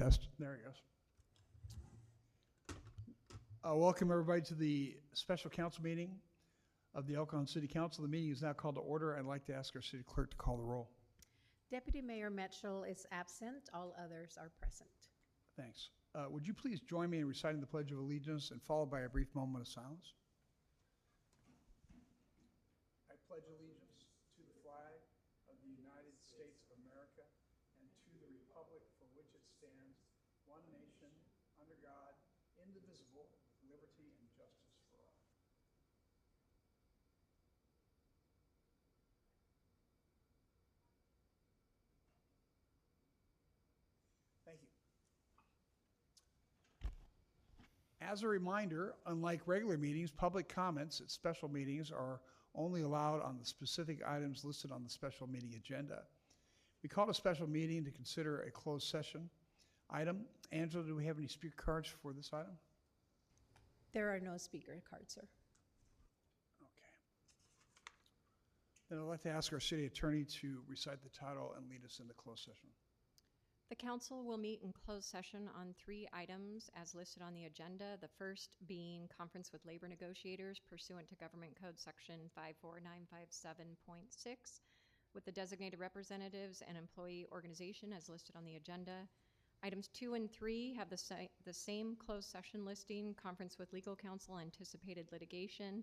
test. There he goes. Welcome everybody to the special council meeting of the El Cajon City Council. The meeting is now called to order. I'd like to ask our city clerk to call the roll. Deputy Mayor Mitchell is absent. All others are present. Thanks. Would you please join me in reciting the Pledge of Allegiance and followed by a brief moment of silence? I pledge allegiance to the flag of the United States of America and to the republic for which it stands, one nation, under God, indivisible, with liberty and justice for all. Thank you. As a reminder, unlike regular meetings, public comments at special meetings are only allowed on the specific items listed on the special meeting agenda. We called a special meeting to consider a closed session item. Angela, do we have any speaker cards for this item? There are no speaker cards, sir. Okay. Then I'd like to ask our city attorney to recite the title and lead us into closed session. The council will meet in closed session on 3 items as listed on the agenda. The first being conference with labor negotiators pursuant to Government Code Section 54957.6 with the designated representatives and employee organization as listed on the agenda. Items 2 and 3 have the same closed session listing, conference with legal counsel, anticipated litigation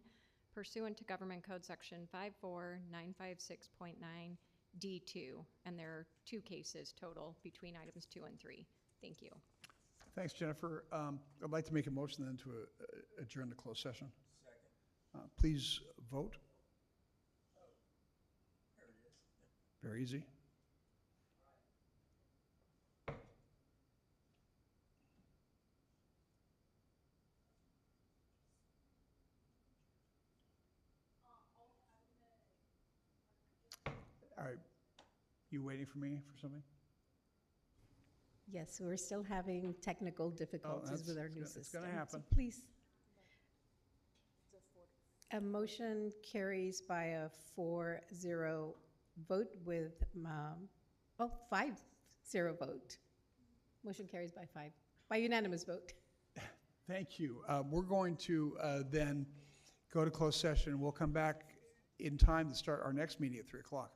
pursuant to Government Code Section 54956.9. D2, and there are 2 cases total between items 2 and 3. Thank you. Thanks, Jennifer. I'd like to make a motion then to adjourn the closed session. Second. Please vote. Oh, there it is. Very easy. All right. You waiting for me for something? Yes, we're still having technical difficulties with our new system. It's going to happen. So please. A motion carries by a 4-0 vote with, 5-0 vote. Motion carries by unanimous vote. Thank you. We're going to then go to closed session. We'll come back in time to start our next meeting at 3 o'clock.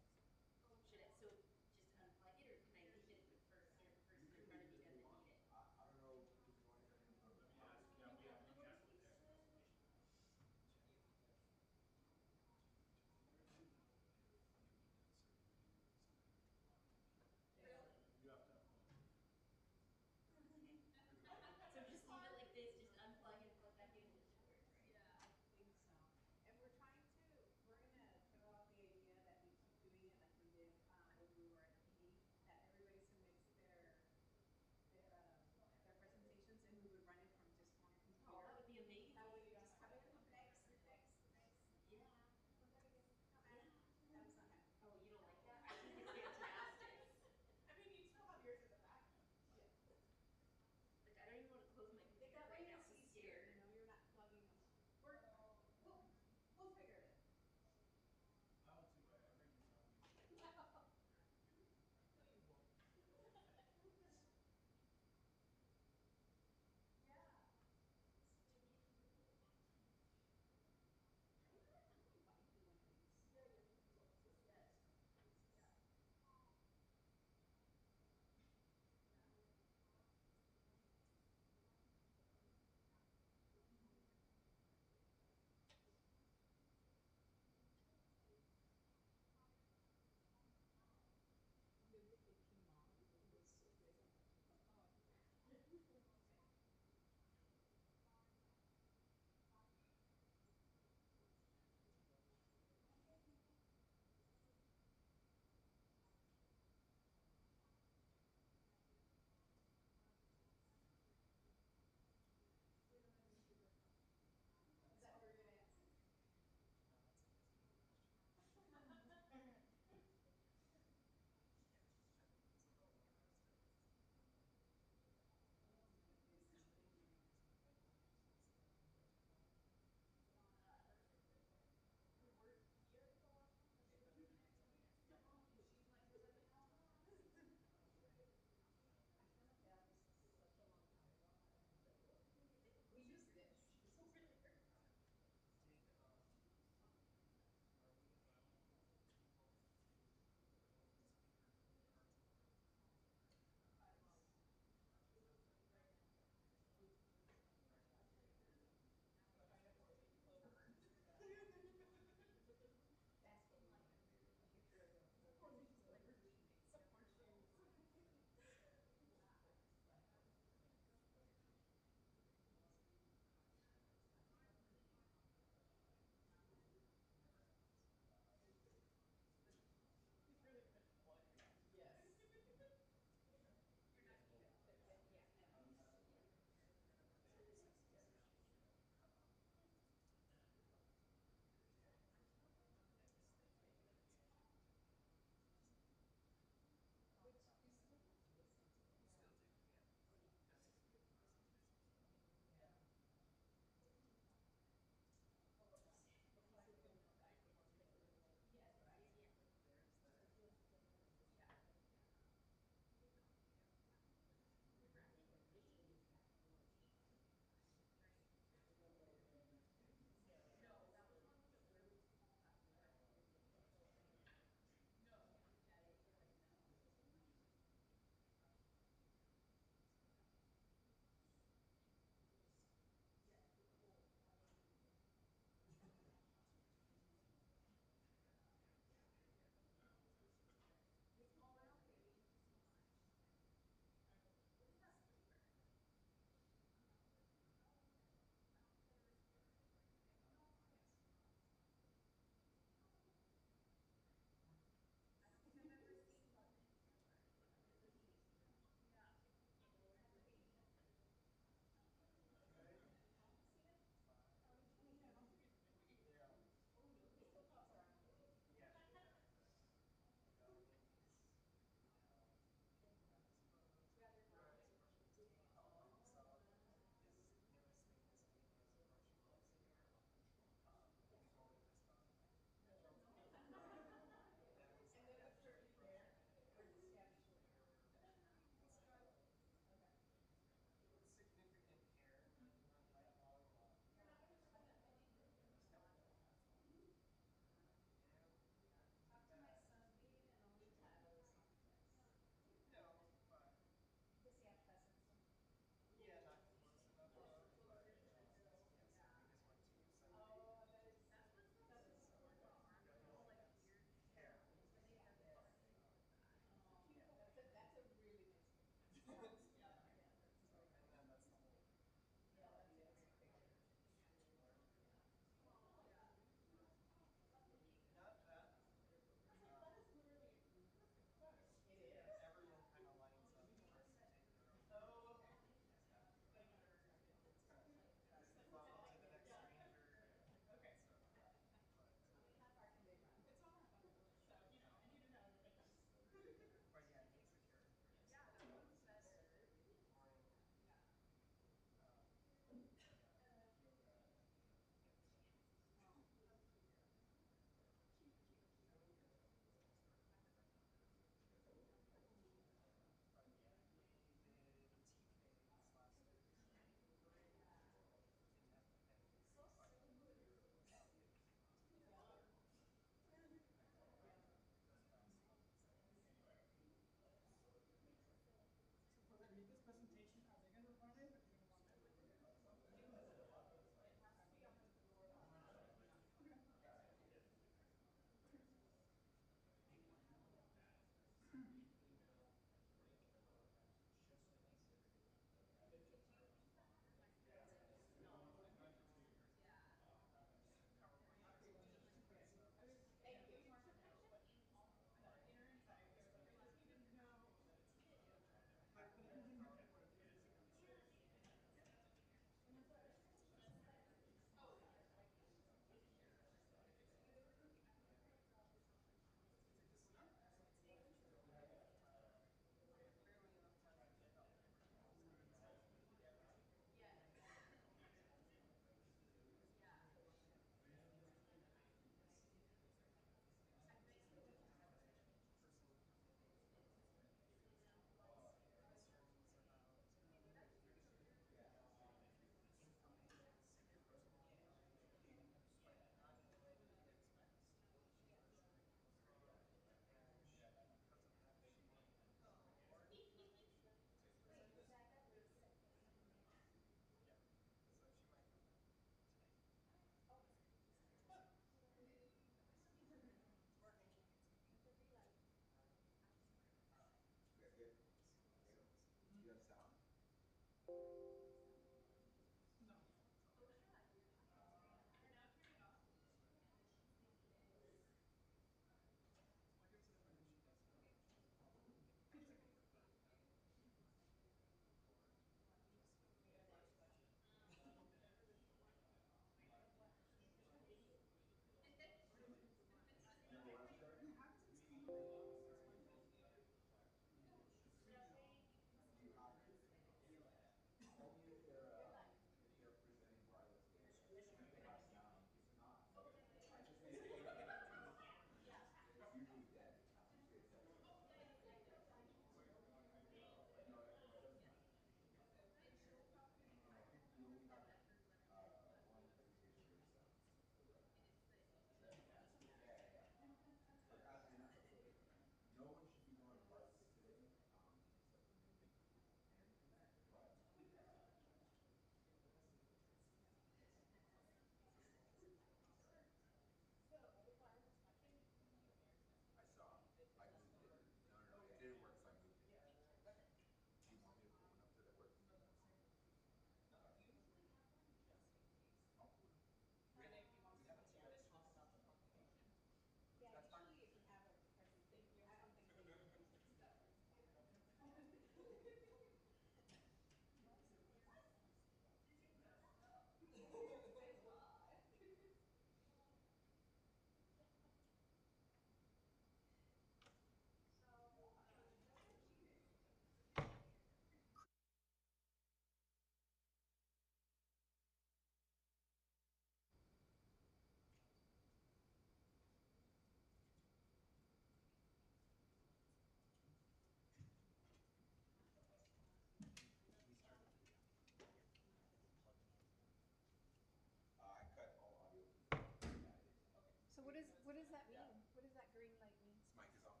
does that mean? What does that green light mean? This mic is on.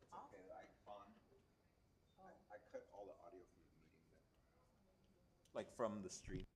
It's Off? okay, I cut all the audio from the meeting then. Like from the stream.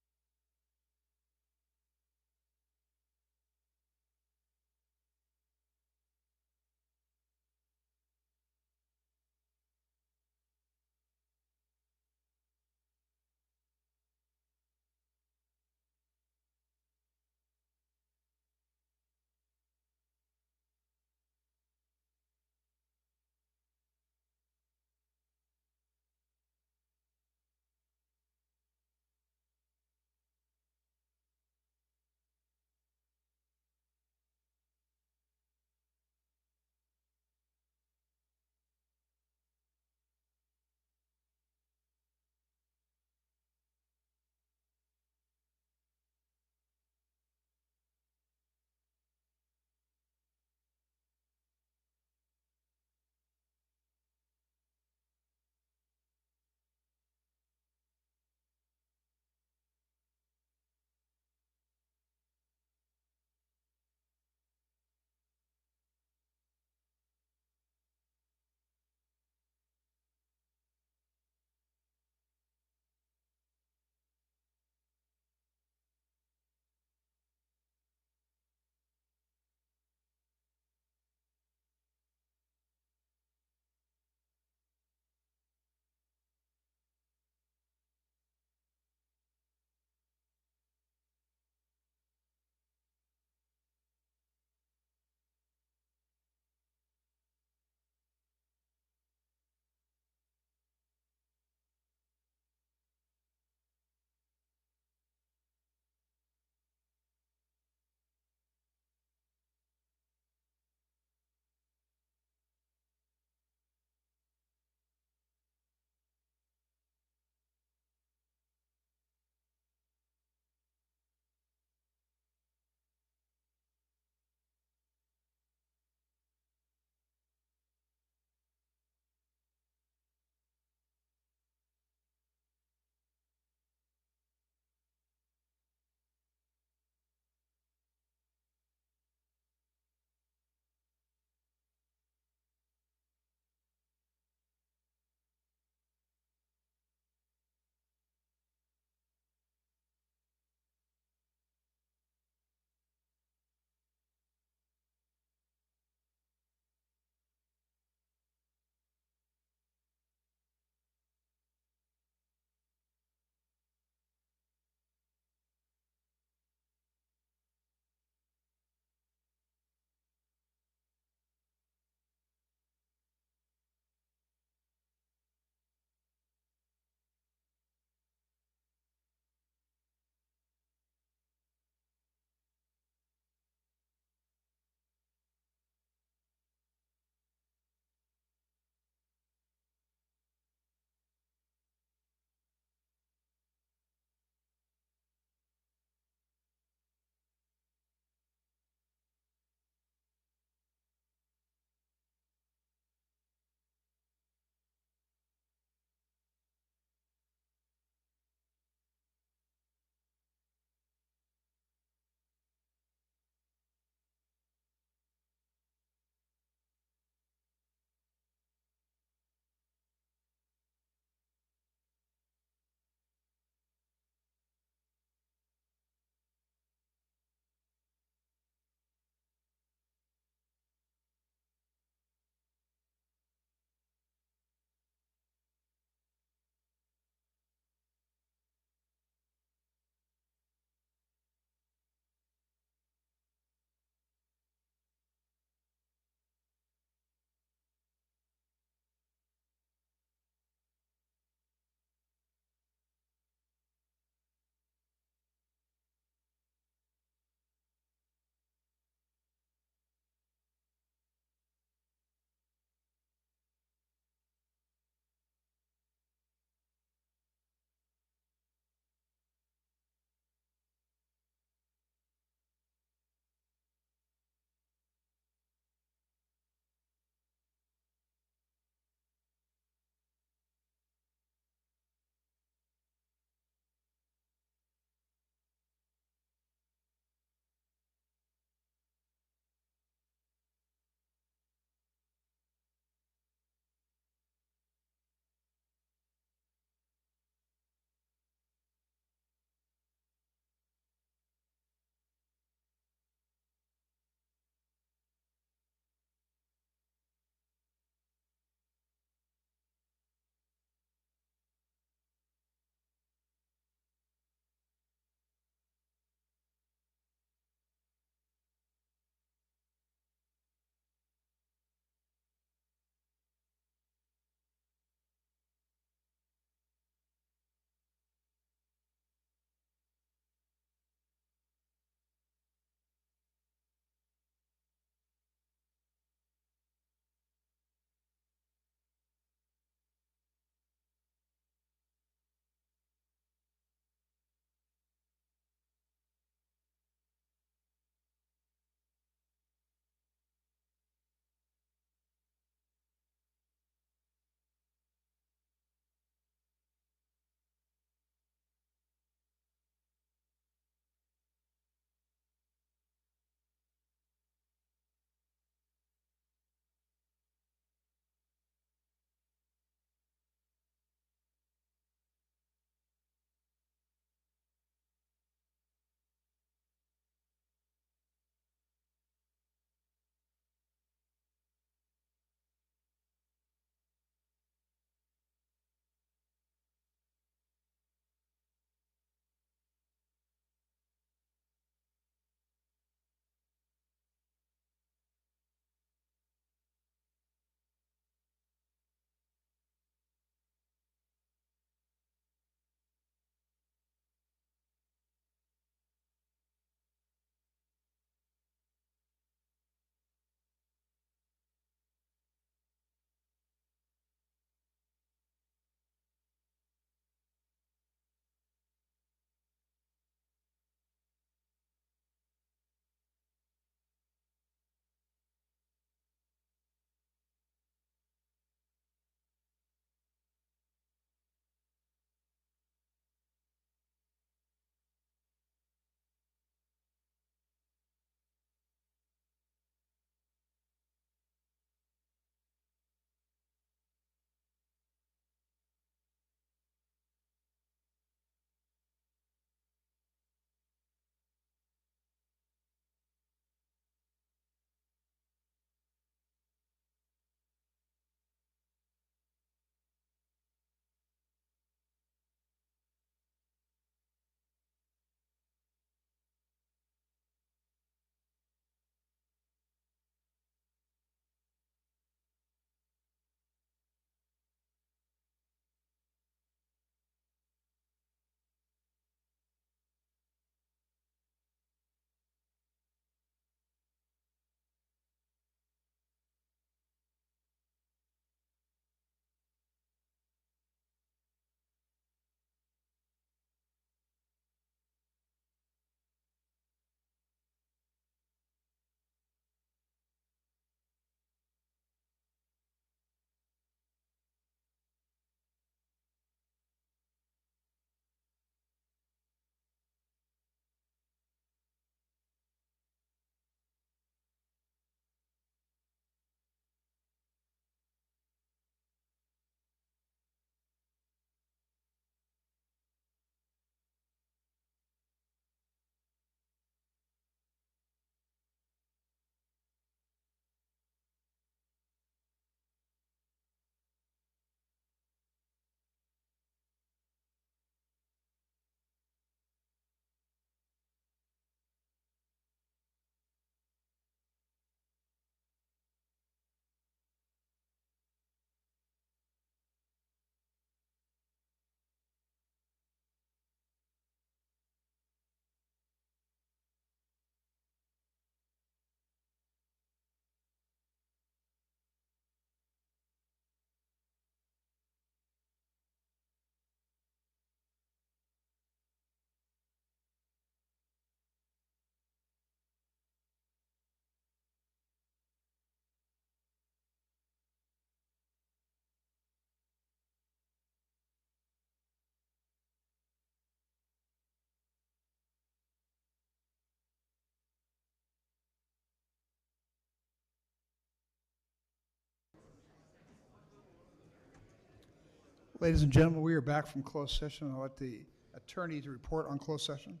Ladies and gentlemen, we are back from closed session. I'll let the attorney to report on closed session.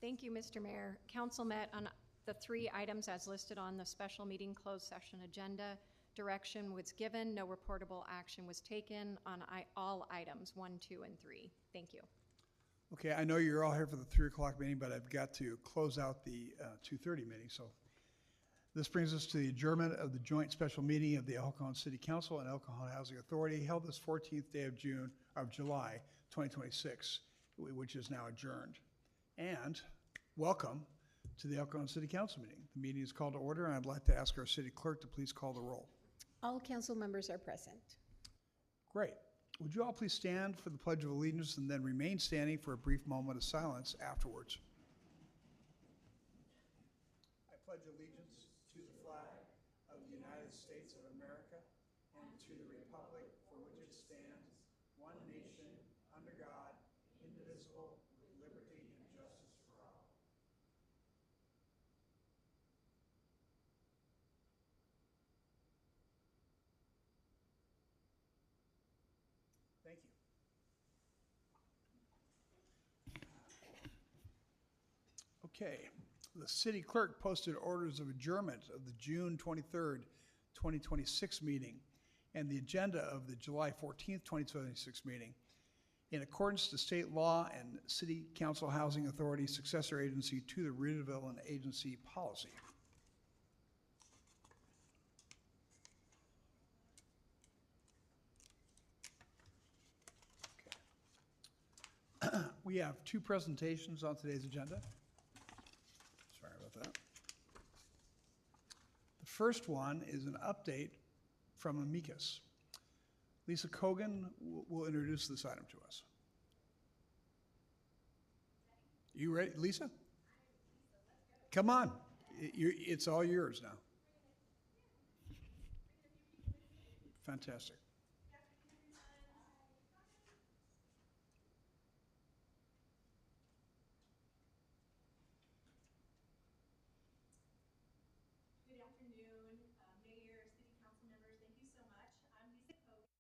Thank you, Mr. Mayor. Council met on the 3 items as listed on the special meeting closed session agenda. Direction was given, no reportable action was taken on all items 1, 2, and 3. Thank you. Okay, I know you're all here for the 3 o'clock meeting, but I've got to close out the 2:30 meeting. So this brings us to the adjournment of the joint special meeting of the El Cajon City Council and El Cajon Housing Authority held this 14th day of July 2026, which is now adjourned. And welcome to the El Cajon City Council meeting. The meeting is called to order, and I'd like to ask our city clerk to please call the roll. All council members are present. Great. Would you all please stand for the Pledge of Allegiance and then remain standing for a brief moment of silence afterwards? I pledge allegiance to the flag of the United States of America and to the republic for which it stands, one nation, under God, indivisible, with liberty and justice for all. Thank you. Okay, the city clerk posted orders of adjournment of the June 23rd, 2026 meeting and the agenda of the July 14th, 2026 meeting in accordance to state law and City Council Housing Authority successor agency to the redevelopment agency policy. Okay. We have 2 presentations on today's agenda. Sorry about that. The first one is an update from amicus. Lisa Cajon will introduce this item to us. You ready, Lisa? Come on. It's all yours now. Fantastic. Good afternoon, Mayor, City Council members. Thank you so much. I'm Lisa Cajon.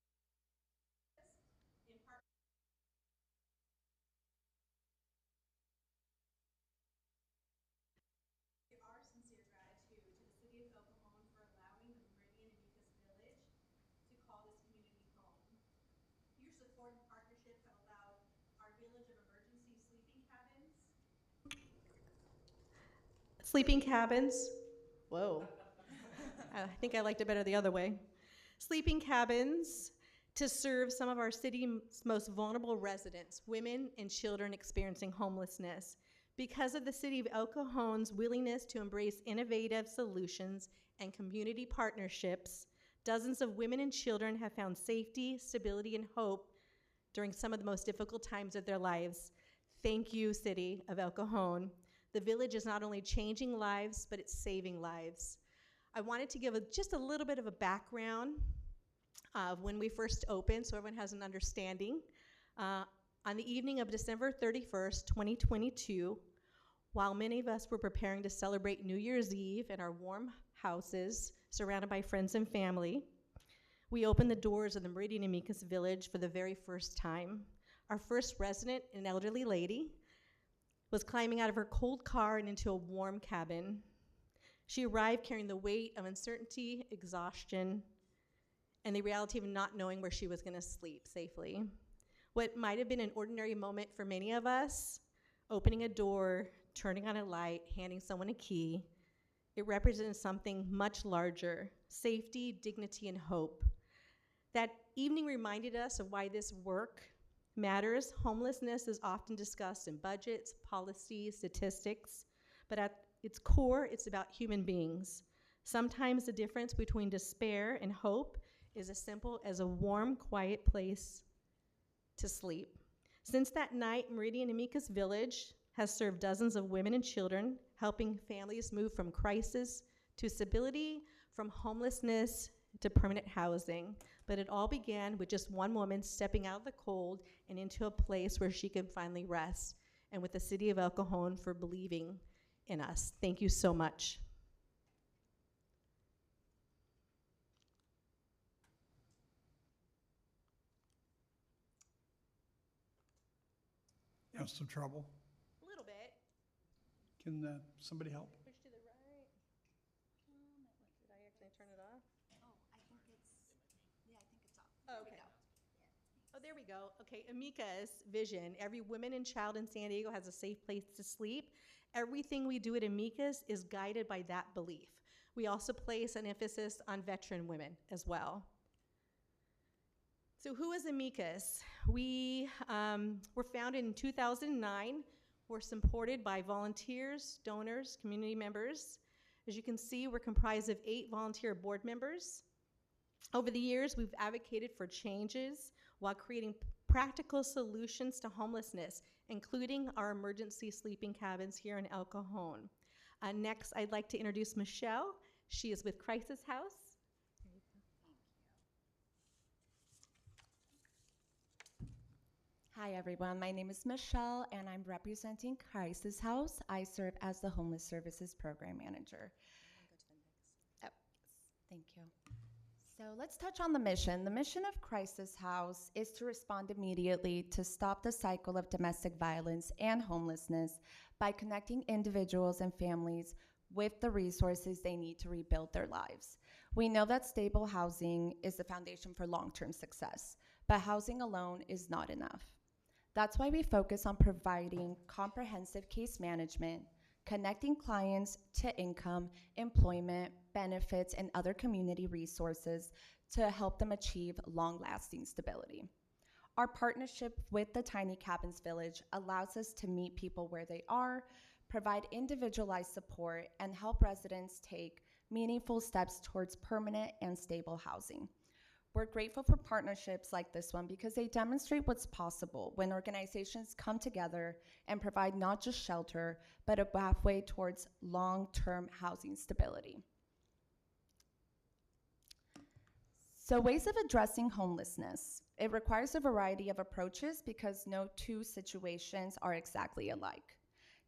In part, our sincere gratitude to the City of El Cajon for allowing the Meridian Amicus Village to call this community home. Your support and partnership have allowed our village of emergency sleeping cabins. Whoa. I think I liked it better the other way. Sleeping cabins to serve some of our city's most vulnerable residents, women and children experiencing homelessness. Because of the City of El Cajon's willingness to embrace innovative solutions and community partnerships, dozens of women and children have found safety, stability, and hope during some of the most difficult times of their lives. Thank you, City of El Cajon. The village is not only changing lives, but it's saving lives. I wanted to give just a little bit of a background of when we first opened so everyone has an understanding. On the evening of December 31st, 2022, while many of us were preparing to celebrate New Year's Eve in our warm houses, surrounded by friends and family, we opened the doors of the Meridian Amicus Village for the very first time. Our first resident, an elderly lady, was climbing out of her cold car and into a warm cabin. She arrived carrying the weight of uncertainty, exhaustion, and the reality of not knowing where she was going to sleep safely. What might have been an ordinary moment for many of us, opening a door, turning on a light, handing someone a key, it represented something much larger: safety, dignity, and hope. That evening reminded us of why this work matters. Homelessness is often discussed in budgets, policies, statistics, but at its core, it's about human beings. Sometimes the difference between despair and hope is as simple as a warm, quiet place to sleep. Since that night, Meridian Amicus Village has served dozens of women and children, helping families move from crisis to stability, from homelessness to permanent housing. But it all began with just one woman stepping out of the cold and into a place where she could finally rest, and with the City of El Cajon for believing in us. Thank you so much. Have some trouble? A little bit. Can somebody help? Push to the right. Did I actually turn it off? Oh, okay. Oh, there we go. Okay, Amika's vision. Every woman and child in San Diego has a safe place to sleep. Everything we do at Amika's is guided by that belief. We also place an emphasis on veteran women as well. So who is Amika's? We were founded in 2009. We're supported by volunteers, donors, community members. As you can see, we're comprised of 8 volunteer board members. Over the years, we've advocated for changes while creating practical solutions to homelessness, including our emergency sleeping cabins here in El Cajon. Next, I'd like to introduce Michelle. She is with Crisis House. Hi everyone, my name is Michelle and I'm representing Crisis House. I serve as the Homeless Services Program Manager. Oh, thank you. So let's touch on the mission. The mission of Crisis House is to respond immediately to stop the cycle of domestic violence and homelessness by connecting individuals and families with the resources they need to rebuild their lives. We know that stable housing is the foundation for long-term success, but housing alone is not enough. That's why we focus on providing comprehensive case management, connecting clients to income, employment, benefits, and other community resources to help them achieve long-lasting stability. Our partnership with the Tiny Cabins Village allows us to meet people where they are, provide individualized support, and help residents take meaningful steps towards permanent and stable housing. We're grateful for partnerships like this one because they demonstrate what's possible when organizations come together and provide not just shelter, but a pathway towards long-term housing stability. So ways of addressing homelessness. It requires a variety of approaches because no two situations are exactly alike.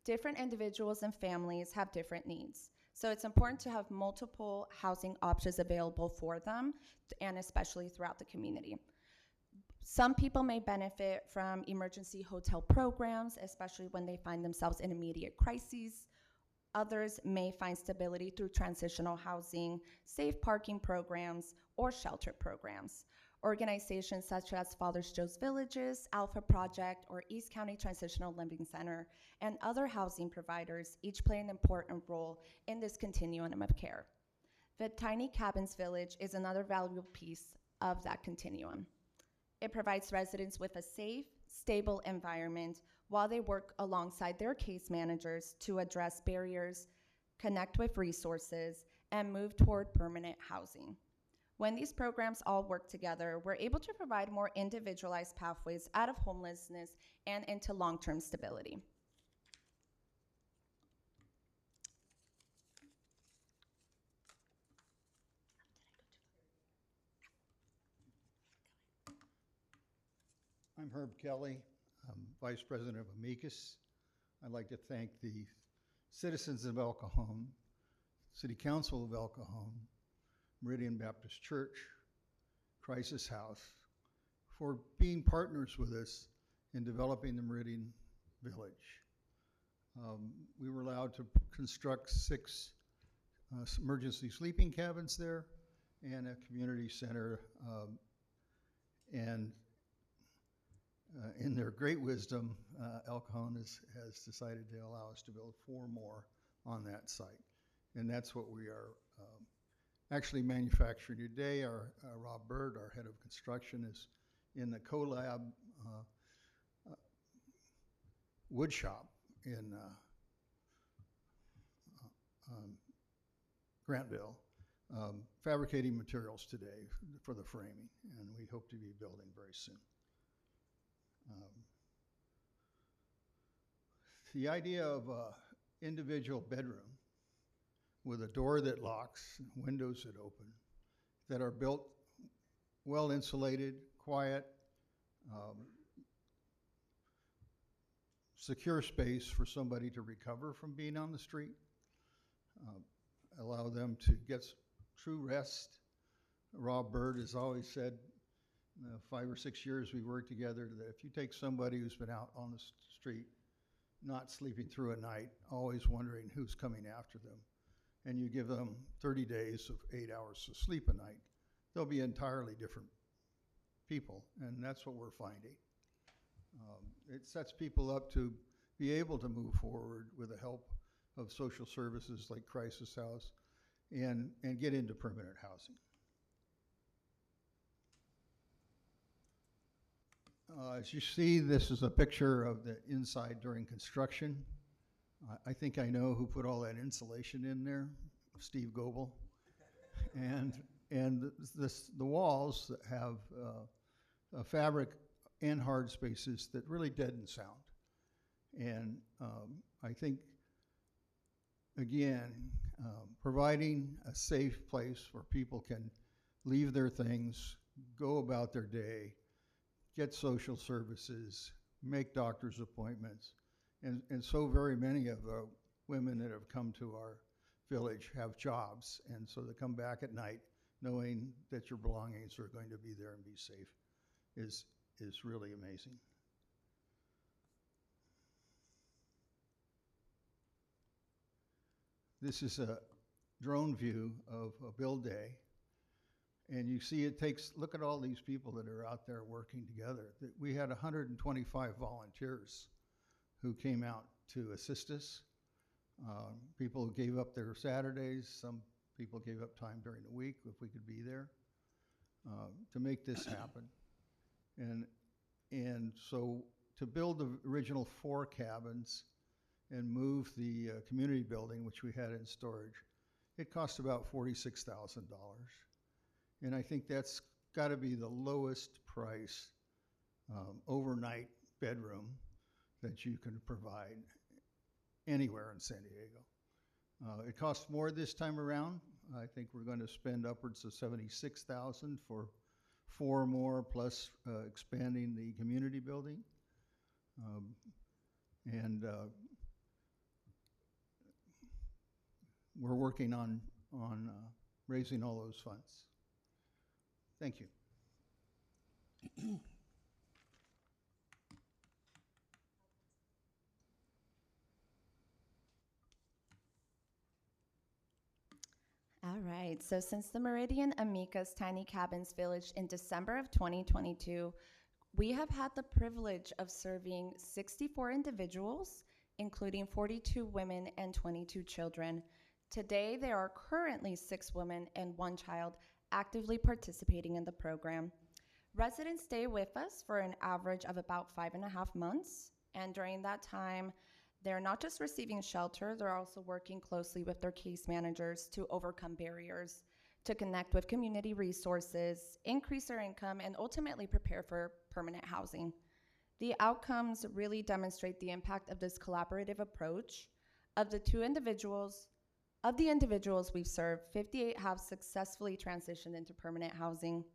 Different individuals and families have different needs. So it's important to have multiple housing options available for them, and especially throughout the community. Some people may benefit from emergency hotel programs, especially when they find themselves in immediate crises. Others may find stability through transitional housing, safe parking programs, or shelter programs. Organizations such as Father's Joe's Villages, Alpha Project, or East County Transitional Living Center, and other housing providers each play an important role in this continuum of care. The Tiny Cabins Village is another valuable piece of that continuum. It provides residents with a safe, stable environment while they work alongside their case managers to address barriers, connect with resources, and move toward permanent housing. When these programs all work together, we're able to provide more individualized pathways out of homelessness and into long-term stability. I'm Herb Kelly. I'm Vice President of Amicus. I'd like to thank the citizens of El Cajon, City Council of El Cajon, Meridian Baptist Church, Crisis House, for being partners with us in developing the Meridian Village. We were allowed to construct 6 emergency sleeping cabins there and a community center. In their great wisdom, El Cajon has decided to allow us to build 4 more on that site. And that's what we are actually manufacturing today. Rob Bird, our head of construction, is in the CoLab wood shop in Grantville, fabricating materials today for the framing, and we hope to be building very soon. The idea of an individual bedroom with a door that locks, windows that open, that are built well insulated, quiet, secure space for somebody to recover from being on the street, allow them to get true rest. Rob Bird has always said, 5 or 6 years we worked together, that if you take somebody who's been out on the street, not sleeping through a night, always wondering who's coming after them, and you give them 30 days of 8 hours of sleep a night, they'll be entirely different people, and that's what we're finding. It sets people up to be able to move forward with the help of social services like Crisis House and get into permanent housing. As you see, this is a picture of the inside during construction. I think I know who put all that insulation in there, Steve Goebel. And the walls have fabric and hard spaces that really deaden sound. And I think, again, providing a safe place where people can leave their things, go about their day, get social services, make doctor's appointments, and so very many of the women that have come to our village have jobs, and so to come back at night knowing that your belongings are going to be there and be safe is really amazing. This is a drone view of a build day. And you see it takes, look at all these people that are out there working together. We had 125 volunteers who came out to assist us. People who gave up their Saturdays, some people gave up time during the week if we could be there to make this happen. And so to build the original 4 cabins and move the community building, which we had in storage, it cost about $46,000. And I think that's got to be the lowest price overnight bedroom that you can provide anywhere in San Diego. It costs more this time around. I think we're going to spend upwards of $76,000 for 4 more, plus expanding the community building. We're working on raising all those funds. Thank you. All right, so since the Meridian Amicus Tiny Cabins Village in December of 2022, we have had the privilege of serving 64 individuals, including 42 women and 22 children. Today, there are currently 6 women and 1 child actively participating in the program. Residents stay with us for an average of about 5.5 months, and during that time, they're not just receiving shelter, they're also working closely with their case managers to overcome barriers, to connect with community resources, increase their income, and ultimately prepare for permanent housing. The outcomes really demonstrate the impact of this collaborative approach. Of the individuals we've served, 58 have successfully transitioned into permanent housing.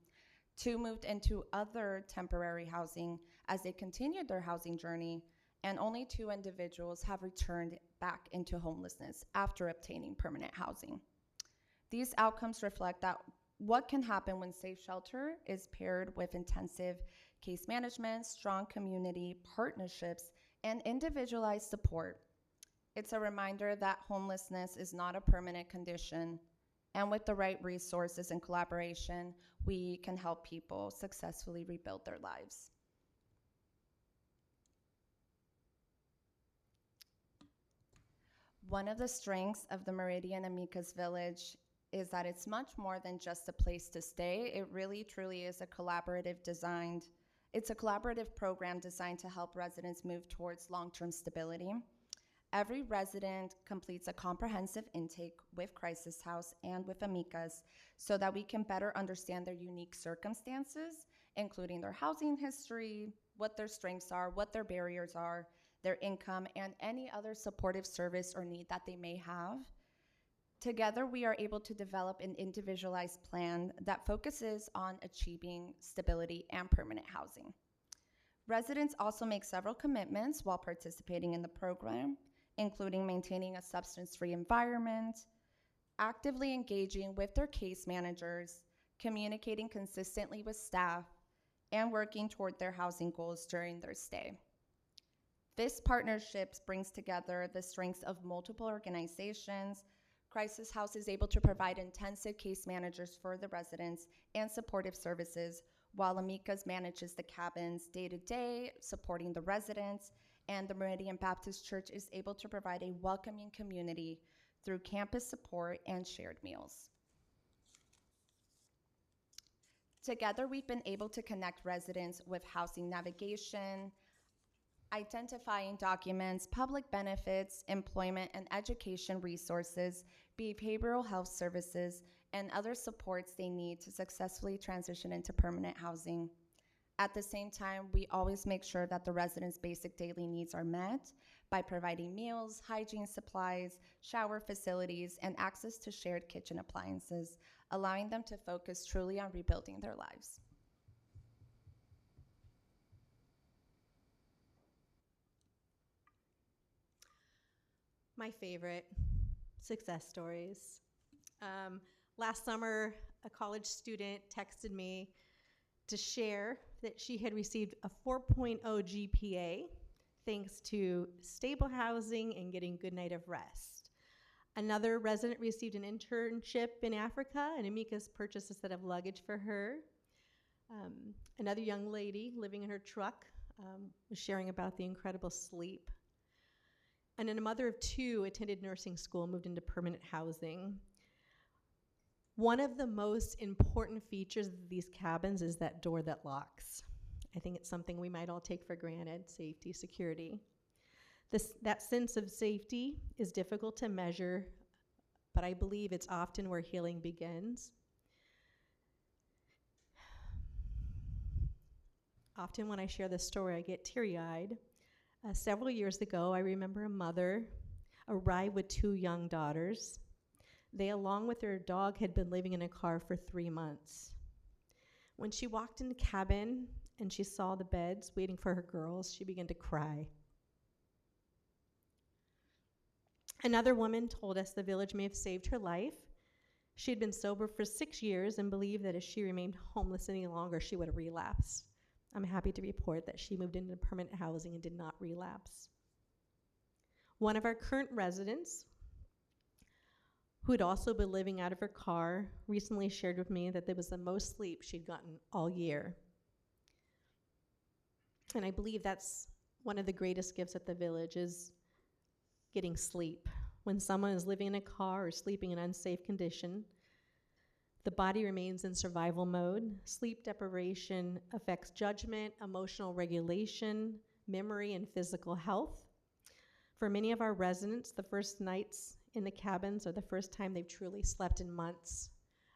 2 moved into other temporary housing as they continued their housing journey, and only 2 individuals have returned back into homelessness after obtaining permanent housing. These outcomes reflect that what can happen when safe shelter is paired with intensive case management, strong community partnerships, and individualized support. It's a reminder that homelessness is not a permanent condition, and with the right resources and collaboration, we can help people successfully rebuild their lives. One of the strengths of the Meridian Amicus Village is that it's much more than just a place to stay. It really, truly is a collaborative program designed to help residents move towards long-term stability. Every resident completes a comprehensive intake with Crisis House and with Amicus so that we can better understand their unique circumstances, including their housing history, what their strengths are, what their barriers are, their income, and any other supportive service or need that they may have. Together, we are able to develop an individualized plan that focuses on achieving stability and permanent housing. Residents also make several commitments while participating in the program, including maintaining a substance-free environment, actively engaging with their case managers, communicating consistently with staff, and working toward their housing goals during their stay. This partnership brings together the strengths of multiple organizations. Crisis House is able to provide intensive case managers for the residents and supportive services, while Amicus manages the cabins day to day, supporting the residents, and the Meridian Baptist Church is able to provide a welcoming community through campus support and shared meals. Together, we've been able to connect residents with housing navigation, identifying documents, public benefits, employment and education resources, behavioral health services, and other supports they need to successfully transition into permanent housing. At the same time, we always make sure that the residents' basic daily needs are met by providing meals, hygiene supplies, shower facilities, and access to shared kitchen appliances, allowing them to focus truly on rebuilding their lives. My favorite success stories. Last summer, a college student texted me to share that she had received a 4.0 GPA thanks to stable housing and getting good night of rest. Another resident received an internship in Africa, and Amicus purchased a set of luggage for her. Another young lady living in her truck was sharing about the incredible sleep. And then a mother of two attended nursing school, moved into permanent housing. One of the most important features of these cabins is that door that locks. I think it's something we might all take for granted, safety, security. That sense of safety is difficult to measure, but I believe it's often where healing begins. Often when I share this story, I get teary-eyed. Several years ago, I remember a mother arrived with two young daughters. They, along with their dog, had been living in a car for 3 months. When she walked in the cabin and she saw the beds waiting for her girls, she began to cry. Another woman told us the village may have saved her life. She had been sober for 6 years and believed that if she remained homeless any longer, she would have relapsed. I'm happy to report that she moved into permanent housing and did not relapse. One of our current residents, who had also been living out of her car, recently shared with me that there was the most sleep she'd gotten all year. And I believe that's one of the greatest gifts at the village is getting sleep. When someone is living in a car or sleeping in unsafe condition, the body remains in survival mode. Sleep deprivation affects judgment, emotional regulation, memory, and physical health. For many of our residents, the first nights in the cabins are the first time they've truly slept in months.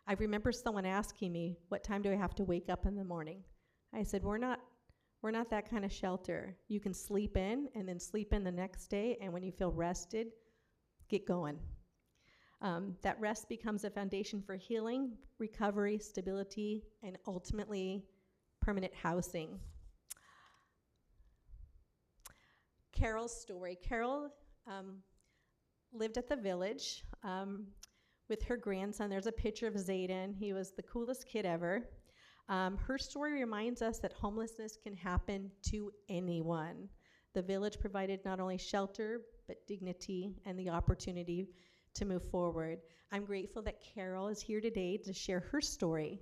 I remember someone asking me, what time do I have to wake up in the morning? I said, we're not that kind of shelter. You can sleep in and then sleep in the next day, and when you feel rested, get going. That rest becomes a foundation for healing, recovery, stability, and ultimately permanent housing. Carol's story. Carol lived at the village with her grandson. There's a picture of Zayden. He was the coolest kid ever. Her story reminds us that homelessness can happen to anyone. The village provided not only shelter, but dignity and the opportunity to move forward. I'm grateful that Carol is here today to share her story.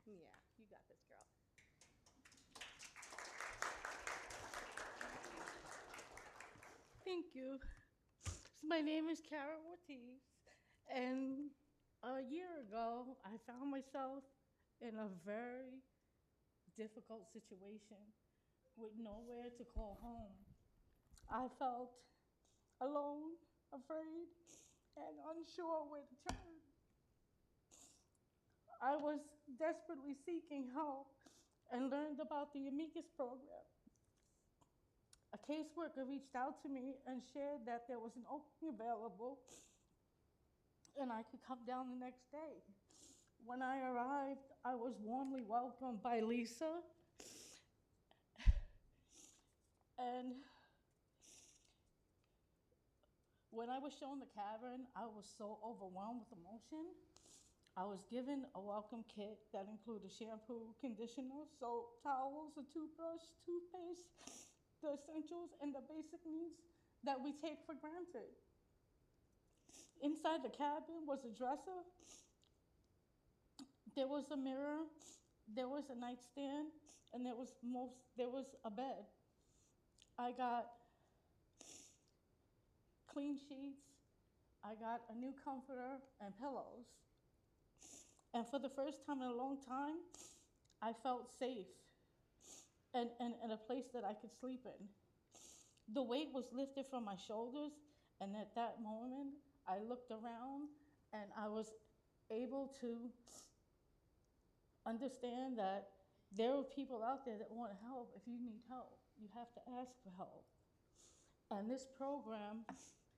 Yeah, you got this, girl. Thank you. My name is Carol Ortiz, and a year ago, I found myself in a very difficult situation with nowhere to call home. I felt alone, afraid, and unsure where to turn. I was desperately seeking help and learned about the Amicus program. A caseworker reached out to me and shared that there was an opening available and I could come down the next day. When I arrived, I was warmly welcomed by Lisa. And when I was shown the cavern, I was so overwhelmed with emotion. I was given a welcome kit that included shampoo, conditioner, soap, towels, a toothbrush, toothpaste, the essentials, and the basic needs that we take for granted. Inside the cabin was a dresser, there was a mirror, there was a nightstand, and there was a bed. I got clean sheets, I got a new comforter and pillows. And for the first time in a long time, I felt safe and in a place that I could sleep in. The weight was lifted from my shoulders, and at that moment, I looked around and I was able to understand that there are people out there that want help. If you need help, you have to ask for help. And this program,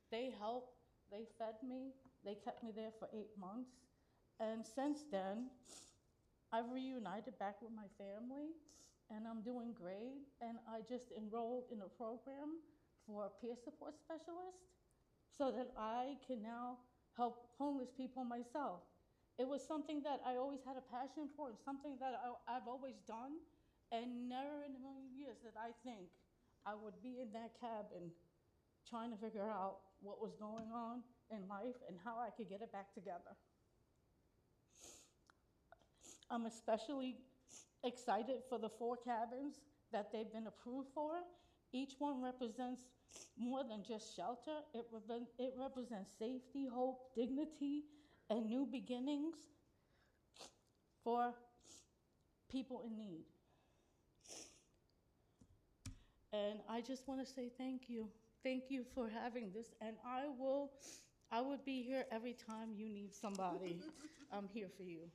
they helped, they fed me, they kept me there for 8 months. And since then, I've reunited back with my family, and I'm doing great. And I just enrolled in a program for a peer support specialist so that I can now help homeless people myself. It was something that I always had a passion for, and something that I've always done, and never in a million years did I think I would be in that cabin trying to figure out what was going on in life and how I could get it back together. I'm especially excited for the 4 cabins that they've been approved for. Each one represents more than just shelter. It represents safety, hope, dignity, and new beginnings for people in need. And I just want to say thank you. Thank you for having this, and I would be here every time you need somebody. I'm here for you.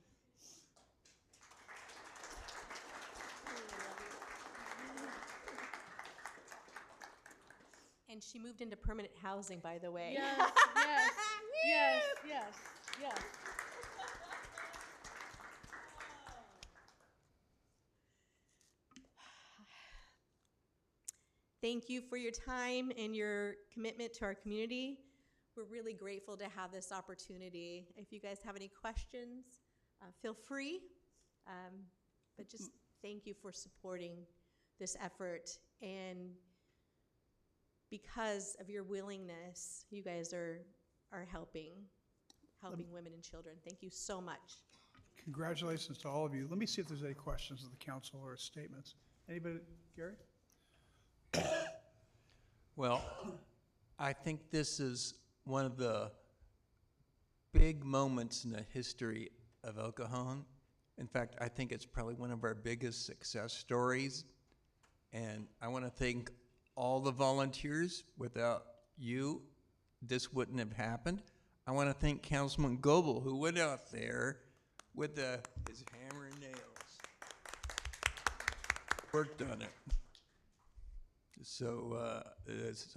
And she moved into permanent housing, by the way. Yes, yes, yes, yes, yes. Thank you for your time and your commitment to our community. We're really grateful to have this opportunity. If you guys have any questions, feel free. But just thank you for supporting this effort. And because of your willingness, you guys are helping women and children. Thank you so much. Congratulations to all of you. Let me see if there's any questions of the council or statements. Anybody? Gary? Well, I think this is one of the big moments in the history of El Cajon. In fact, I think it's probably one of our biggest success stories. And I want to thank all the volunteers. Without you, this wouldn't have happened. I want to thank Councilman Goebel, who went out there with his hammer and nails, worked on it. So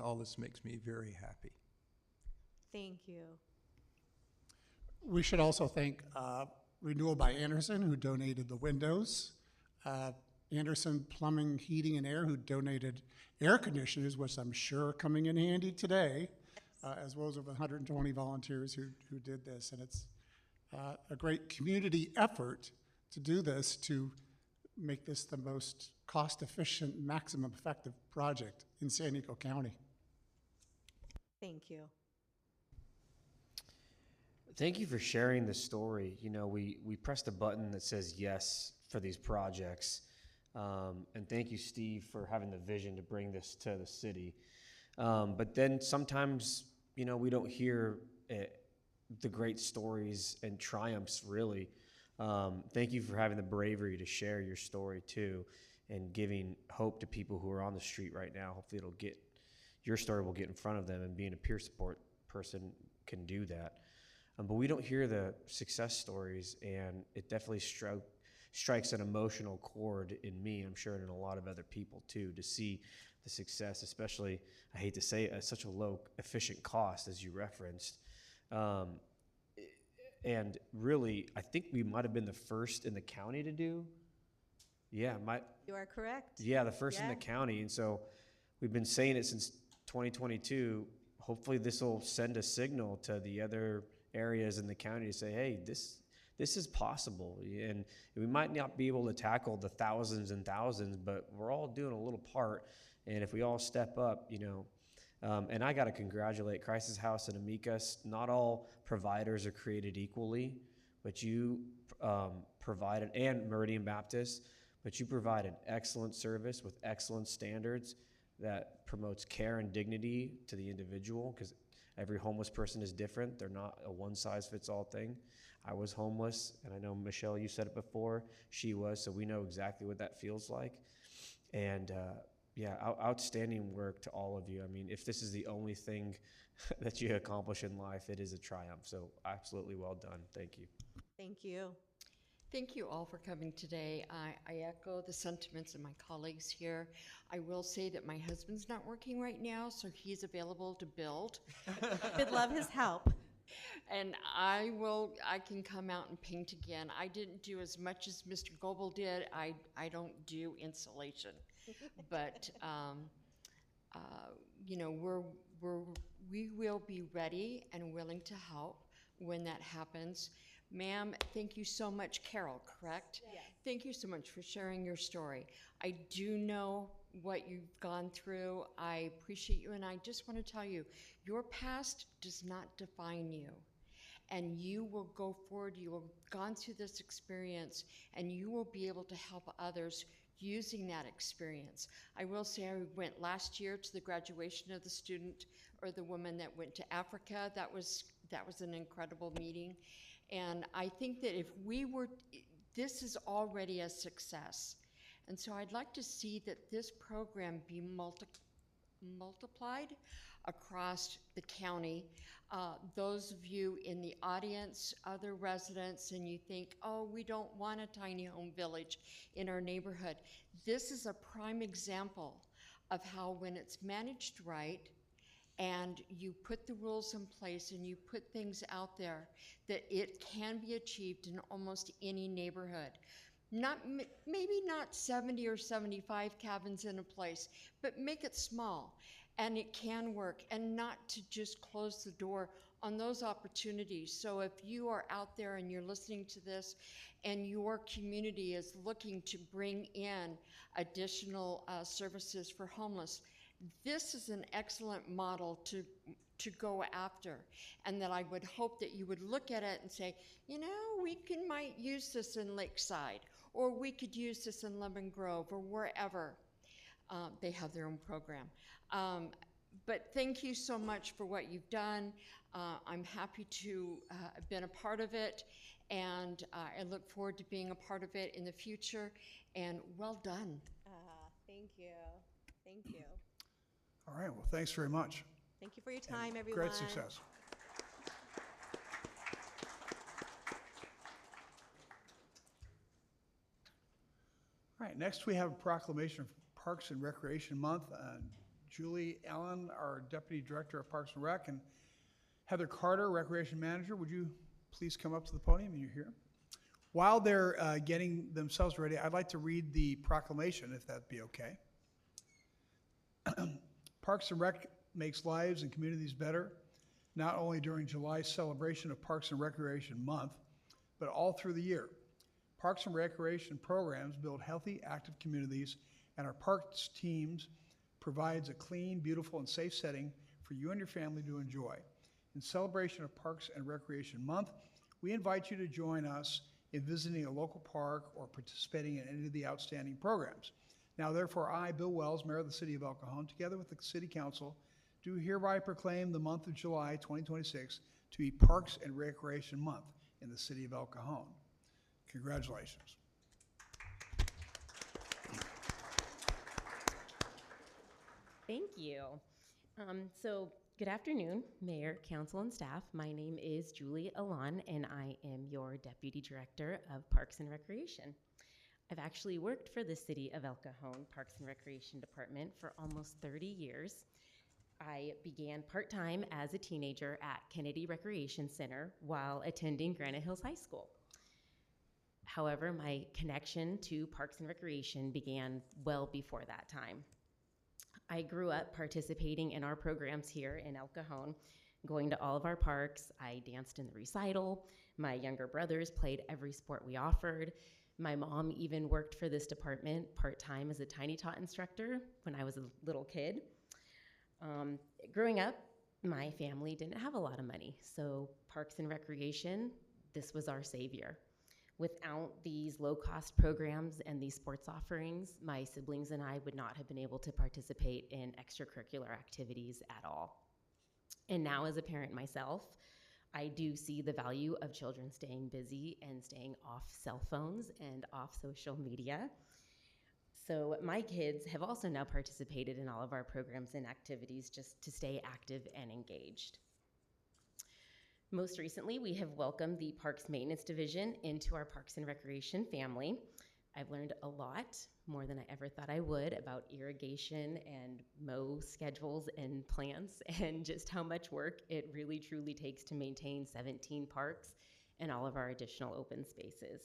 all this makes me very happy. Thank you. We should also thank Renewal by Anderson, who donated the windows. Anderson Plumbing, Heating, and Air, who donated air conditioners, which I'm sure are coming in handy today, as well as over 120 volunteers who did this. And it's a great community effort to do this, to make this the most cost-efficient, maximum effective project in San Diego County. Thank you. Thank you for sharing this story. You know, we pressed a button that says yes for these projects. And thank you, Steve, for having the vision to bring this to the city. But then sometimes, you know, we don't hear the great stories and triumphs, really. Thank you for having the bravery to share your story, too, and giving hope to people who are on the street right now. Hopefully your story will get in front of them, and being a peer support person can do that. But we don't hear the success stories, and it definitely strikes an emotional chord in me, I'm sure, and in a lot of other people too, to see the success, especially, I hate to say it, at such a low efficient cost, as you referenced. And really, I think we might have been the first in the county to do. Yeah, You are correct. yeah, the first in the county. And so we've been saying it since 2022. Hopefully this will send a signal to the other areas in the county to say, hey, this this is possible. And we might not be able to tackle the thousands and thousands, but we're all doing a little part. And if we all step up, and I got to congratulate Crisis House and Amicus. Not all providers are created equally, but you provided, and Meridian Baptist, but you provide an excellent service with excellent standards that promotes care and dignity to the individual, because every homeless person is different. They're not a one-size-fits-all thing. I was homeless, and I know, Michelle, you said it before, she was, so we know exactly what that feels like. And outstanding work to all of you. I mean, if this is the only thing that you accomplish in life, it is a triumph. So absolutely well done. Thank you. Thank you. Thank you all for coming today. I echo the sentiments of my colleagues here. I will say that my husband's not working right now, so he's available to build. Would love his help. And I can come out and paint again. I didn't do as much as Mr. Goebel did. I don't do insulation. But, we will be ready and willing to help when that happens. Ma'am, thank you so much. Carol, correct? Yes. Thank you so much for sharing your story. I do know what you've gone through. I appreciate you, and I just want to tell you, your past does not define you. And you will go forward, you will have gone through this experience, and you will be able to help others using that experience. I will say I went last year to the graduation of the student or the woman that went to Africa. That was an incredible meeting. And I think that this is already a success. And so I'd like to see that this program be multiplied across the county. Those of you in the audience, other residents, and you think, oh, we don't want a tiny home village in our neighborhood. This is a prime example of how, when it's managed right, and you put the rules in place and you put things out there, that it can be achieved in almost any neighborhood. Maybe not 70 or 75 cabins in a place, but make it small. And it can work, and not to just close the door on those opportunities. So if you are out there and you're listening to this and your community is looking to bring in additional services for homeless, this is an excellent model to go after. And that I would hope that you would look at it and say, we might use this in Lakeside, or we could use this in Lemon Grove, or wherever. They have their own program. But thank you so much for what you've done. I'm happy to have been a part of it, and I look forward to being a part of it in the future, and well done. Thank you. Thank you. All right, well, thanks very much. Thank you for your time, And everyone. great success. All right, next we have a proclamation for Parks and Recreation Month. Julie Allen, our Deputy Director of Parks and Rec, and Heather Carter, Recreation Manager, would you please come up to the podium? You're here. While they're getting themselves ready, I'd like to read the proclamation, if that'd be okay. Parks and Rec makes lives and communities better, not only during July's celebration of Parks and Recreation Month, but all through the year. Parks and Recreation programs build healthy, active communities, and our parks teams provides a clean, beautiful, and safe setting for you and your family to enjoy. In celebration of Parks and Recreation Month, we invite you to join us in visiting a local park or participating in any of the outstanding programs. Now, therefore, I, Bill Wells, Mayor of the City of El Cajon, together with the City Council, do hereby proclaim the month of July 2026 to be Parks and Recreation Month in the City of El Cajon. Congratulations. Thank you. Good afternoon, Mayor, Council, and staff. My name is Julie Alon, and I am your Deputy Director of Parks and Recreation. I've actually worked for the City of El Cajon Parks and Recreation Department for almost 30 years. I began part-time as a teenager at Kennedy Recreation Center while attending Granite Hills High School. However, my connection to Parks and Recreation began well before that time. I grew up participating in our programs here in El Cajon, going to all of our parks. I danced in the recital. My younger brothers played every sport we offered. My mom even worked for this department part-time as a tiny tot instructor when I was a little kid. Growing up, my family didn't have a lot of money, so Parks and Recreation, this was our savior. Without these low-cost programs and these sports offerings, my siblings and I would not have been able to participate in extracurricular activities at all. And now as a parent myself, I do see the value of children staying busy and staying off cell phones and off social media. So my kids have also now participated in all of our programs and activities just to stay active and engaged. Most recently, we have welcomed the Parks Maintenance Division into our Parks and Recreation family. I've learned a lot, more than I ever thought I would, about irrigation and mow schedules and plants and just how much work it really truly takes to maintain 17 parks and all of our additional open spaces.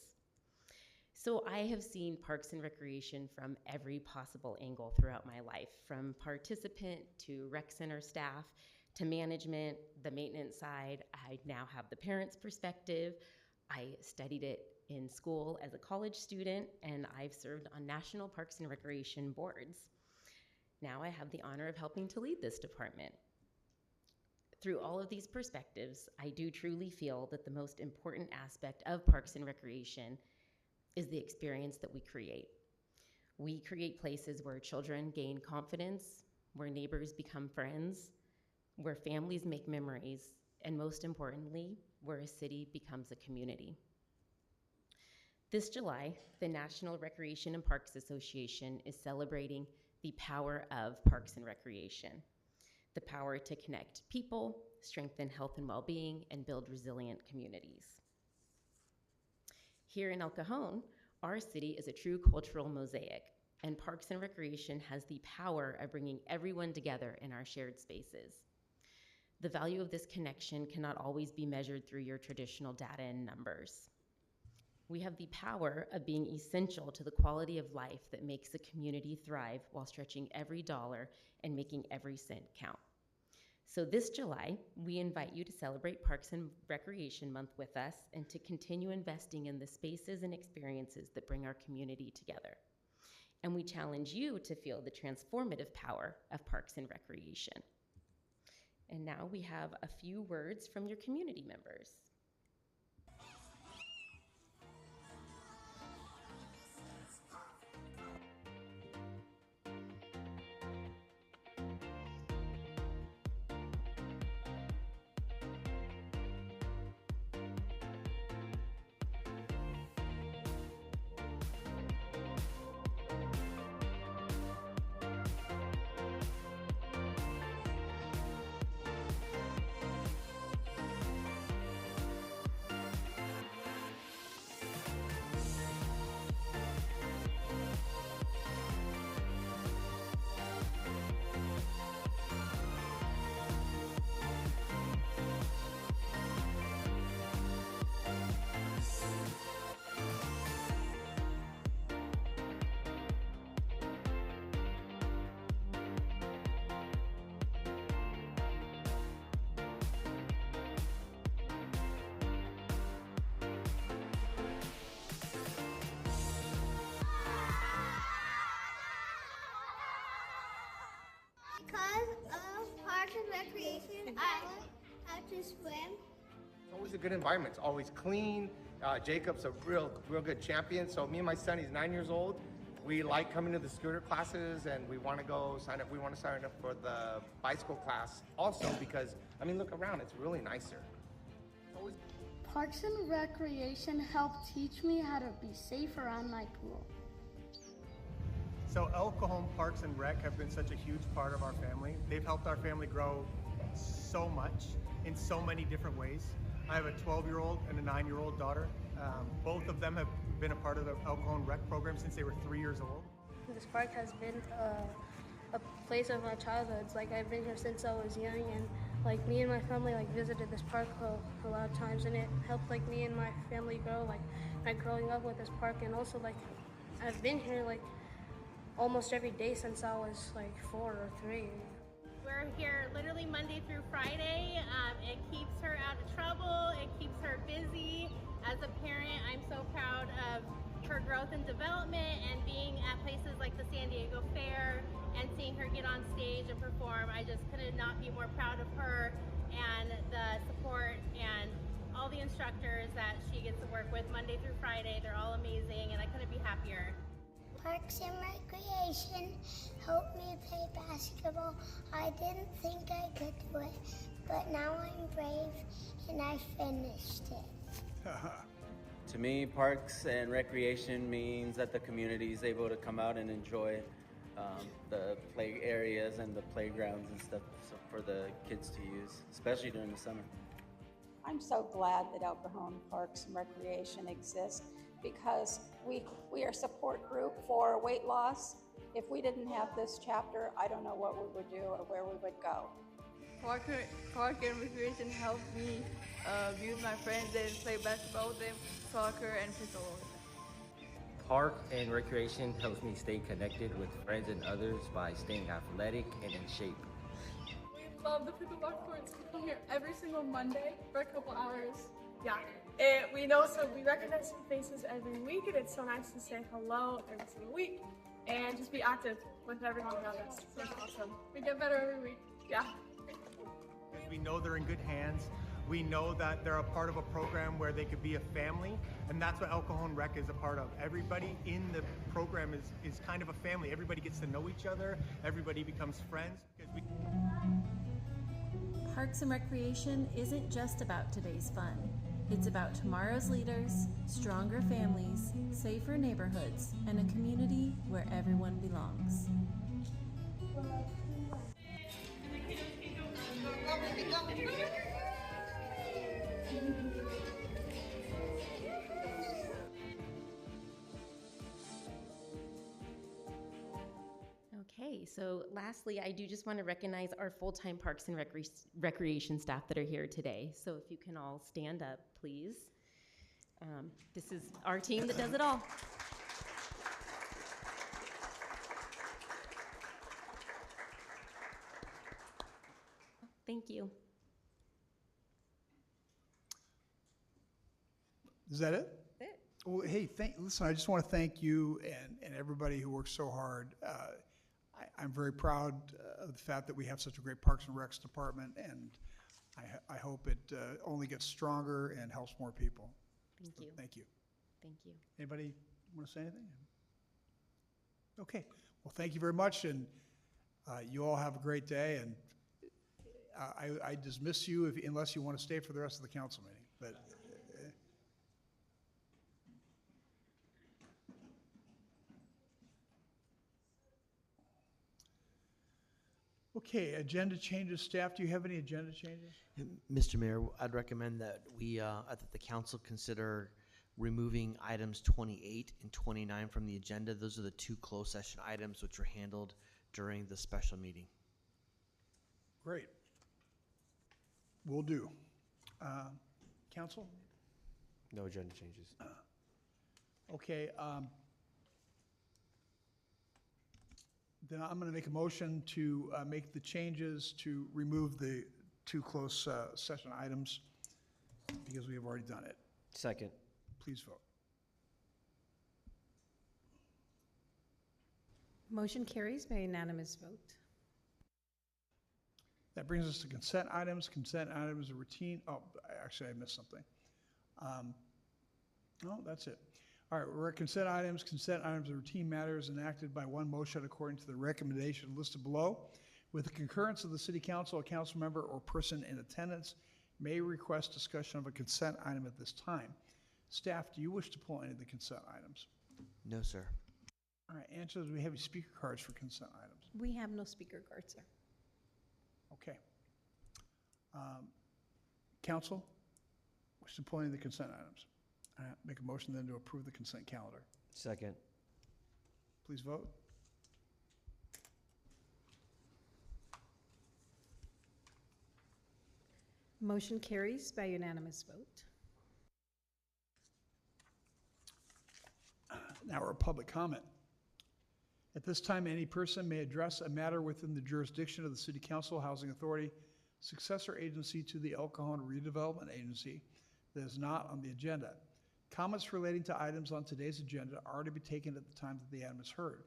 So I have seen Parks and Recreation from every possible angle throughout my life, from participant to rec center staff to management, the maintenance side. I now have the parents' perspective. I studied it in school as a college student, and I've served on national Parks and Recreation boards. Now I have the honor of helping to lead this department. Through all of these perspectives, I do truly feel that the most important aspect of Parks and Recreation is the experience that we create. We create places where children gain confidence, where neighbors become friends, where families make memories, and most importantly, where a city becomes a community. This July, the National Recreation and Parks Association is celebrating the power of Parks and Recreation, the power to connect people, strengthen health and well-being, and build resilient communities. Here in El Cajon, our city is a true cultural mosaic, and Parks and Recreation has the power of bringing everyone together in our shared spaces. The value of this connection cannot always be measured through your traditional data and numbers. We have the power of being essential to the quality of life that makes a community thrive while stretching every dollar and making every cent count. So this July, we invite you to celebrate Parks and Recreation Month with us and to continue investing in the spaces and experiences that bring our community together. And we challenge you to feel the transformative power of Parks and Recreation. And now we have a few words from your community members. Because of Parks and Recreation, I learned how to swim. It's always a good environment. It's always clean. Jacob's a real good champion. So me and my son, he's 9 years old. We like coming to the scooter classes, and we want to go sign up. We want to sign up for the bicycle class also because, I mean, look around. It's really nicer. Parks and Recreation helped teach me how to be safe around my pool. So El Cajon Parks and Rec have been such a huge part of our family. They've helped our family grow so much in so many different ways. I have a 12-year-old and a 9-year-old daughter. Both of them have been a part of the El Cajon Rec program since they were 3 years old. This park has been a place of my childhood. It's like I've been here since I was young, and like me and my family like visited this park a lot of times, and it helped like me and my family grow, like growing up with this park. And also like I've been here like almost every day since I was like 4 or 3. We're here literally Monday through Friday. It keeps her out of trouble. It keeps her busy. As a parent, I'm so proud of her growth and development, and being at places like the San Diego Fair and seeing her get on stage and perform. I just could not be more proud of her and the support and all the instructors that she gets to work with Monday through Friday. They're all amazing, and I couldn't be happier. Parks and Recreation helped me play basketball. I didn't think I could do it, but now I'm brave and I finished it. To me, Parks and Recreation means that the community is able to come out and enjoy the play areas and the playgrounds and stuff for the kids to use, especially during the summer. I'm so glad that El Cajon Parks and Recreation exists, because we are a support group for weight loss. If we didn't have this chapter, I don't know what we would do or where we would go. Park and Recreation helped me be with my friends and play basketball with them, soccer, and pickleball with them. Park and Recreation helps me stay connected with friends and others by staying athletic and in shape. We love the pickleball courts. We come here every single Monday for a couple hours. Yeah. And we recognize some faces every week, and it's so nice to say hello every single week and just be active with everyone around us. So it's awesome. We get better every week. Yeah. We know they're in good hands. We know that they're a part of a program where they could be a family, and that's what El Cajon Rec is a part of. Everybody in the program is kind of a family. Everybody gets to know each other. Everybody becomes friends. Parks and Recreation isn't just about today's fun. It's about tomorrow's leaders, stronger families, safer neighborhoods, and a community where everyone belongs. Okay, so lastly, I do just want to recognize our full-time Parks and Recreation staff that are here today. So if you can all stand up, please. This is our team that does it all. Thank you. Is that it? That's it. Well, hey, listen, I just want to thank you and everybody who works so hard. I'm very proud of the fact that we have such a great Parks and Recs department, and I hope it only gets stronger and helps more people. Thank you. Thank you. Thank you. Anybody want to say anything? Okay. Well, thank you very much, and you all have a great day. And I dismiss you unless you want to stay for the rest of the council meeting. But okay, agenda changes. Staff, do you have any agenda changes? Mr. Mayor, I'd recommend that that the council consider removing items 28 and 29 from the agenda. Those are the two closed session items which were handled during the special meeting. Great. Will do. Council? No agenda changes. Okay. Then I'm going to make a motion to make the changes to remove the two closed session items because we have already done it. Second. Please vote. Motion carries by unanimous vote. That brings us to consent items. Consent items are routine. Oh, actually, I missed something. No, that's it. All right, we're at consent items. Consent items are routine matters enacted by one motion according to the recommendation listed below. With the concurrence of the City Council, a council member or person in attendance may request discussion of a consent item at this time. Staff, do you wish to pull any of the consent items? No, sir. All right, Angela, do we have any speaker cards for consent items? We have no speaker cards, sir. Okay. Council, wish to pull any of the consent items? Make a motion then to approve the consent calendar. Second. Please vote. Motion carries by unanimous vote. Now we're at public comment. At this time, any person may address a matter within the jurisdiction of the City Council, Housing Authority, successor agency to the El Cajon Redevelopment Agency that is not on the agenda. Comments relating to items on today's agenda are to be taken at the time that the item is heard.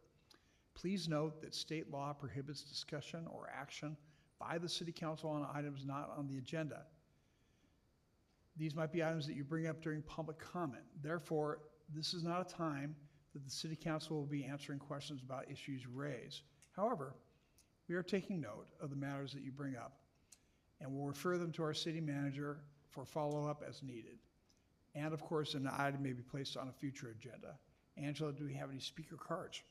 Please note that state law prohibits discussion or action by the City Council on items not on the agenda. These might be items that you bring up during public comment. Therefore, this is not a time that the City Council will be answering questions about issues raised. However, we are taking note of the matters that you bring up, and we'll refer them to our city manager for follow-up as needed. And of course, an item may be placed on a future agenda. Angela, do we have any speaker cards?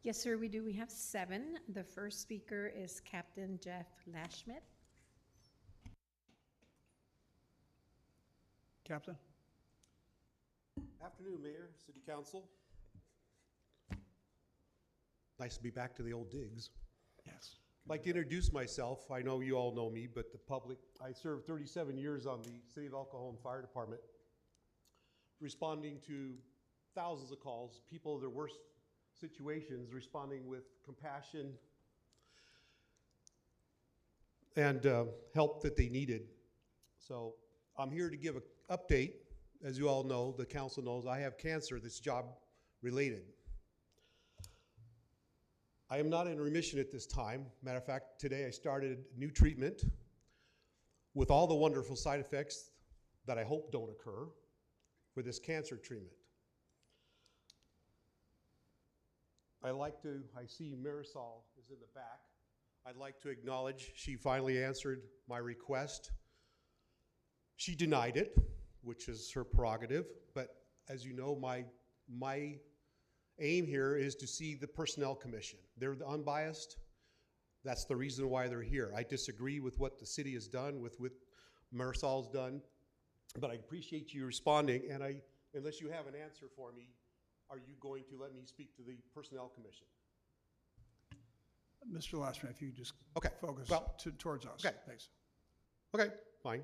Yes, sir, we do. We have 7. The first speaker is Captain Jeff Lashmit. Captain? Afternoon, Mayor, City Council. Nice to be back to the old digs. Yes. I'd like to introduce myself. I know you all know me, but the public, I served 37 years on the City of El Cajon Fire Department, responding to thousands of calls, people in their worst situations, responding with compassion and help that they needed. So I'm here to give an update. As you all know, the council knows, I have cancer that's job related. I am not in remission at this time. Matter of fact, today I started new treatment with all the wonderful side effects that I hope don't occur for this cancer treatment. I see Marisol is in the back. I'd like to acknowledge she finally answered my request. She denied it, which is her prerogative, but as you know, my aim here is to see the Personnel Commission. They're the unbiased. That's the reason why they're here. I disagree with what the city has done, with what Marisol's done, but I appreciate you responding, and unless you have an answer for me, are you going to let me speak to the Personnel Commission? Mr. Lashman, if you could just focus towards us. Okay. Thanks. Okay, fine.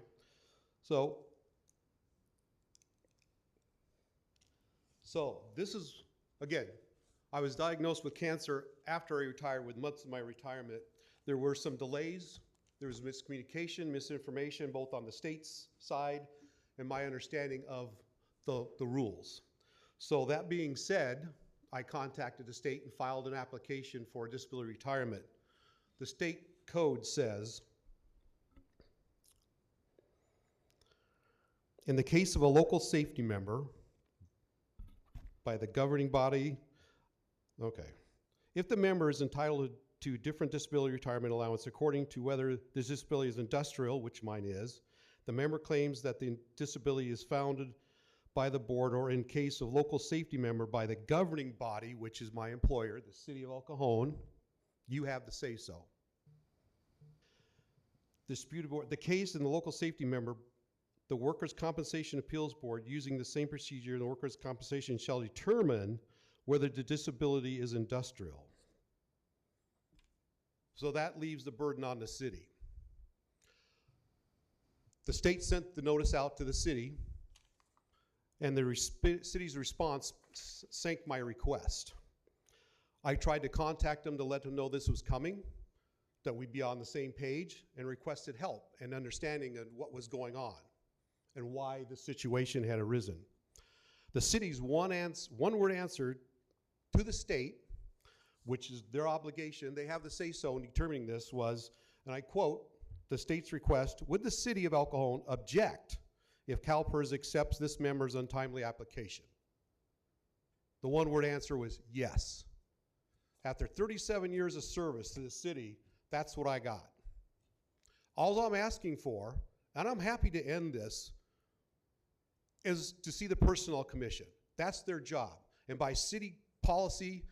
So this is, again, I was diagnosed with cancer after I retired. With months of my retirement, there were some delays. There was miscommunication, misinformation, both on the state's side and my understanding of the rules. So that being said, I contacted the state and filed an application for disability retirement. The state code says, in the case of a local safety member by the governing body, if the member is entitled to different disability retirement allowance according to whether this disability is industrial, which mine is, the member claims that the disability is founded by the board, or in case of local safety member by the governing body, which is my employer, the City of El Cajon, you have the say-so. Disputed board, the case in the local safety member, the Workers' Compensation Appeals Board, using the same procedure in the Workers' Compensation, shall determine whether the disability is industrial. So that leaves the burden on the city. The state sent the notice out to the city, and the city's response sank my request. I tried to contact them to let them know this was coming, that we'd be on the same page, and requested help and understanding of what was going on and why the situation had arisen. The city's one-word answer to the state, which is their obligation, they have the say-so in determining this, was, and I quote, the state's request, would the City of El Cajon object if CalPERS accepts this member's untimely application? The one-word answer was yes. After 37 years of service to the city, that's what I got. All I'm asking for, and I'm happy to end this, is to see the Personnel Commission. That's their job. And by city policy,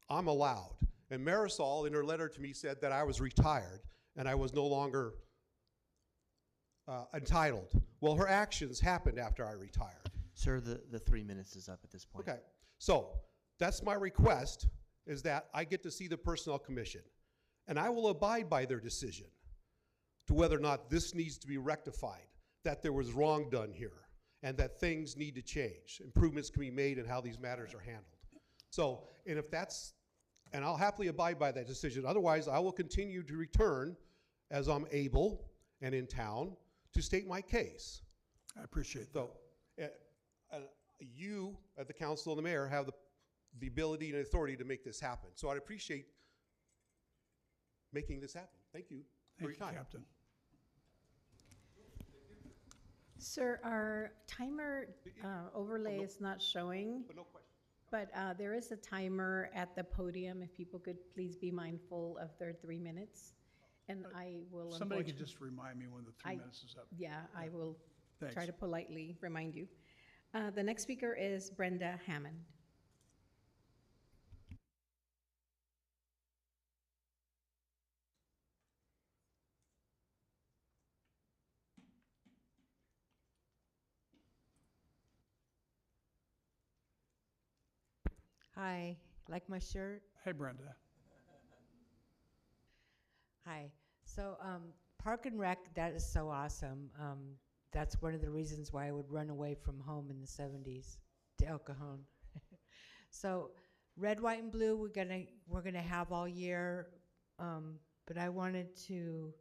I'm allowed. And Marisol, in her letter to me, said that I was retired and I was no longer entitled. Well, her actions happened after I retired. Sir, the 3 minutes is up at this point. Okay, so that's my request, is that I get to see the Personnel Commission. And I will abide by their decision to whether or not this needs to be rectified, that there was wrong done here, and that things need to change. Improvements can be made in how these matters are handled. So, and if that's And I'll happily abide by that decision. Otherwise, I will continue to return as I'm able and in town to state my case. I appreciate that. So, you, at the council and the mayor, have the ability and authority to make this happen. So I'd appreciate making this happen. Thank you for your time. Captain. Sir, our timer overlay is not showing. But no question. But there is a timer at the podium, if people could please be mindful of their 3 minutes. And I will. Somebody could just remind me when the 3 minutes is up. Yeah, I will Thanks. try to politely remind you. The next speaker is Brenda Hammond. Hi, like my shirt? Hey, Brenda. Hi. So, Park and Rec, that is so awesome. That's one of the reasons why I would run away from home in the 70s to El Cajon. So, red, white, and blue we're gonna have all year, but I wanted to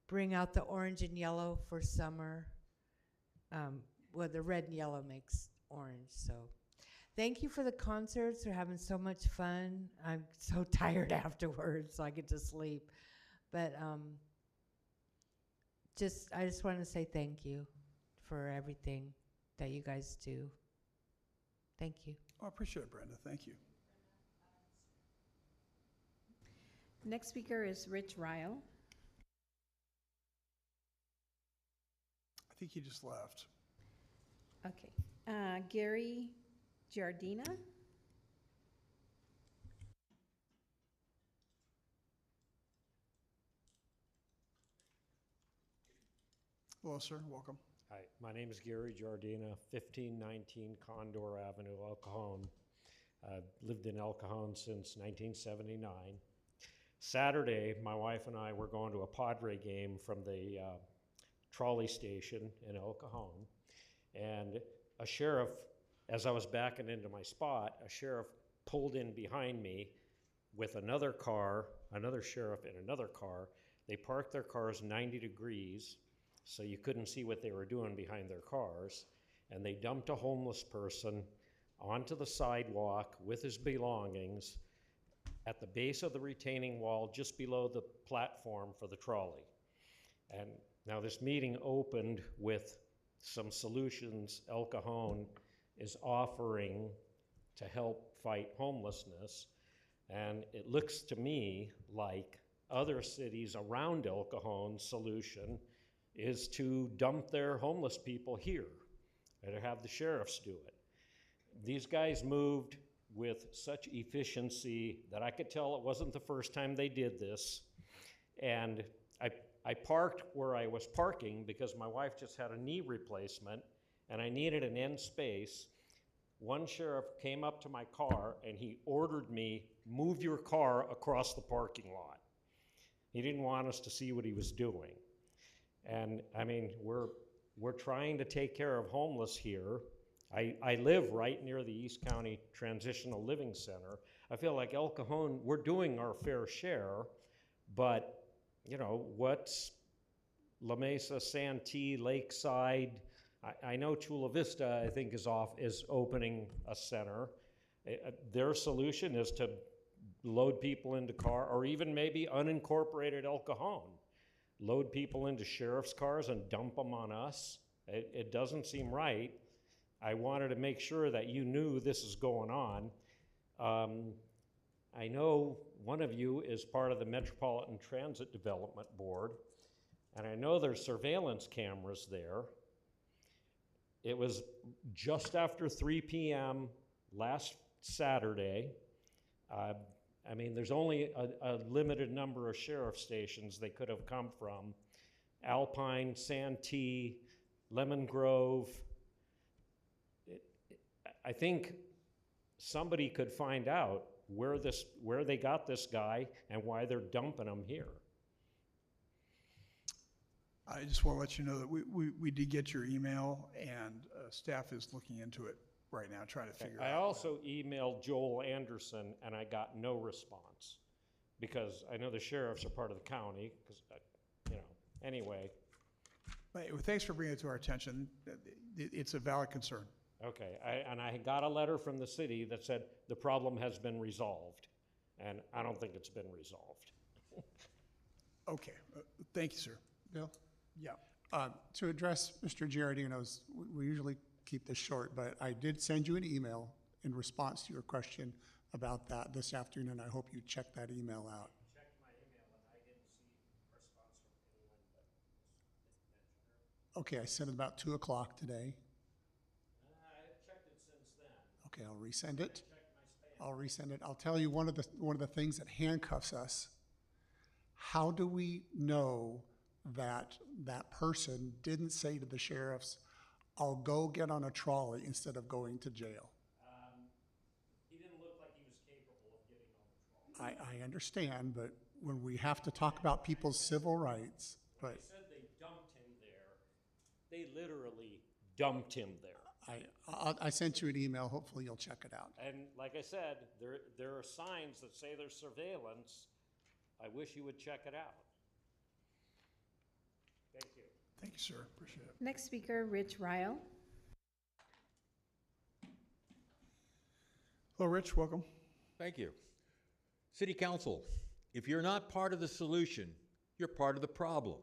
bring out the orange and yellow for summer. Well, the red and yellow makes orange, so. Thank you for the concerts. We're having so much fun. I'm so tired afterwards, so I get to sleep. But I just want to say thank you for everything that you guys do. Thank you. Oh, I appreciate it, Brenda. Thank you. Next speaker is Rich Ryle. I think he just left. Okay. Gary Giardina. Hello, sir. Welcome. Hi, my name is Gary Giardina, 1519 Condor Avenue, El Cajon. I've lived in El Cajon since 1979. Saturday, my wife and I were going to a Padre game from the trolley station in El Cajon, and a sheriff, as I was backing into my spot, a sheriff pulled in behind me with another car, another sheriff in another car. They parked their cars 90 degrees, so you couldn't see what they were doing behind their cars, and they dumped a homeless person onto the sidewalk with his belongings at the base of the retaining wall just below the platform for the trolley. And now this meeting opened with some solutions El Cajon is offering to help fight homelessness, and it looks to me like other cities around El Cajon's solution is to dump their homeless people here and to have the sheriffs do it. These guys moved with such efficiency that I could tell it wasn't the first time they did this. And I parked where I was parking because my wife just had a knee replacement and I needed an end space. One sheriff came up to my car and he ordered me, move your car across the parking lot. He didn't want us to see what he was doing. And I mean, we're trying to take care of homeless here. I live right near the East County Transitional Living Center. I feel like El Cajon, we're doing our fair share, but you know, what's La Mesa, Santee, Lakeside, I know Chula Vista, I think, is opening a center. Their solution is to load people into car, or even maybe unincorporated El Cajon. Load people into sheriff's cars and dump them on us. It doesn't seem right. I wanted to make sure that you knew this is going on. I know one of you is part of the Metropolitan Transit Development Board, and I know there's surveillance cameras there. It was just after 3 p.m. last Saturday. I mean, there's only a limited number of sheriff stations they could have come from. Alpine, Santee, Lemon Grove. I think somebody could find out where they got this guy and why they're dumping him here. I just want to let you know that we did get your email and staff is looking into it. right now, trying to figure I out. also emailed Joel Anderson, and I got no response, because I know the sheriffs are part of the county, because, anyway. But thanks for bringing it to our attention. It's a valid concern. Okay, I got a letter from the city that said the problem has been resolved, and I don't think it's been resolved. Okay, thank you, sir. Bill? Yeah. To address Mr. Giardino's, we usually keep this short, but I did send you an email in response to your question about that this afternoon. I hope you checked that email out. Checked my email, and I didn't see a response from anyone but Ms. Okay, I sent it about 2 o'clock today. I've checked it since then. Okay, I'll resend it. Checked my spam. I'll resend it. I'll tell you one of the things that handcuffs us. How do we know that that person didn't say to the sheriffs, "I'll go get on a trolley instead of going to jail"? He didn't look like he was capable of getting on the trolley. I understand, but when we have to talk about people's civil rights, When they said they dumped him there, they literally dumped him there. I sent you an email. Hopefully you'll check it out. And like I said, there are signs that say there's surveillance. I wish you would check it out. Thank you. Thank you, sir. Appreciate it. Next speaker, Rich Ryle. Hello, Rich. Welcome. Thank you. City Council, if you're not part of the solution, you're part of the problem.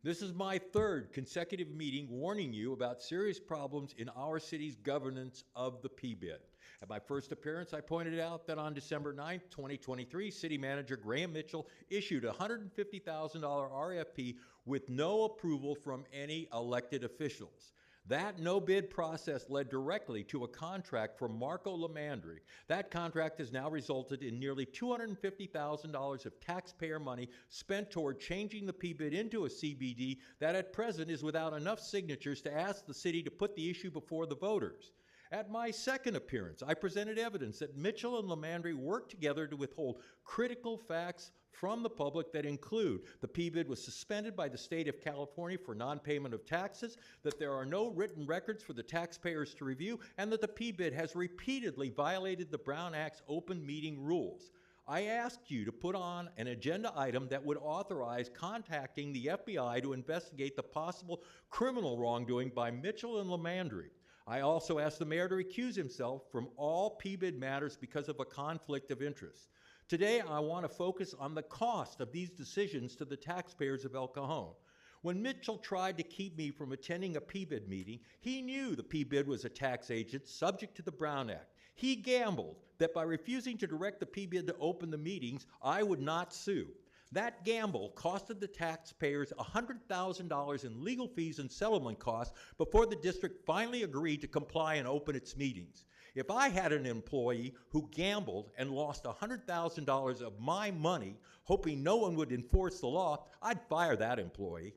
This is my third consecutive meeting warning you about serious problems in our city's governance of the PBID. At my first appearance, I pointed out that on December 9th, 2023, City Manager Graham Mitchell issued a $150,000 RFP with no approval from any elected officials. That no-bid process led directly to a contract for Marco Lamandri. That contract has now resulted in nearly $250,000 of taxpayer money spent toward changing the PBID into a CBD that at present is without enough signatures to ask the city to put the issue before the voters. At my second appearance, I presented evidence that Mitchell and Lamandri worked together to withhold critical facts from the public that include the PBID was suspended by the state of California for non-payment of taxes, that there are no written records for the taxpayers to review, and that the PBID has repeatedly violated the Brown Act's open meeting rules. I asked you to put on an agenda item that would authorize contacting the FBI to investigate the possible criminal wrongdoing by Mitchell and Lamandri. I also asked the mayor to recuse himself from all PBID matters because of a conflict of interest. Today, I want to focus on the cost of these decisions to the taxpayers of El Cajon. When Mitchell tried to keep me from attending a PBID meeting, he knew the PBID was a tax agent subject to the Brown Act. He gambled that by refusing to direct the PBID to open the meetings, I would not sue. That gamble costed the taxpayers $100,000 in legal fees and settlement costs before the district finally agreed to comply and open its meetings. If I had an employee who gambled and lost $100,000 of my money, hoping no one would enforce the law, I'd fire that employee.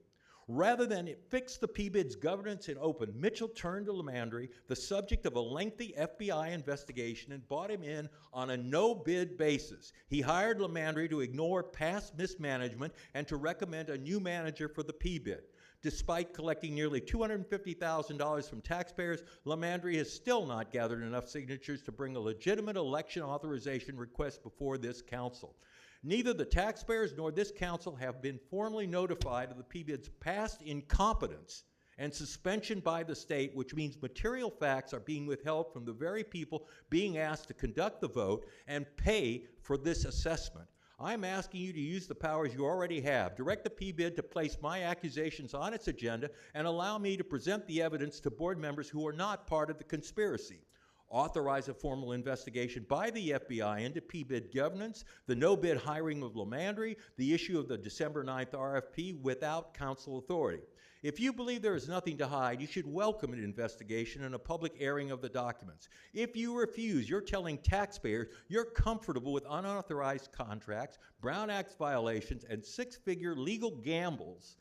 Rather than fix the PBID's governance and open, Mitchell turned to Lamandri, the subject of a lengthy FBI investigation, and brought him in on a no-bid basis. He hired Lamandri to ignore past mismanagement and to recommend a new manager for the PBID. Despite collecting nearly $250,000 from taxpayers, Lamandri has still not gathered enough signatures to bring a legitimate election authorization request before this council. Neither the taxpayers nor this council have been formally notified of the PBID's past incompetence and suspension by the state, which means material facts are being withheld from the very people being asked to conduct the vote and pay for this assessment. I'm asking you to use the powers you already have. Direct the PBID to place my accusations on its agenda and allow me to present the evidence to board members who are not part of the conspiracy. Authorize a formal investigation by the FBI into PBID governance, the no-bid hiring of Lamandri, the issue of the December 9th RFP without council authority. If you believe there is nothing to hide, you should welcome an investigation and a public airing of the documents. If you refuse, you're telling taxpayers you're comfortable with unauthorized contracts, Brown Act violations, and six-figure legal gambles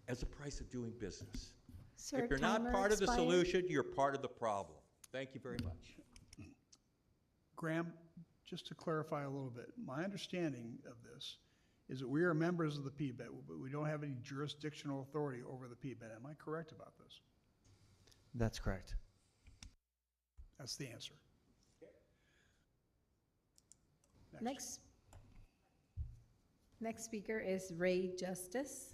as a price of doing business. Sir, if you're not timer part of the expired. solution, you're part of the problem. Thank you very much. Graham, just to clarify a little bit, my understanding of this is that we are members of the PBID, but we don't have any jurisdictional authority over the PBID. Am I correct about this? That's correct. That's the answer. Next speaker is Ray Justice.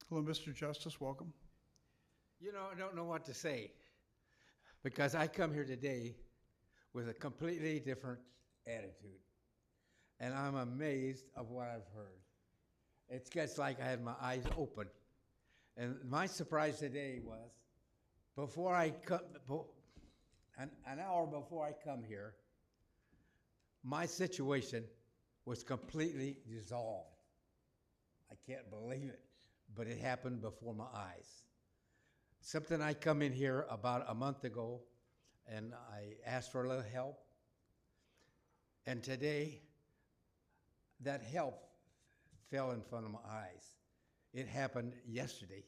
Hello, Mr. Justice, welcome. You know, I don't know what to say because I come here today with a completely different attitude. And I'm amazed of what I've heard. It's just like I had my eyes open. And my surprise today was before I come, an hour before I come here, my situation was completely dissolved. I can't believe it, but it happened before my eyes. Something I come in here about a month ago, and I asked for a little help. And today, that help fell in front of my eyes. It happened yesterday.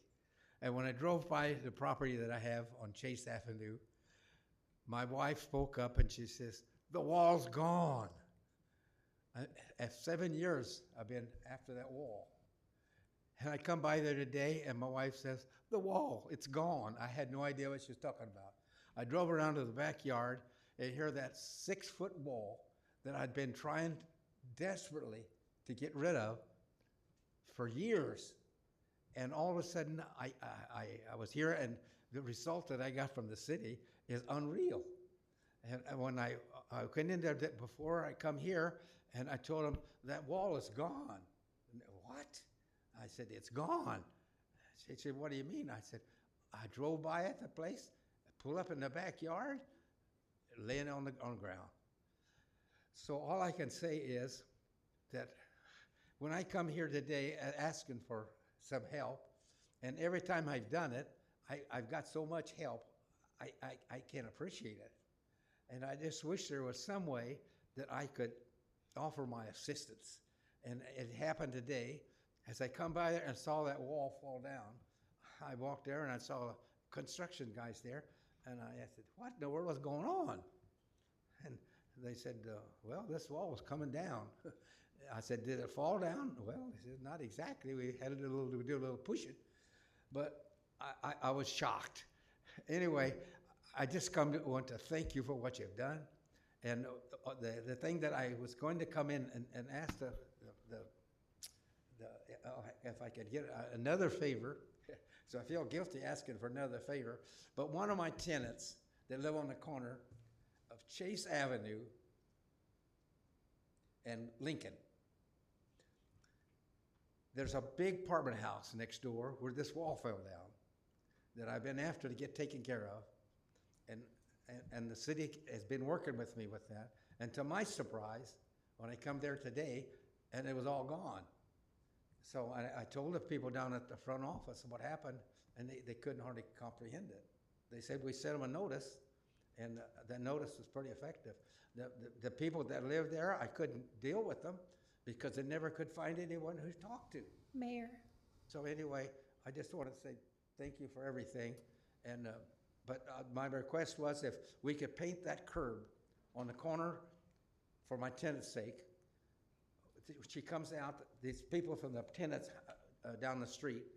And when I drove by the property that I have on Chase Avenue, my wife spoke up and she says, "The wall's gone." At 7 years, I've been after that wall. And I come by there today and my wife says, "The wall, it's gone." I had no idea what she was talking about. I drove around to the backyard and here that 6-foot wall that I'd been trying desperately to get rid of for years. And all of a sudden, I was here, and the result that I got from the city is unreal. And when I went in there before I come here, and I told them, "That wall is gone." And they, "What?" I said, "It's gone." She said, "What do you mean?" I said, "I drove by at the place, pull up in the backyard, laying on the ground." So all I can say is that when I come here today asking for some help, and every time I've done it, I've got so much help, I can't appreciate it. And I just wish there was some way that I could offer my assistance. And it happened today. As I come by there and saw that wall fall down, I walked there and I saw construction guys there, and I said, "What in the world was going on?" And they said, "Well, this wall was coming down." I said, "Did it fall down?" "Well," they said, "Not exactly. We had to do a little pushing." But I was shocked. Anyway, I just want to thank you for what you've done. And the thing that I was going to come in and ask if I could get another favor, so I feel guilty asking for another favor, but one of my tenants that live on the corner of Chase Avenue and Lincoln, there's a big apartment house next door where this wall fell down that I've been after to get taken care of. And the city has been working with me with that. And to my surprise, when I come there today, and it was all gone. So I told the people down at the front office what happened, and they couldn't hardly comprehend it. They said we sent them a notice, and that notice was pretty effective. The people that lived there, I couldn't deal with them because they never could find anyone who talked to. Mayor. So anyway, I just want to say thank you for everything. And but my request was if we could paint that curb on the corner for my tenant's sake. She comes out, these people from the tenants down the street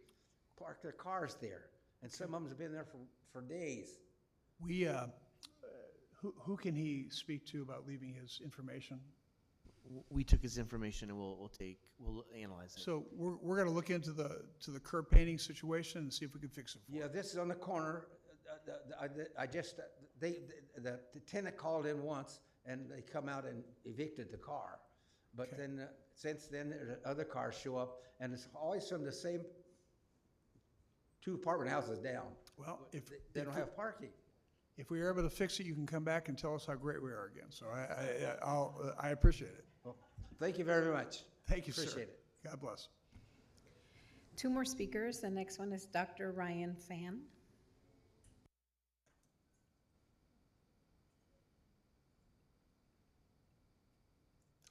park their cars there, and some of them have been there for days. We, who can he speak to about leaving his information? We took his information and we'll analyze it. So we're going to look into the curb painting situation and see if we can fix it. Yeah, this is on the corner. The tenant called in once and they come out and evicted the car. But then since then, other cars show up, and it's always from the same 2 apartment houses down. Well, if they don't have parking. If we are able to fix it, you can come back and tell us how great we are again. So I appreciate it. Well, thank you very much. Thank you, sir. Appreciate it. God bless. 2 more speakers. The next one is Dr. Ryan Fan.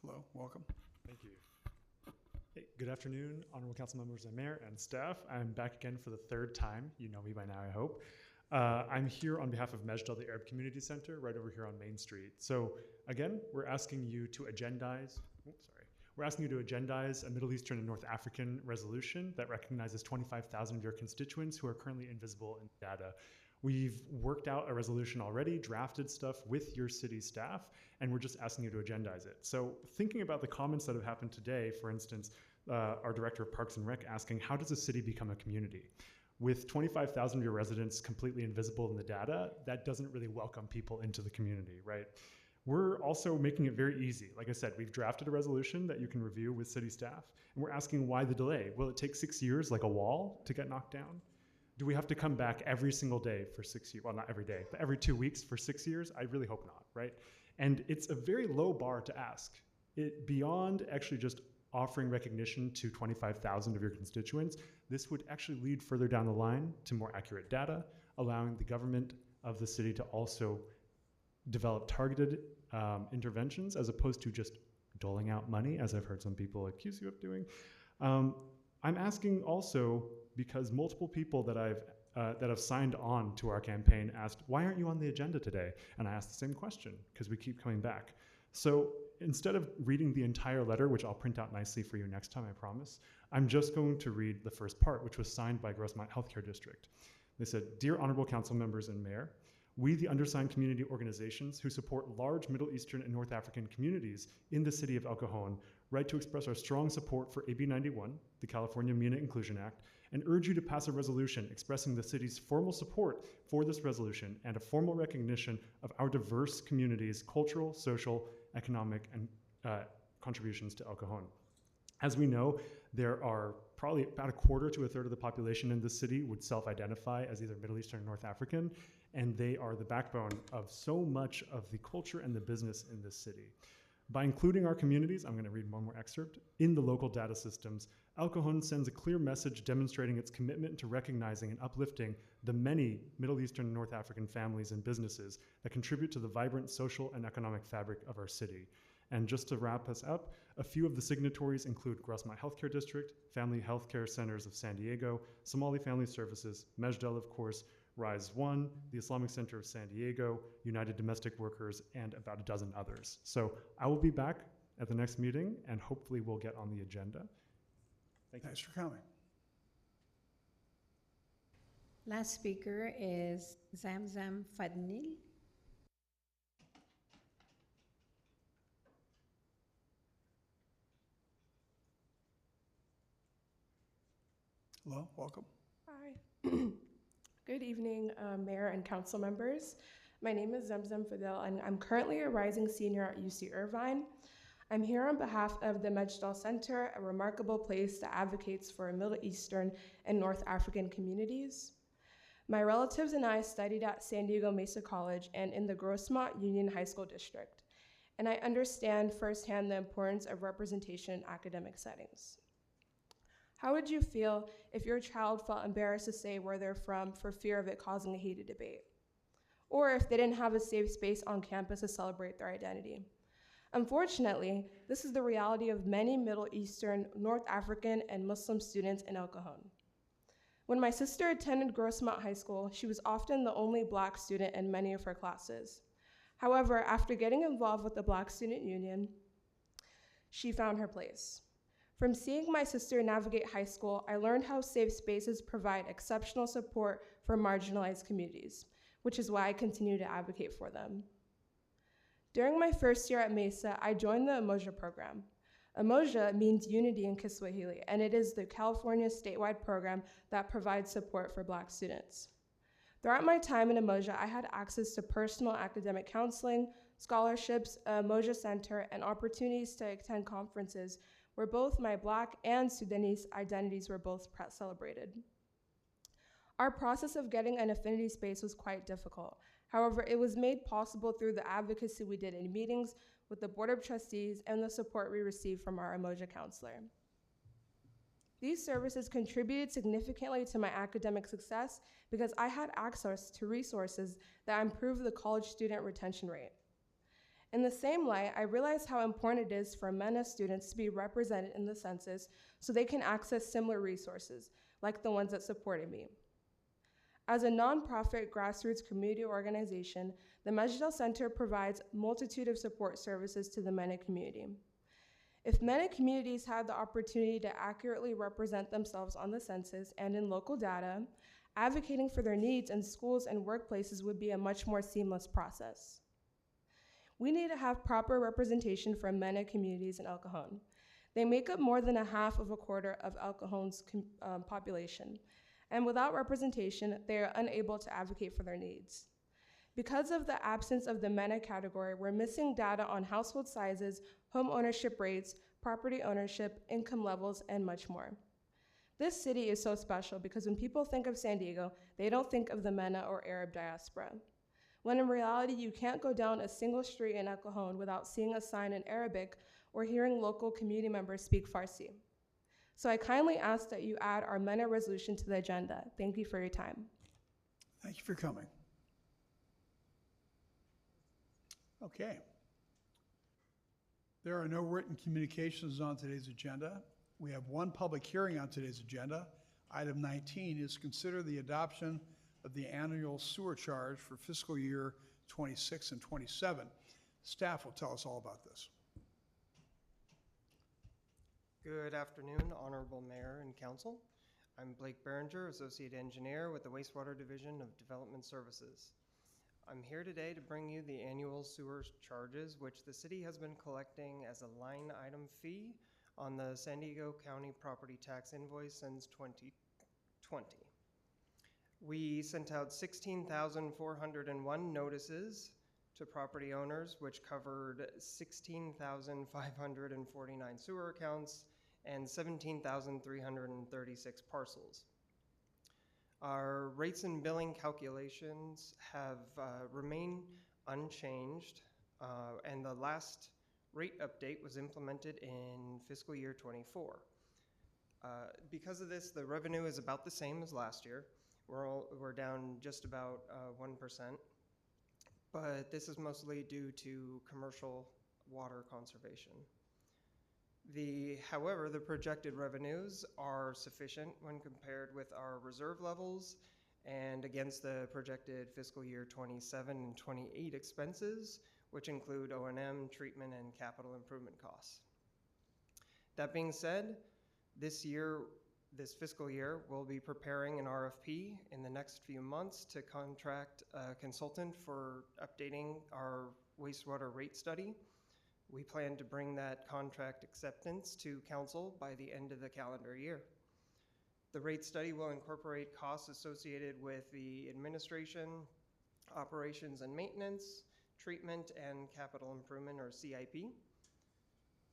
Hello, welcome. Thank you. Hey, good afternoon, honorable council members and mayor and staff. I'm back again for the 3rd time. You know me by now, I hope. I'm here on behalf of Mejdal, the Arab Community Center, right over here on Main Street. So again, we're asking you to agendize, We're asking you to agendize a Middle Eastern and North African resolution that recognizes 25,000 of your constituents who are currently invisible in data. We've worked out a resolution already, drafted stuff with your city staff, and we're just asking you to agendize it. So thinking about the comments that have happened today, for instance, our Director of Parks and Rec asking, how does a city become a community? With 25,000 of your residents completely invisible in the data, that doesn't really welcome people into the community, right? We're also making it very easy. Like I said, we've drafted a resolution that you can review with city staff, and we're asking why the delay? Will it take 6 years like a wall to get knocked down? Do we have to come back every single day for 6 years? Well, not every day, but every 2 weeks for 6 years? I really hope not, right? And it's a very low bar to ask. Beyond actually just offering recognition to 25,000 of your constituents, this would actually lead further down the line to more accurate data, allowing the government of the city to also develop targeted interventions as opposed to just doling out money, as I've heard some people accuse you of doing. I'm asking also because multiple people that have signed on to our campaign asked, why aren't you on the agenda today? And I asked the same question because we keep coming back. So instead of reading the entire letter, which I'll print out nicely for you next time, I promise, I'm just going to read the first part, which was signed by Grossmont Healthcare District. They said, Dear Honorable Council members and Mayor, we, the undersigned community organizations who support large Middle Eastern and North African communities in the city of El Cajon, write to express our strong support for AB 91, the California MENA Inclusion Act, and urge you to pass a resolution expressing the city's formal support for this resolution and a formal recognition of our diverse communities' cultural, social, economic, and contributions to El Cajon. As we know, there are probably about a quarter to a third of the population in the city would self-identify as either Middle Eastern or North African, and they are the backbone of so much of the culture and the business in this city. By including our communities, I'm going to read one more excerpt, in the local data systems, El Cajon sends a clear message demonstrating its commitment to recognizing and uplifting the many Middle Eastern and North African families and businesses that contribute to the vibrant social and economic fabric of our city. And just to wrap us up, a few of the signatories include Grossmont Healthcare District, Family Healthcare Centers of San Diego, Somali Family Services, Mejdal, of course, Rise One, the Islamic Center of San Diego, United Domestic Workers, and about a dozen others. So I will be back at the next meeting, and hopefully we'll get on the agenda. Thank you. Thanks for coming. Last speaker is Zamzam Fadnil. Hello, welcome. Hi. Good evening, Mayor and Council members. My name is Zamzam Fidel, and I'm currently a rising senior at UC Irvine. I'm here on behalf of the Mejdal Center, a remarkable place that advocates for Middle Eastern and North African communities. My relatives and I studied at San Diego Mesa College and in the Grossmont Union High School District, and I understand firsthand the importance of representation in academic settings. How would you feel if your child felt embarrassed to say where they're from for fear of it causing a heated debate? Or if they didn't have a safe space on campus to celebrate their identity? Unfortunately, this is the reality of many Middle Eastern, North African, and Muslim students in El Cajon. When my sister attended Grossmont High School, she was often the only Black student in many of her classes. However, after getting involved with the Black Student Union, she found her place. From seeing my sister navigate high school, I learned how safe spaces provide exceptional support for marginalized communities, which is why I continue to advocate for them. During my first year at Mesa, I joined the Umoja program. Umoja means unity in Kiswahili, and it is the California statewide program that provides support for Black students. Throughout my time in Umoja, I had access to personal academic counseling, scholarships, a Umoja center, and opportunities to attend conferences where both my Black and Sudanese identities were both celebrated. Our process of getting an affinity space was quite difficult. However, it was made possible through the advocacy we did in meetings with the Board of Trustees and the support we received from our Umoja counselor. These services contributed significantly to my academic success because I had access to resources that improved the college student retention rate. In the same light, I realized how important it is for MENA students to be represented in the census so they can access similar resources, like the ones that supported me. As a nonprofit grassroots community organization, the Mejdal Center provides a multitude of support services to the MENA community. If many communities had the opportunity to accurately represent themselves on the census and in local data, advocating for their needs in schools and workplaces would be a much more seamless process. We need to have proper representation from Mena communities in El Cajon. They make up more than a half of a quarter of El Cajon's population, and without representation, they are unable to advocate for their needs. Because of the absence of the MENA category, we're missing data on household sizes, home ownership rates, property ownership, income levels, and much more. This city is so special because when people think of San Diego, they don't think of the MENA or Arab diaspora. When in reality, you can't go down a single street in El Cajon without seeing a sign in Arabic or hearing local community members speak Farsi. So I kindly ask that you add our MENA resolution to the agenda. Thank you for your time. Thank you for coming. Okay. There are no written communications on today's agenda. We have one public hearing on today's agenda. Item 19 is consider the adoption of the annual sewer charge for fiscal year 26 and 27. Staff will tell us all about this. Good afternoon, Honorable Mayor and Council. I'm Blake Berenger, Associate Engineer with the Wastewater Division of Development Services. I'm here today to bring you the annual sewer charges, which the city has been collecting as a line item fee on the San Diego County property tax invoice since 2020. We sent out 16,401 notices to property owners, which covered 16,549 sewer accounts and 17,336 parcels. Our rates and billing calculations have remained unchanged, and the last rate update was implemented in fiscal year 24. Because of this, the revenue is about the same as last year. We're down just about 1%, but this is mostly due to commercial water conservation. However, the projected revenues are sufficient when compared with our reserve levels and against the projected fiscal year 27 and 28 expenses, which include O&M, treatment, and capital improvement costs. That being said, this fiscal year, we'll be preparing an RFP in the next few months to contract a consultant for updating our wastewater rate study. We plan to bring that contract acceptance to council by the end of the calendar year. The rate study will incorporate costs associated with the administration, operations and maintenance, treatment, and capital improvement, or CIP.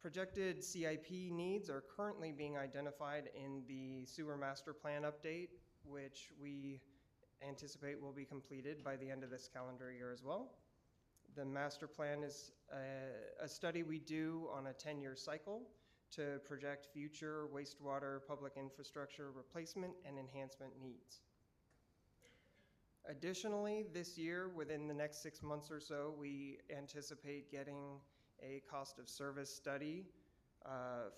Projected CIP needs are currently being identified in the sewer master plan update, which we anticipate will be completed by the end of this calendar year as well. The master plan is a study we do on a 10-year cycle to project future wastewater public infrastructure replacement and enhancement needs. Additionally, this year, within the next 6 months or so, we anticipate getting a cost of service study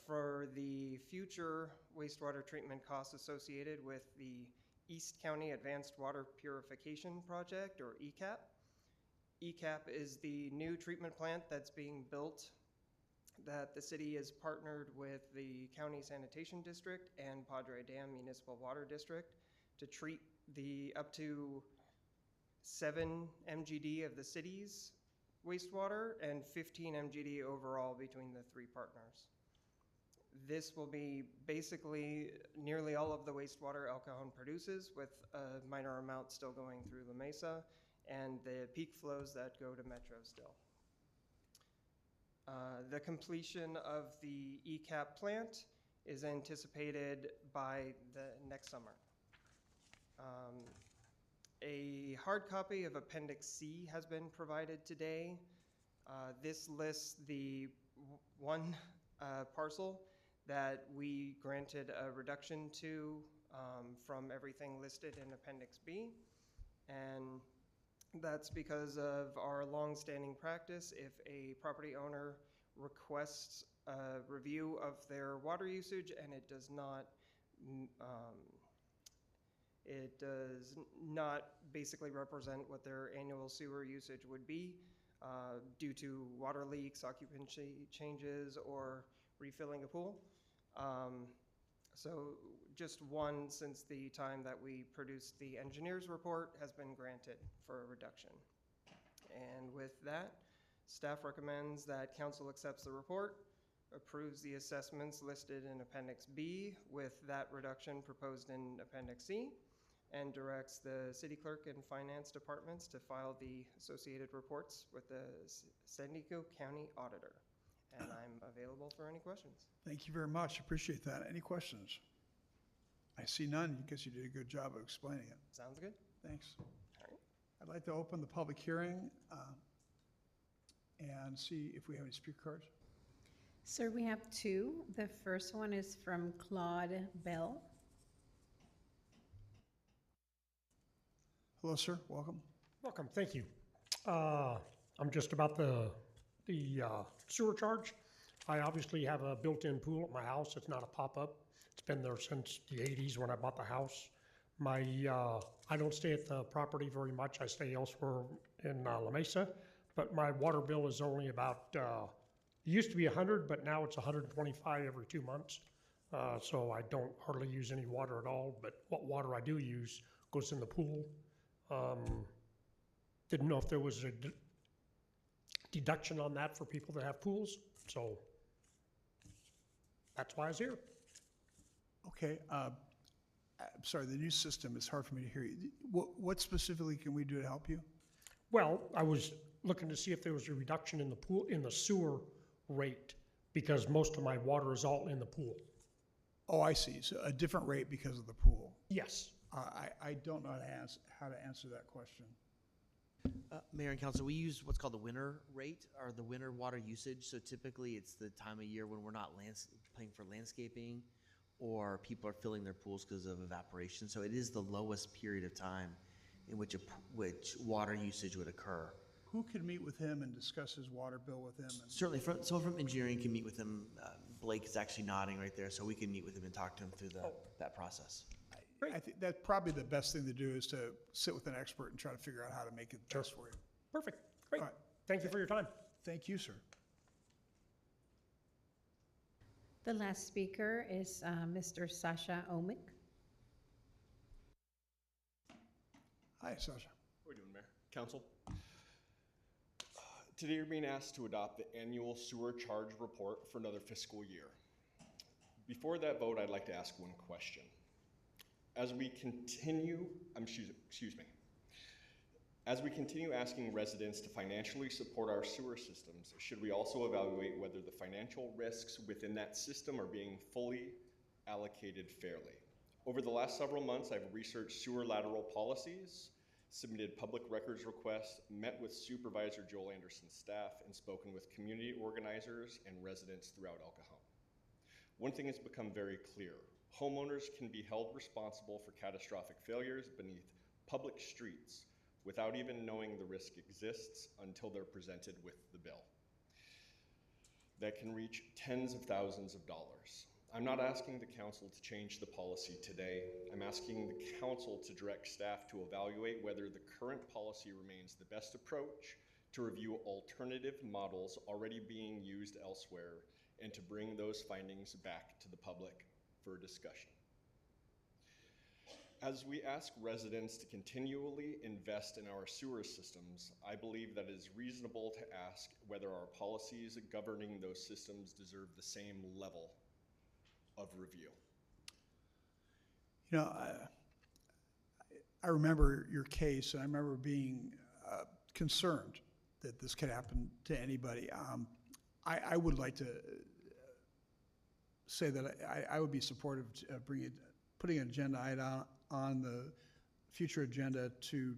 for the future wastewater treatment costs associated with the East County Advanced Water Purification Project, or ECAP. ECAP is the new treatment plant that's being built that the city has partnered with the County Sanitation District and Padre Dam Municipal Water District to treat the up to 7 MGD of the city's wastewater and 15 MGD overall between the 3 partners. This will be basically nearly all of the wastewater El Cajon produces, with a minor amount still going through La Mesa, and the peak flows that go to Metro still. The completion of the ECAP plant is anticipated by the next summer. A hard copy of Appendix C has been provided today. This lists the one parcel that we granted a reduction to from everything listed in Appendix B, and that's because of our long-standing practice. If a property owner requests a review of their water usage and it does not basically represent what their annual sewer usage would be due to water leaks, occupancy changes, or refilling a pool. So just one since the time that we produced the engineer's report has been granted for a reduction. And with that, staff recommends that council accepts the report, approves the assessments listed in Appendix B with that reduction proposed in Appendix C, and directs the city clerk and finance departments to file the associated reports with the San Diego County Auditor. And I'm available for any questions. Thank you very much. Appreciate that. Any questions? I see none because you did a good job of explaining it. Sounds good. Thanks. All right. I'd like to open the public hearing and see if we have any speaker cards. Sir, we have two. The first one is from Claude Bell. Hello, sir. Welcome. Welcome. Thank you. I'm just about the sewer charge. I obviously have a built-in pool at my house. It's not a pop-up. It's been there since the 80s when I bought the house. I don't stay at the property very much. I stay elsewhere in La Mesa, but my water bill is only about, it used to be 100, but now it's 125 every 2 months. So I don't hardly use any water at all, but what water I do use goes in the pool. Didn't know if there was a deduction on that for people that have pools, so that's why I was here. Okay. I'm sorry, the new system, it's hard for me to hear you. What specifically can we do to help you? Well, I was looking to see if there was a reduction in the pool, in the sewer rate, because most of my water is all in the pool. Oh, I see. So a different rate because of the pool. Yes. I don't know how to answer that question. Mayor and Council, we use what's called the winter rate, or the winter water usage. So typically it's the time of year when we're not paying for landscaping, or people are filling their pools because of evaporation. So it is the lowest period of time in which water usage would occur. Who could meet with him and discuss his water bill with him? Certainly, someone from engineering can meet with him. Blake is actually nodding right there, so we can meet with him and talk to him through that process. I think that's probably the best thing to do is to sit with an expert and try to figure out how to make it best for you. Perfect. Great. All right. Thank you for your time. Thank you, sir. The last speaker is Mr. Sasha Omick. Hi, Sasha. How are we doing, Mayor? Council? Today you're being asked to adopt the annual sewer charge report for another fiscal year. Before that vote, I'd like to ask one question. As we continue, as we continue asking residents to financially support our sewer systems, should we also evaluate whether the financial risks within that system are being fully allocated fairly? Over the last several months, I've researched sewer lateral policies, submitted public records requests, met with Supervisor Joel Anderson's staff, and spoken with community organizers and residents throughout El Cajon. One thing has become very clear. Homeowners can be held responsible for catastrophic failures beneath public streets without even knowing the risk exists until they're presented with the bill. That can reach tens of thousands of dollars. I'm not asking the council to change the policy today. I'm asking the council to direct staff to evaluate whether the current policy remains the best approach, to review alternative models already being used elsewhere, and to bring those findings back to the public for discussion. As we ask residents to continually invest in our sewer systems, I believe that it is reasonable to ask whether our policies governing those systems deserve the same level of review. You know, I remember your case, and I remember being concerned that this could happen to anybody. I would like to say that I would be supportive of putting an agenda item on the future agenda to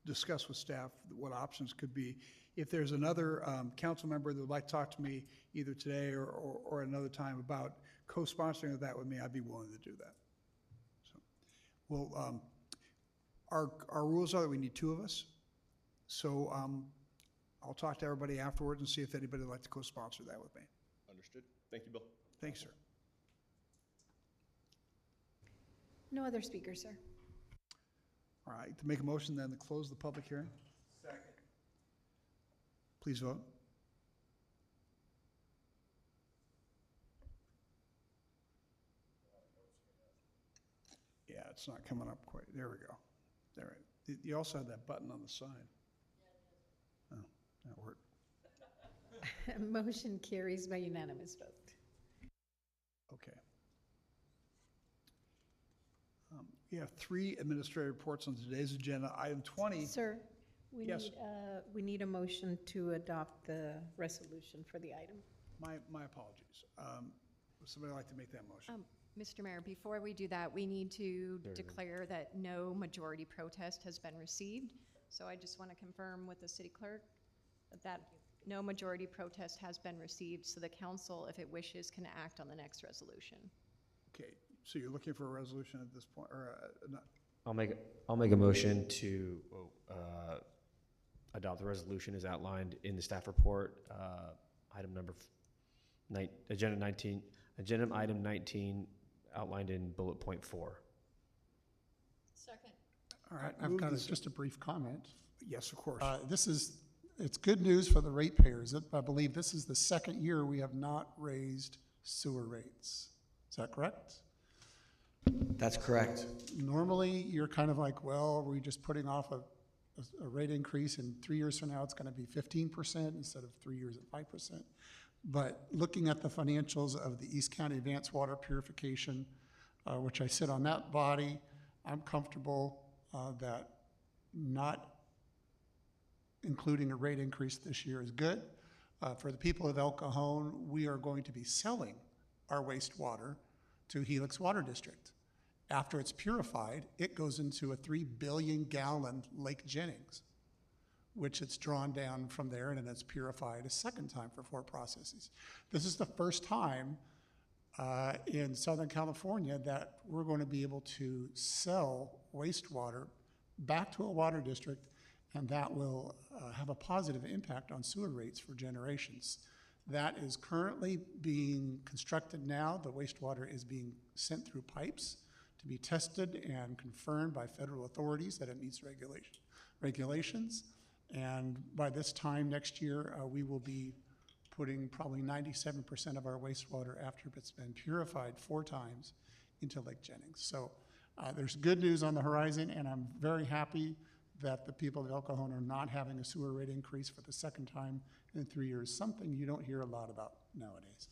discuss with staff what options could be. If there's another council member that would like to talk to me either today or another time about co-sponsoring that with me, I'd be willing to do that. So, well, our rules are that we need two of us. So I'll talk to everybody afterwards and see if anybody would like to co-sponsor that with me. Understood. Thank you, Bill. Thanks, sir. No other speakers, sir. All right, to make a motion then to close the public hearing. Second. Please vote. it's not coming up quite. There we go. There. You also had that button on the side. Oh, that worked. Motion carries by unanimous vote. Okay. We have 3 administrative reports on today's agenda. Item 20. Sir, Yes. we need a motion to adopt the resolution for the item. My apologies. Would somebody like to make that motion? Mr. Mayor, before we do that, we need to declare that no majority protest has been received. So I just want to confirm with the city clerk that no majority protest has been received, so the council, if it wishes, can act on the next resolution. Okay, so you're looking for a resolution at this point, or not? I'll make a motion to adopt the resolution as outlined in the staff report, item number agenda item 19, outlined in bullet point 4. Second. All right. I've got just a brief comment. Yes, of course. It's good news for the ratepayers. I believe this is the second year we have not raised sewer rates. Is that correct? That's correct. Normally, you're kind of like, well, are we just putting off a rate increase, and 3 years from now, it's going to be 15% instead of 3 years at 5%. But looking at the financials of the East County Advanced Water Purification, which I sit on that body, I'm comfortable that not including a rate increase this year is good. For the people of El Cajon, we are going to be selling our wastewater to Helix Water District. After it's purified, it goes into a 3 billion gallon Lake Jennings, which it's drawn down from there, and then it's purified a second time for 4 processes. This is the first time in Southern California that we're going to be able to sell wastewater back to a water district, and that will have a positive impact on sewer rates for generations. That is currently being constructed now. The wastewater is being sent through pipes to be tested and confirmed by federal authorities that it meets regulations. And by this time next year, we will be putting probably 97% of our wastewater, after it's been purified 4 times, into Lake Jennings. So there's good news on the horizon, and I'm very happy that the people of El Cajon are not having a sewer rate increase for the second time in 3 years, something you don't hear a lot about nowadays.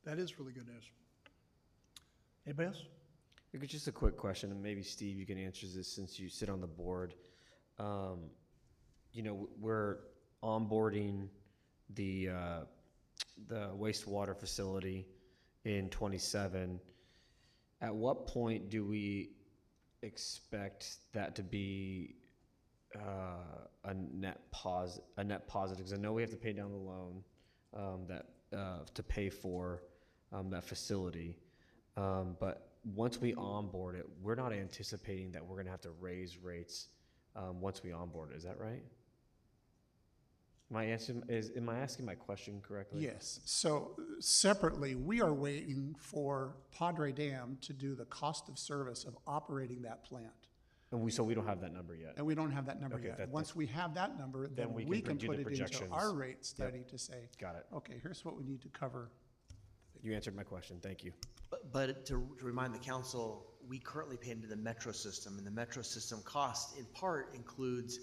That is really good news. Anybody else? Just a quick question, and maybe Steve, you can answer this since you sit on the board. You know, we're onboarding the wastewater facility in 27. At what point do we expect that to be a net positive? Because I know we have to pay down the loan to pay for that facility, but once we onboard it, we're not anticipating that we're going to have to raise rates once we onboard it. Is that right? Am I asking my question correctly? Yes. So separately, we are waiting for Padre Dam to do the cost of service of operating that plant. And so we don't have that number yet. And we don't have that number yet. Once we have that number, then we can put it into our rate study to say, got it. Okay, here's what we need to cover. You answered my question. Thank you. But to remind the council, we currently pay into the metro system, and the metro system cost in part includes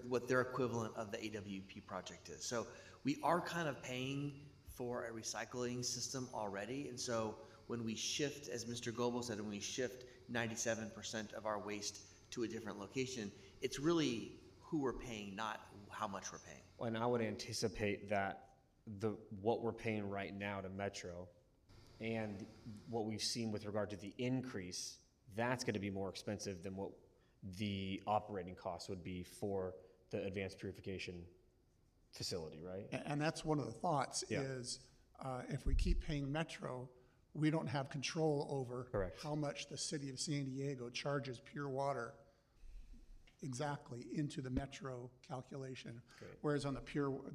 what their equivalent of the AWP project is. So we are kind of paying for a recycling system already. And so when we shift, as Mr. Goebel said, when we shift 97% of our waste to a different location, it's really who we're paying, not how much we're paying. And I would anticipate that what we're paying right now to Metro and what we've seen with regard to the increase, that's going to be more expensive than what the operating costs would be for the advanced purification facility, right? And that's one of the thoughts is if we keep paying Metro, we don't have control over how much the city of San Diego charges pure water exactly into the Metro calculation. Great. Whereas on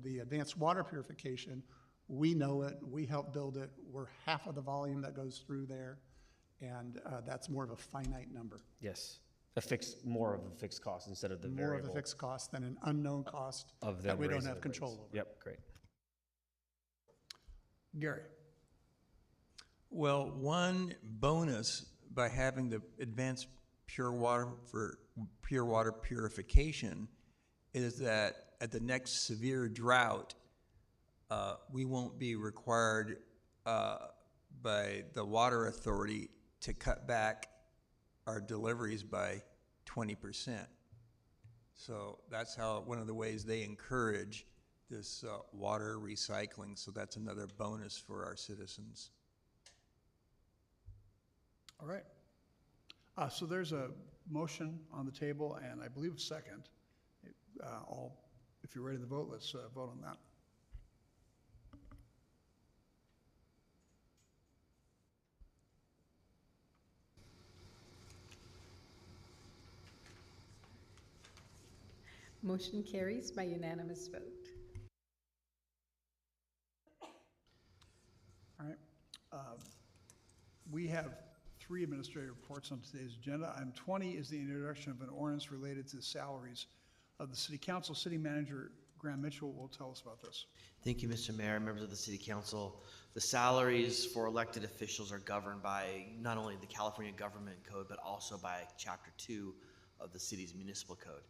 the advanced water purification, we know it, we help build it, we're half of the volume that goes through there, and that's more of a finite number. Yes. More of a fixed cost instead of the variable. More of a fixed cost than an unknown cost that we don't have control over. Yep, great. Gary. Well, one bonus by having the advanced pure water purification is that at the next severe drought, we won't be required by the water authority to cut back our deliveries by 20%. So that's how, one of the ways they encourage this water recycling. So that's another bonus for our citizens. All right. So there's a motion on the table, and I believe a second. If you're ready to vote, let's vote on that. Motion carries by unanimous vote. All right. We have 3 administrative reports on today's agenda. Item 20 is the introduction of an ordinance related to the salaries of the City Council. City Manager Graham Mitchell will tell us about this. Thank you, Mr. Mayor, members of the City Council. The salaries for elected officials are governed by not only the California Government Code, but also by Chapter 2 of the city's municipal code.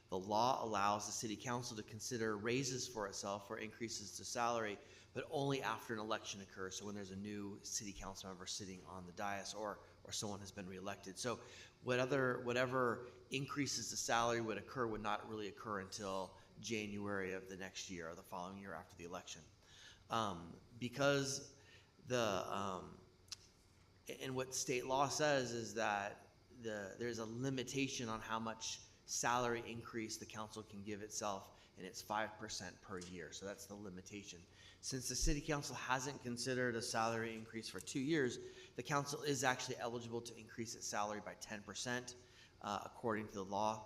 The law allows the City Council to consider raises for itself or increases to salary, but only after an election occurs. So when there's a new City Council member sitting on the dais or someone has been reelected. So whatever increases to salary would occur would not really occur until January of the next year or the following year after the election. Because and what state law says is that there's a limitation on how much salary increase the council can give itself, and it's 5% per year. So that's the limitation. Since the City Council hasn't considered a salary increase for 2 years, the council is actually eligible to increase its salary by 10% according to the law.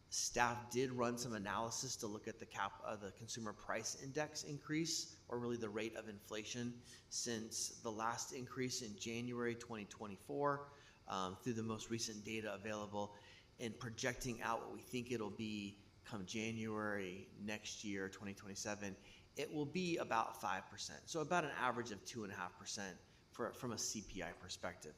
Staff did run some analysis to look at the consumer price index increase, or really the rate of inflation, since the last increase in January 2024 through the most recent data available, and projecting out what we think it'll be come January next year, 2027, it will be about 5%. So about an average of 2.5% from a CPI perspective.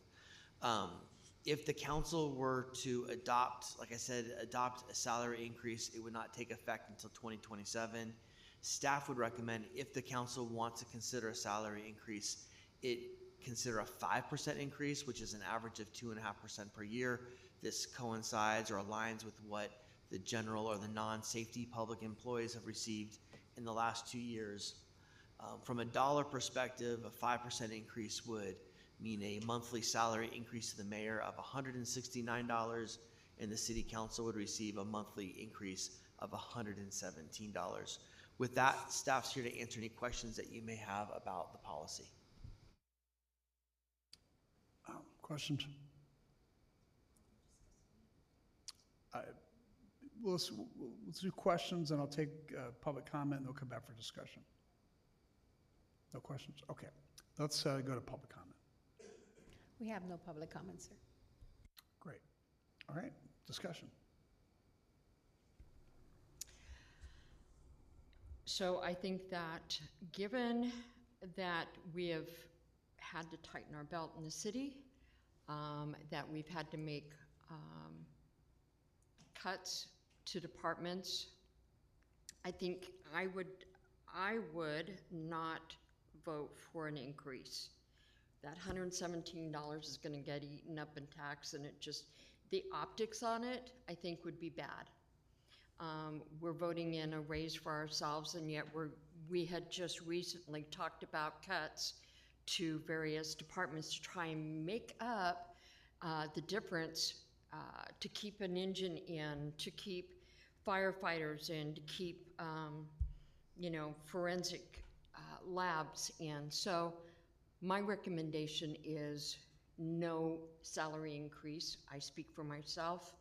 If the council were to adopt, like I said, adopt a salary increase, it would not take effect until 2027. Staff would recommend, if the council wants to consider a salary increase, it consider a 5% increase, which is an average of 2.5% per year. This coincides or aligns with what the general or the non-safety public employees have received in the last 2 years. From a dollar perspective, a 5% increase would mean a monthly salary increase to the mayor of $169, and the city council would receive a monthly increase of $117. With that, staff's here to answer any questions that you may have about the policy. Questions? Let's do questions, and I'll take public comment, and we'll come back for discussion. No questions? Okay. Let's go to public comment. We have no public comments, sir. Great. All right. Discussion. So I think that given that we have had to tighten our belt in the city, that we've had to make cuts to departments, I think I would not vote for an increase. That $117 is going to get eaten up in tax, and the optics on it, I think, would be bad. We're voting in a raise for ourselves, and yet we had just recently talked about cuts to various departments to try and make up the difference, to keep an engine in, to keep firefighters in, to keep forensic labs in. So my recommendation is no salary increase. I speak for myself.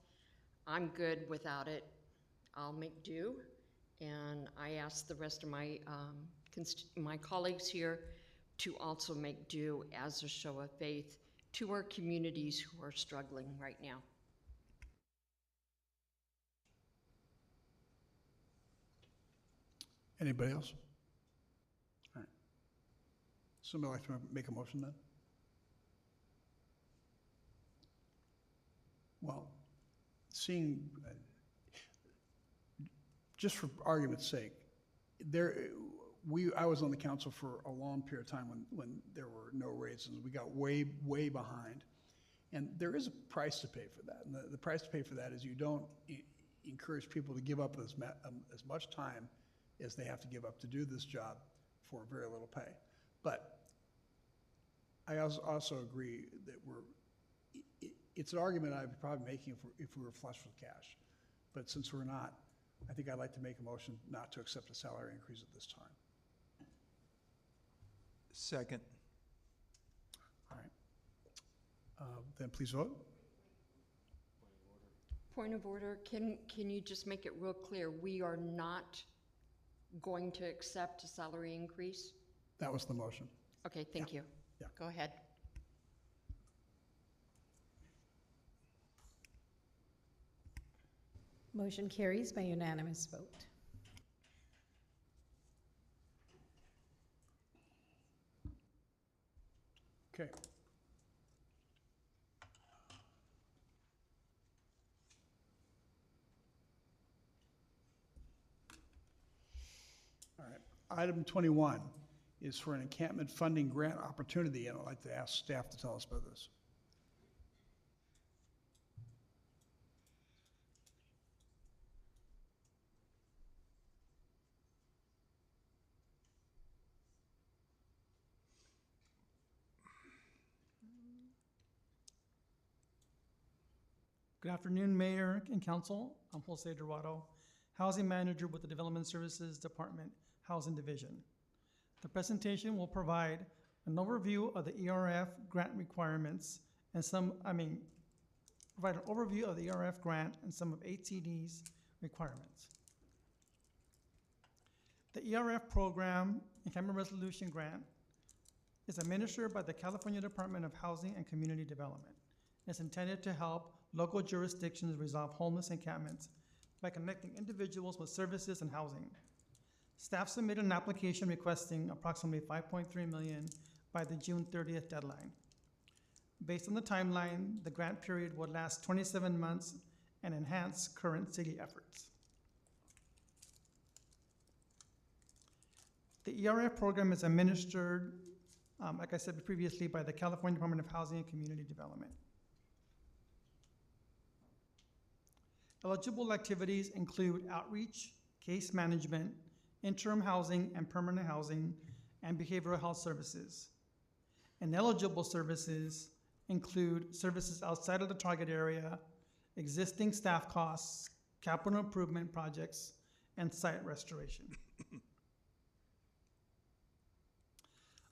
I'm good without it. I'll make do, and I ask the rest of my my colleagues here to also make do as a show of faith to our communities who are struggling right now. Anybody else? All right. Somebody like to make a motion then? Well, seeing, just for argument's sake, I was on the council for a long period of time when there were no raises. We got way behind. And there is a price to pay for that. And the price to pay for that is you don't encourage people to give up as much time as they have to give up to do this job for very little pay. But I also agree that it's an argument I'd be probably making if we were flush with cash. But since we're not, I think I'd like to make a motion not to accept a salary increase at this time. Second. All right. Then please vote. Point of order, can you just make it real clear, we are not going to accept a salary increase? That was the motion. Okay, thank you. Yeah. Go ahead. Motion carries by unanimous vote. Okay. All right. Item 21 is for an encampment funding grant opportunity, and I'd like to ask staff to tell us about this. Good afternoon, Mayor and Council. I'm Jose Dorado, Housing Manager with the Development Services Department, Housing Division. The presentation will provide an overview of the ERF grant requirements and provide an overview of the ERF grant and some of HCD's requirements. The ERF program, Encampment Resolution Grant, is administered by the California Department of Housing and Community Development. It's intended to help local jurisdictions resolve homeless encampments by connecting individuals with services and housing. Staff submitted an application requesting approximately $5.3 million by the June 30th deadline. Based on the timeline, the grant period would last 27 months and enhance current city efforts. The ERF program is administered, like I said previously, by the California Department of Housing and Community Development. Eligible activities include outreach, case management, interim housing and permanent housing, and behavioral health services. Ineligible services include services outside of the target area, existing staff costs, capital improvement projects, and site restoration.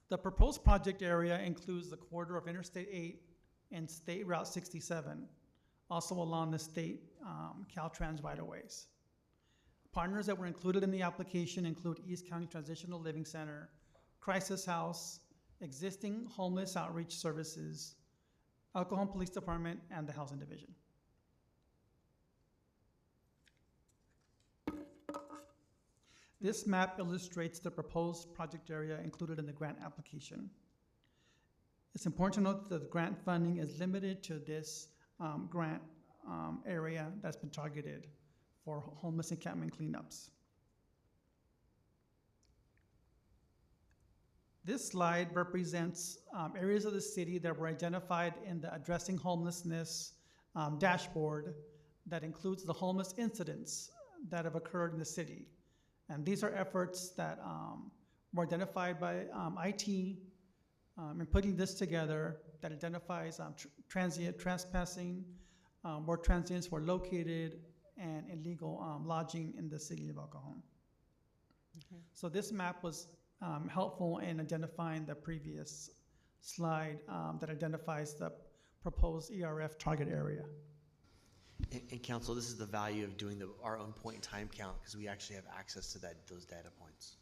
The proposed project area includes the corridor of Interstate 8 and State Route 67, also along the state Caltrans right-of-ways. Partners that were included in the application include East County Transitional Living Center, Crisis House, existing homeless outreach services, El Cajon Police Department, and the Housing Division. This map illustrates the proposed project area included in the grant application. It's important to note that the grant funding is limited to this grant area that's been targeted for homeless encampment cleanups. This slide represents areas of the city that were identified in the Addressing Homelessness dashboard that includes the homeless incidents that have occurred in the city. And these are efforts that were identified by IT in putting this together that identifies transient trespassing, where transients were located, and illegal lodging in the city of El Cajon. Okay. So this map was helpful in identifying the previous slide that identifies the proposed ERF target area. And Council, this is the value of doing our own point in time count, because we actually have access to those data points.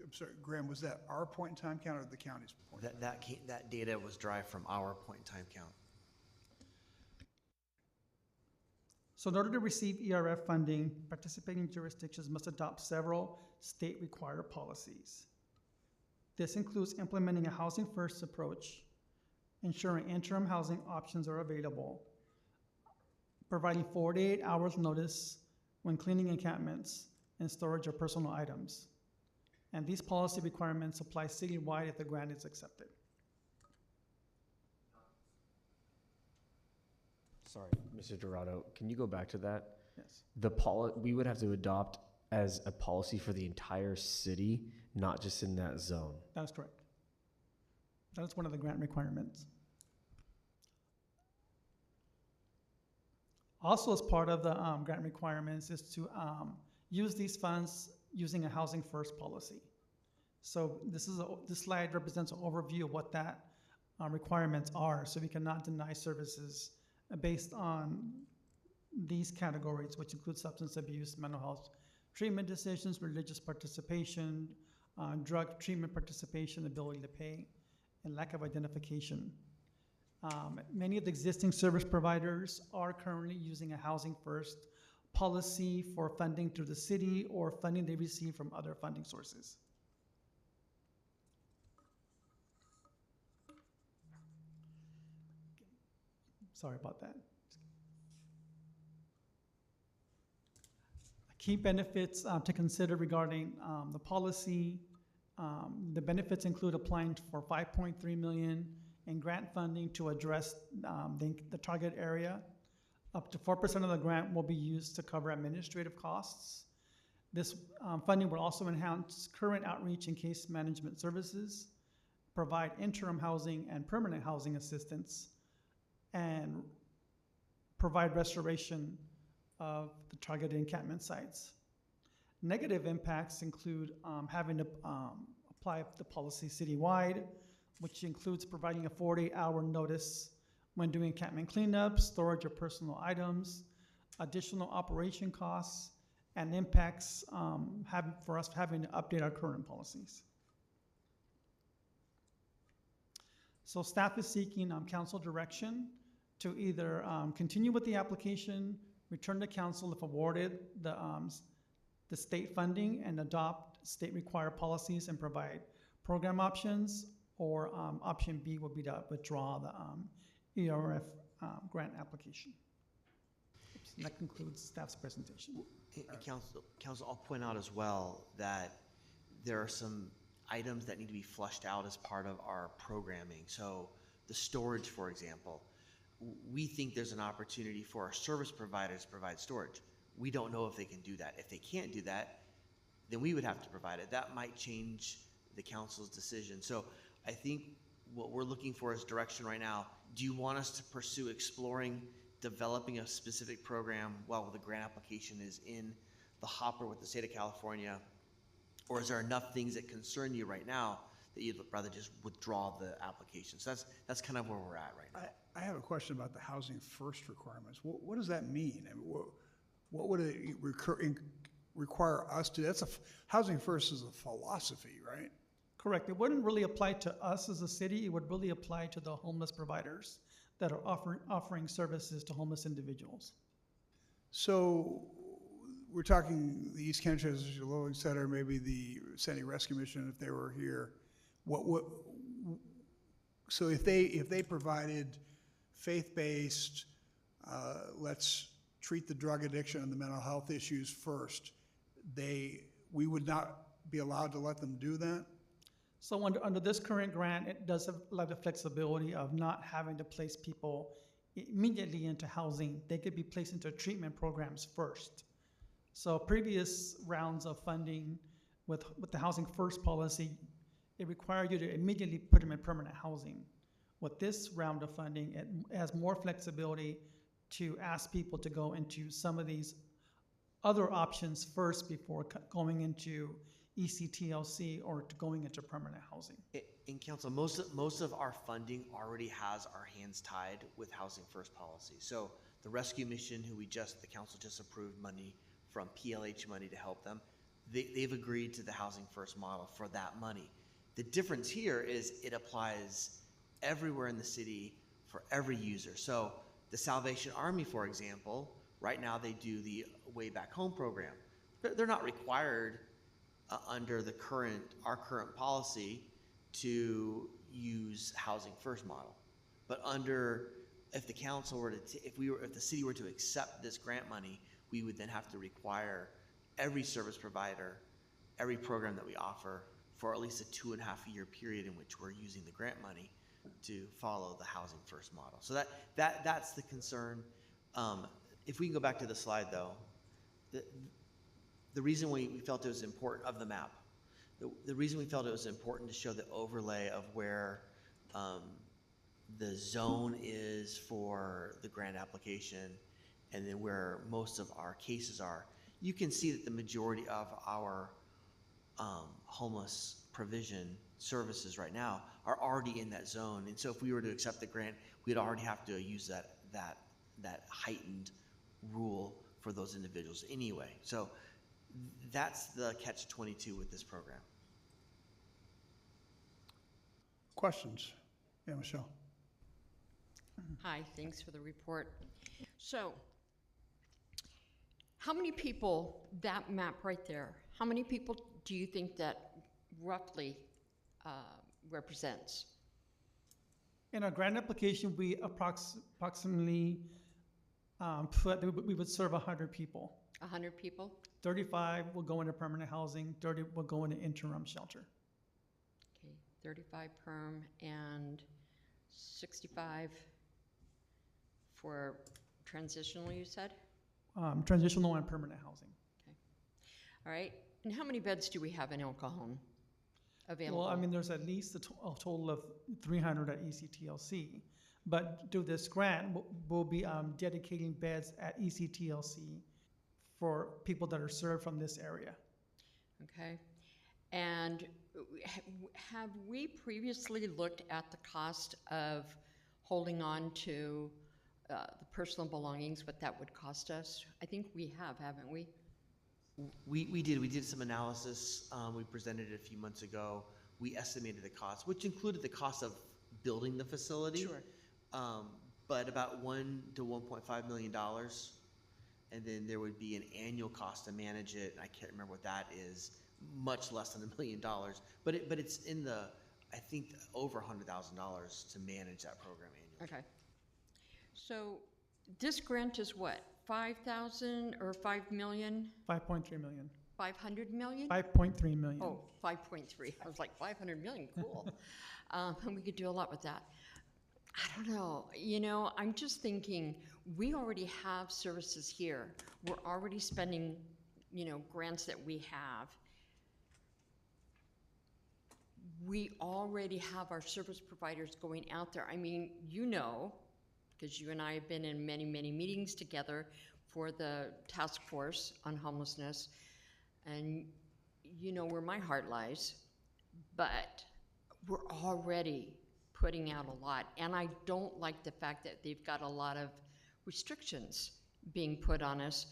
I'm sorry, Graham, was that our point in time count or the county's point? That data was derived from our point in time count. So in order to receive ERF funding, participating jurisdictions must adopt several state required policies. This includes implementing a housing first approach, ensuring interim housing options are available, providing 48 hours notice when cleaning encampments and storage of personal items. And these policy requirements apply citywide if the grant is accepted. Sorry, Mr. Dorado, can you go back to that? Yes. We would have to adopt as a policy for the entire city, not just in that zone. That is correct. That is one of the grant requirements. Also, as part of the grant requirements is to use these funds using a housing first policy. So this slide represents an overview of what that requirements are. So we cannot deny services based on these categories, which include substance abuse, mental health treatment decisions, religious participation, drug treatment participation, ability to pay, and lack of identification. Many of the existing service providers are currently using a housing first policy for funding through the city or funding they receive from other funding sources. Sorry about that. Key benefits to consider regarding the policy. The benefits include applying for $5.3 million in grant funding to address the target area. Up to 4% of the grant will be used to cover administrative costs. This funding will also enhance current outreach and case management services, provide interim housing and permanent housing assistance, and provide restoration of the targeted encampment sites. Negative impacts include having to apply the policy citywide, which includes providing a 48-hour notice when doing encampment cleanup, storage of personal items, additional operation costs, and impacts for us having to update our current policies. So staff is seeking council direction to either continue with the application, return to council if awarded the state funding, and adopt state required policies and provide program options, or option B would be to withdraw the ERF grant application. Oops, and that concludes staff's presentation. Council, I'll point out as well that there are some items that need to be flushed out as part of our programming. So the storage, for example, we think there's an opportunity for our service providers to provide storage. We don't know if they can do that. If they can't do that, then we would have to provide it. That might change the council's decision. So I think what we're looking for is direction right now. Do you want us to pursue exploring developing a specific program while the grant application is in the hopper with the state of California? Or is there enough things that concern you right now that you'd rather just withdraw the application? So that's kind of where we're at right now. I have a question about the housing first requirements. What does that mean? I mean, what would it require us to? Housing first is a philosophy, right? Correct. It wouldn't really apply to us as a city. It would really apply to the homeless providers that are offering services to homeless individuals. So we're talking the East County Transitional Living Center, maybe the Sandy Rescue Mission if they were here. So if they provided faith-based, let's treat the drug addiction and the mental health issues first, we would not be allowed to let them do that? So under this current grant, it does allow the flexibility of not having to place people immediately into housing. They could be placed into treatment programs first. So previous rounds of funding with the housing first policy, it required you to immediately put them in permanent housing. With this round of funding, it has more flexibility to ask people to go into some of these other options first before going into ECTLC or to going into permanent housing. In council, most of our funding already has our hands tied with housing first policy. So the rescue mission, the council just approved money from PLH money to help them, they've agreed to the housing first model for that money. The difference here is it applies everywhere in the city for every user. So the Salvation Army, for example, right now they do the Way Back Home program. They're not required under our current policy to use housing first model. But if the council were to, if the city were to accept this grant money, we would then have to require every service provider, every program that we offer for at least a 2.5-year period in which we're using the grant money to follow the housing first model. So that's the concern. If we can go back to the slide though, the reason we felt it was important of the map, the reason we felt it was important to show the overlay of where the zone is for the grant application and then where most of our cases are, you can see that the majority of our homeless provision services right now are already in that zone. And so if we were to accept the grant, we'd already have to use that heightened rule for those individuals anyway. So that's the catch-22 with this program. Questions? Yeah, Michelle. Hi, thanks for the report. So, how many people, that map right there, how many people do you think that roughly represents? In our grant application, we approximately we would serve 100 people. 100 people? 35 will go into permanent housing, 30 will go into interim shelter. Okay, 35 perm and 65 for transitional, you said? Transitional and permanent housing. Okay. All right. And how many beds do we have in El Cajon available? Well, I mean, there's at least a total of 300 at ECTLC. But through this grant, we'll be dedicating beds at ECTLC for people that are served from this area. Okay. And have we previously looked at the cost of holding on to the personal belongings, what that would cost us? I think we have, haven't we? We did some analysis. We presented it a few months ago. We estimated the cost, which included the cost of building the facility. Sure. But about $1 to $1.5 million. And then there would be an annual cost to manage it. I can't remember what that is, much less than $1 million. But it's in the, I think, over $100,000 to manage that program annually. Okay. So this grant is what, 5,000 or 5 million? 5.3 million. 500 million? 5.3 million. Oh, 5.3. I was like, 500 million, cool. And we could do a lot with that. I don't know. You know, I'm just thinking, we already have services here. We're already spending, you know, grants that we have. We already have our service providers going out there. I mean, you know, because you and I have been in many, many meetings together for the task force on homelessness, and you know where my heart lies, but we're already putting out a lot, and I don't like the fact that they've got a lot of restrictions being put on us,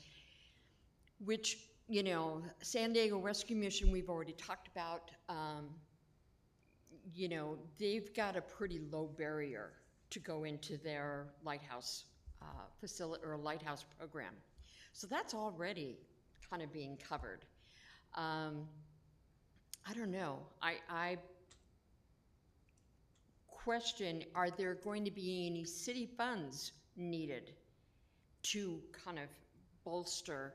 which, you know, San Diego Rescue Mission, we've already talked about. You know, they've got a pretty low barrier to go into their lighthouse facility or lighthouse program. So that's already kind of being covered. I don't know. I question, are there going to be any city funds needed to kind of bolster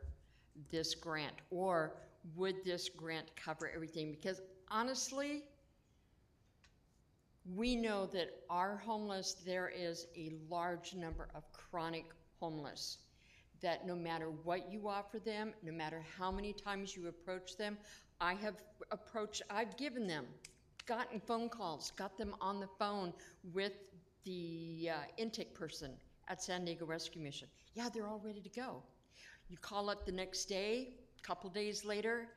this grant? Or would this grant cover everything? Because honestly, we know that our homeless, there is a large number of chronic homeless that no matter what you offer them, no matter how many times you approach them, I've given them, gotten phone calls, got them on the phone with the intake person at San Diego Rescue Mission. Yeah, they're all ready to go. You call up the next day, a couple days later,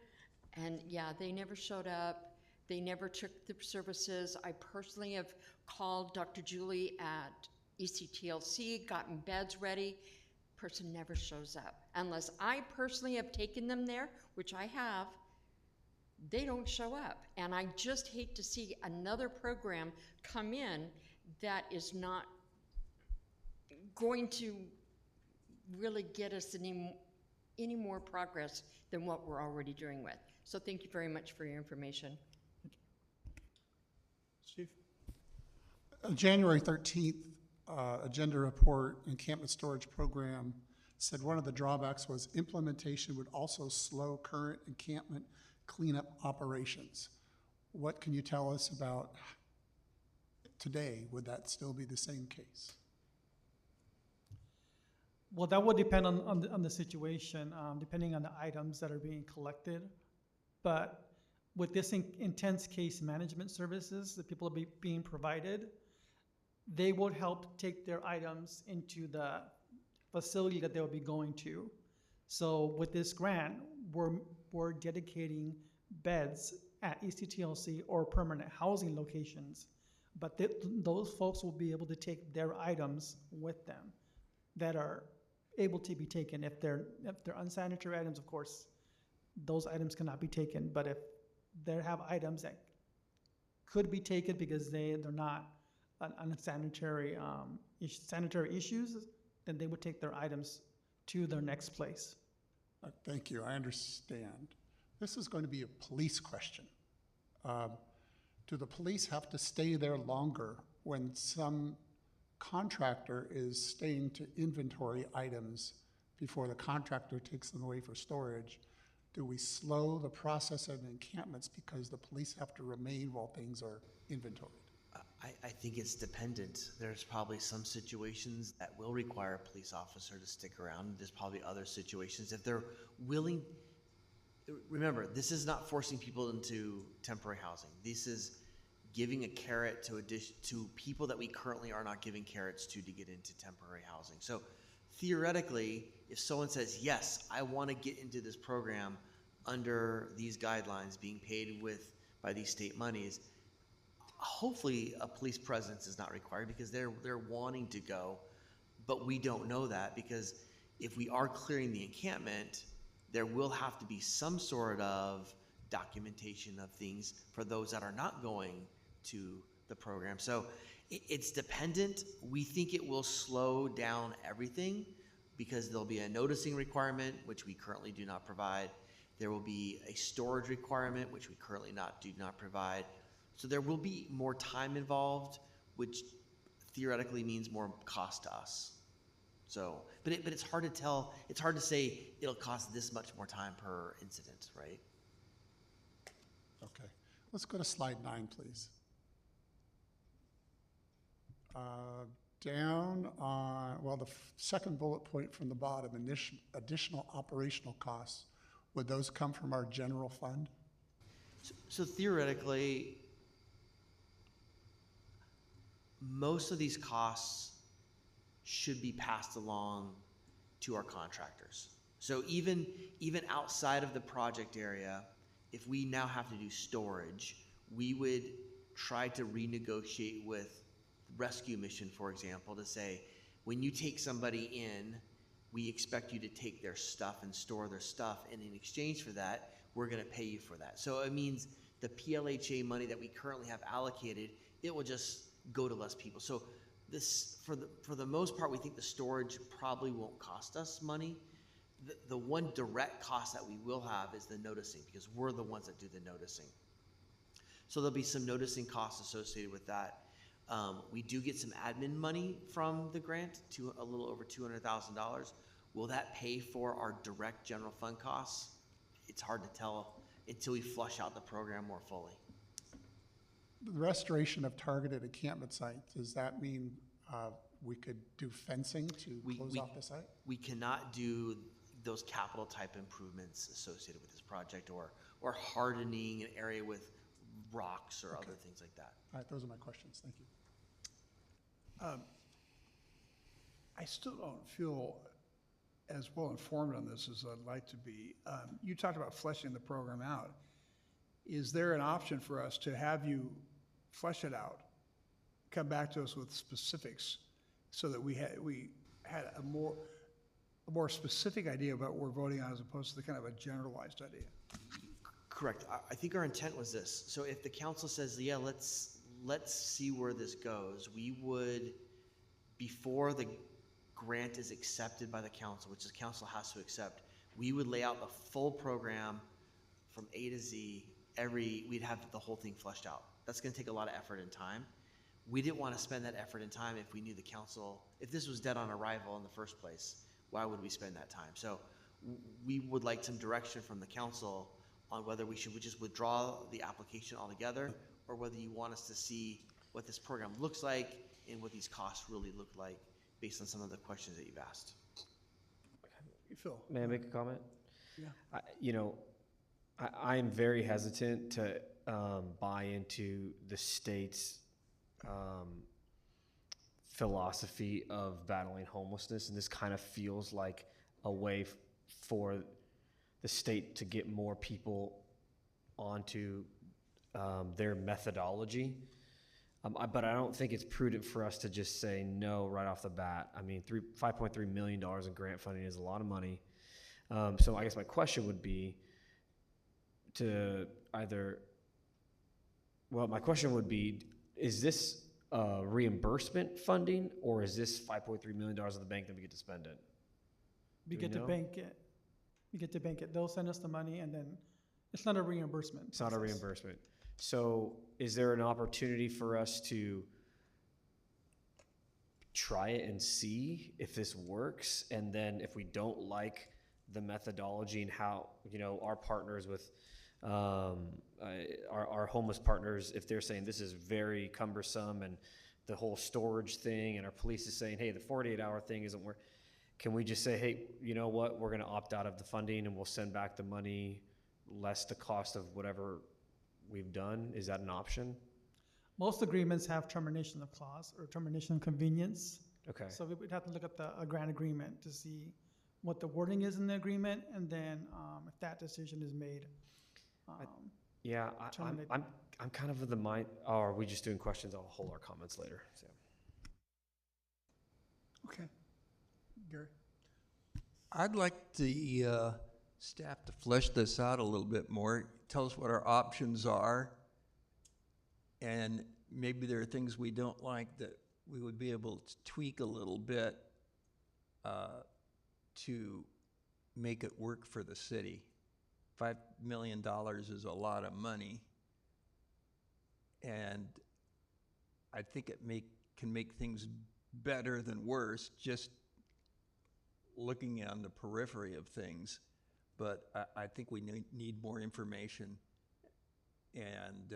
and yeah, they never showed up. They never took the services. I personally have called Dr. Julie at ECTLC, gotten beds ready. Person never shows up. Unless I personally have taken them there, which I have, they don't show up. And I just hate to see another program come in that is not going to really get us any more progress than what we're already doing with. So thank you very much for your information. Steve? January 13th, agenda report, encampment storage program, said one of the drawbacks was implementation would also slow current encampment cleanup operations. What can you tell us about today? Would that still be the same case? Well, that would depend on the situation, depending on the items that are being collected. But with this intense case management services that people are being provided, they would help take their items into the facility that they'll be going to. So with this grant, we're dedicating beds at ECTLC or permanent housing locations, but those folks will be able to take their items with them that are able to be taken. If they're unsanitary items, of course, those items cannot be taken. But if they have items that could be taken because they're not unsanitary sanitary issues, then they would take their items to their next place. Thank you, I understand. This is going to be a police question. Do the police have to stay there longer when some contractor is staying to inventory items before the contractor takes them away for storage? Do we slow the process of encampments because the police have to remain while things are inventoried? I think it's dependent. There's probably some situations that will require a police officer to stick around. There's probably other situations if they're willing. Remember, this is not forcing people into temporary housing. This is giving a carrot to people that we currently are not giving carrots to get into temporary housing. So theoretically, if someone says, yes, I want to get into this program under these guidelines, being paid by these state monies, hopefully a police presence is not required because they're wanting to go, but we don't know that because if we are clearing the encampment, there will have to be some sort of documentation of things for those that are not going to the program. So it's dependent. We think it will slow down everything because there'll be a noticing requirement, which we currently do not provide. There will be a storage requirement, which we currently do not provide. So there will be more time involved, which theoretically means more cost to us. So, but it's hard to tell. It's hard to say it'll cost this much more time per incident, right? Okay, let's go to slide 9, please. Down on, well, the second bullet point from the bottom, additional operational costs, would those come from our general fund? So theoretically, most of these costs should be passed along to our contractors. So even outside of the project area, if we now have to do storage, we would try to renegotiate with rescue mission, for example, to say, when you take somebody in, we expect you to take their stuff and store their stuff, and in exchange for that, we're gonna pay you for that. So it means the PLHA money that we currently have allocated, it will just go to less people. So this, for the most part, we think the storage probably won't cost us money. The one direct cost that we will have is the noticing, because we're the ones that do the noticing. So there'll be some noticing costs associated with that. We do get some admin money from the grant, to a little over $200,000. Will that pay for our direct general fund costs? It's hard to tell until we flush out the program more fully. The restoration of targeted encampment sites, does that mean we could do fencing to close off the site? We cannot do those capital type improvements associated with this project, or hardening an area with rocks or other things like that. All right, those are my questions. Thank you. I still don't feel as well informed on this as I'd like to be. You talked about fleshing the program out. Is there an option for us to have you flesh it out, come back to us with specifics, so that we had a more specific idea about what we're voting on, as opposed to the kind of a generalized idea? Correct. I think our intent was this. So if the council says, yeah, let's see where this goes, we would, before the grant is accepted by the council, which the council has to accept, we would lay out the full program from A to Z. We'd have the whole thing fleshed out. That's gonna take a lot of effort and time. we didn't want to spend that effort and time if we knew the council, if this was dead on arrival in the first place, why would we spend that time? So we would like some direction from the council on whether we should just withdraw the application altogether, or whether you want us to see what this program looks like and what these costs really look like based on some of the questions that you've asked. Phil. May I make a comment? Yeah. I am very hesitant to buy into the state's philosophy of battling homelessness, and this kind of feels like a way for the state to get more people onto their methodology. But I don't think it's prudent for us to just say no right off the bat. I mean, $5.3 million in grant funding is a lot of money. So I guess my question would be is this reimbursement funding, or is this $5.3 million of the bank that we get to spend it? We get to bank it. We get to bank it. They'll send us the money, and then it's not a reimbursement. It's not a reimbursement. So is there an opportunity for us to try it and see if this works? And then if we don't like the methodology and how, our partners with our homeless partners, if they're saying this is very cumbersome and the whole storage thing, and our police is saying, hey, the 48-hour thing isn't working, can we just say, hey, you know what, we're going to opt out of the funding and we'll send back the money less the cost of whatever we've done? Is that an option? Most agreements have termination of clause or termination of convenience. Okay. So we would have to look at a grant agreement to see what the wording is in the agreement, and then if that decision is made. I'm kind of of the mind. Oh, are we just doing questions? I'll hold our comments later. So. Okay. Gary? I'd like the staff to flesh this out a little bit more, tell us what our options are, and maybe there are things we don't like that we would be able to tweak a little bit to make it work for the city. $5 million is a lot of money, and I think it can make things better than worse just looking on the periphery of things. But I think we need more information, and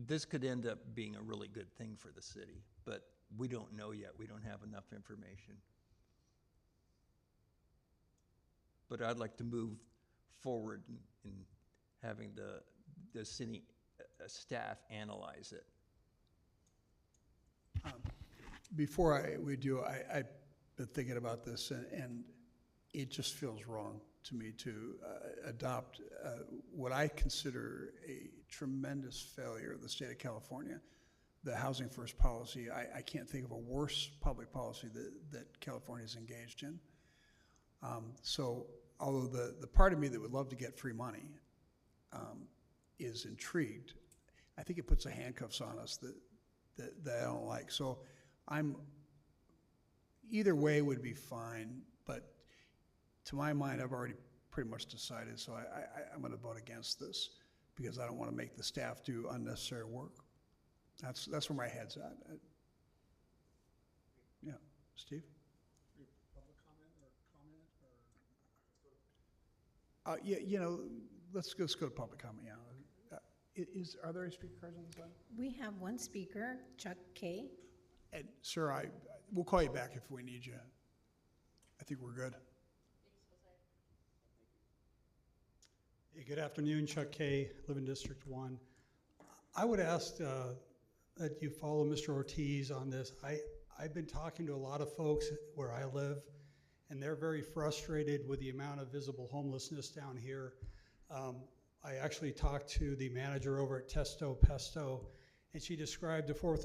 this could end up being a really good thing for the city, but we don't know yet. We don't have enough information. But I'd like to move forward in having the city staff analyze it. Before we do, I've been thinking about this, and it just feels wrong to me to adopt what I consider a tremendous failure of the state of California, the Housing First policy. I can't think of a worse public policy that California's engaged in. So although the part of me that would love to get free money is intrigued, I think it puts the handcuffs on us that I don't like. So either way would be fine, but to my mind, I've already pretty much decided, so I'm going to vote against this because I don't want to make the staff do unnecessary work. That's where my head's at. Yeah, Steve? Public comment or Yeah, let's go to public comment. Yeah. Are there any speaker cards on the side? We have one speaker, Chuck K. And sir, we'll call you back if we need you. I think we're good. Hey, good afternoon, Chuck K., live in District 1. I would ask that you follow Mr. Ortiz on this. I've been talking to a lot of folks where I live, and they're very frustrated with the amount of visible homelessness down here. I actually talked to the manager over at Testo Pesto, and she described the Father's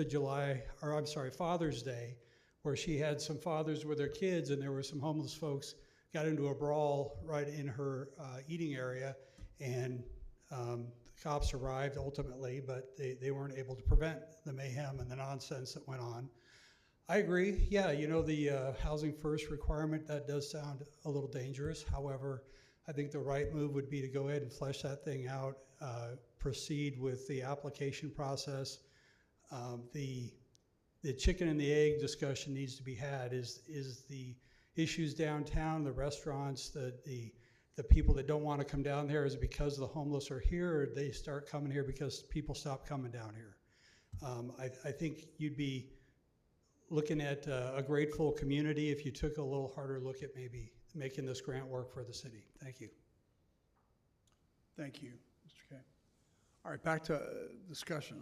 Day, where she had some fathers with their kids, and there were some homeless folks got into a brawl right in her eating area, and the cops arrived ultimately, but they weren't able to prevent the mayhem and the nonsense that went on. I agree. Yeah, the housing first requirement, that does sound a little dangerous. However, I think the right move would be to go ahead and flesh that thing out, proceed with the application process. The chicken and the egg discussion needs to be had. Is the issues downtown, the restaurants, the people that don't want to come down there, is it because the homeless are here, or they start coming here because people stop coming down here? I think you'd be looking at a grateful community if you took a little harder look at maybe making this grant work for the city. Thank you. Thank you, Mr. K. All right, back to discussion.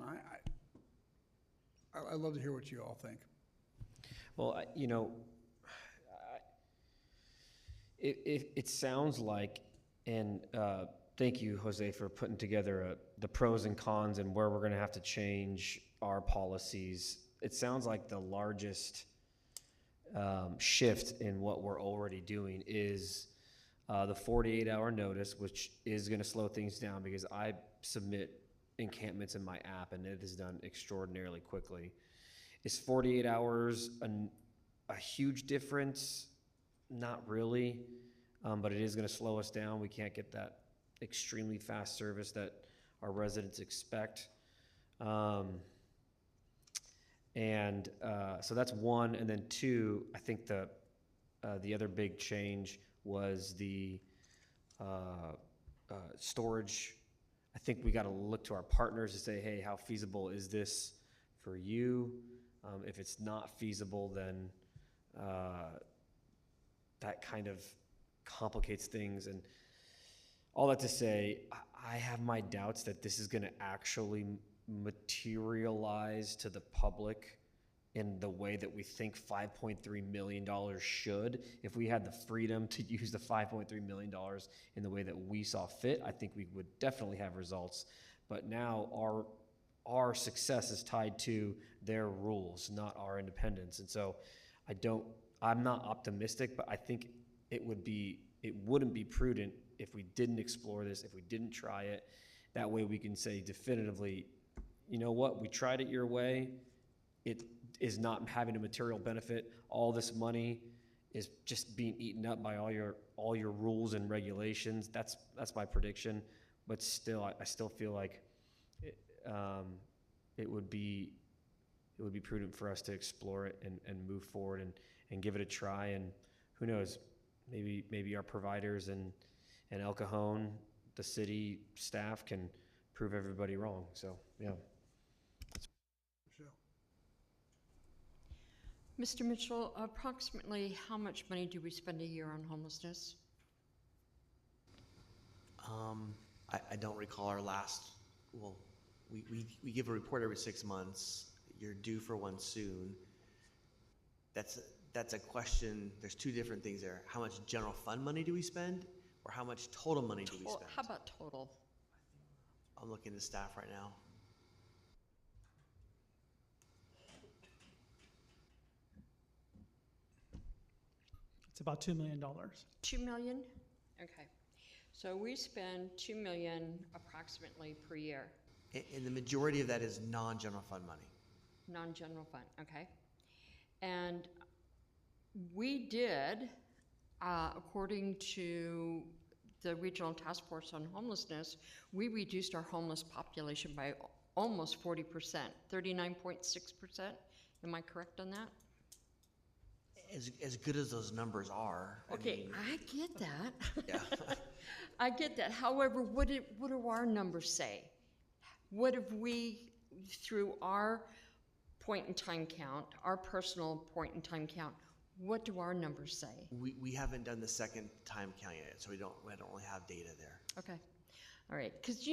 I'd love to hear what you all think. Well, it sounds like, and thank you, Jose, for putting together the pros and cons and where we're going to have to change our policies. It sounds like the largest shift in what we're already doing is the 48-hour notice, which is going to slow things down because I submit encampments in my app and it is done extraordinarily quickly. Is 48 hours a huge difference? Not really, but it is going to slow us down. We can't get that extremely fast service that our residents expect. So that's one. And then two, I think the other big change was the storage. I think we got to look to our partners to say, hey, how feasible is this for you? If it's not feasible, then that kind of complicates things. And all that to say, I have my doubts that this is going to actually materialize to the public in the way that we think $5.3 million should. If we had the freedom to use the $5.3 million in the way that we saw fit, I think we would definitely have results. But now our success is tied to their rules, not our independence. And so I'm not optimistic, but I think it wouldn't be prudent if we didn't explore this, if we didn't try it. That way we can say definitively, you know what, we tried it your way. It is not having a material benefit. All this money is just being eaten up by all your rules and regulations. That's my prediction. But still, I still feel like it would be prudent for us to explore it and move forward and give it a try. And who knows, maybe our providers and El Cajon, the city staff, can prove everybody wrong. So yeah. Mr. Mitchell, approximately how much money do we spend a year on homelessness? I don't recall our last, well, we give a report every 6 months. You're due for one soon. That's a question. There's two different things there. How much general fund money do we spend, or how much total money do we spend? How about total? I'm looking at staff right now. It's about $2 million. $2 million? Okay. So we spend $2 million approximately per year. And the majority of that is non-general fund money. Non-general fund, okay. And we did, according to the Regional Task Force on Homelessness, we reduced our homeless population by almost 40%, 39.6%. Am I correct on that? As good as those numbers are. Okay, I get that. Yeah. I get that. However, what do our numbers say? What have we, through our point in time count, our personal point in time count, what do our numbers say? We haven't done the second time count yet, so we don't really have data there. Okay. All right. Because,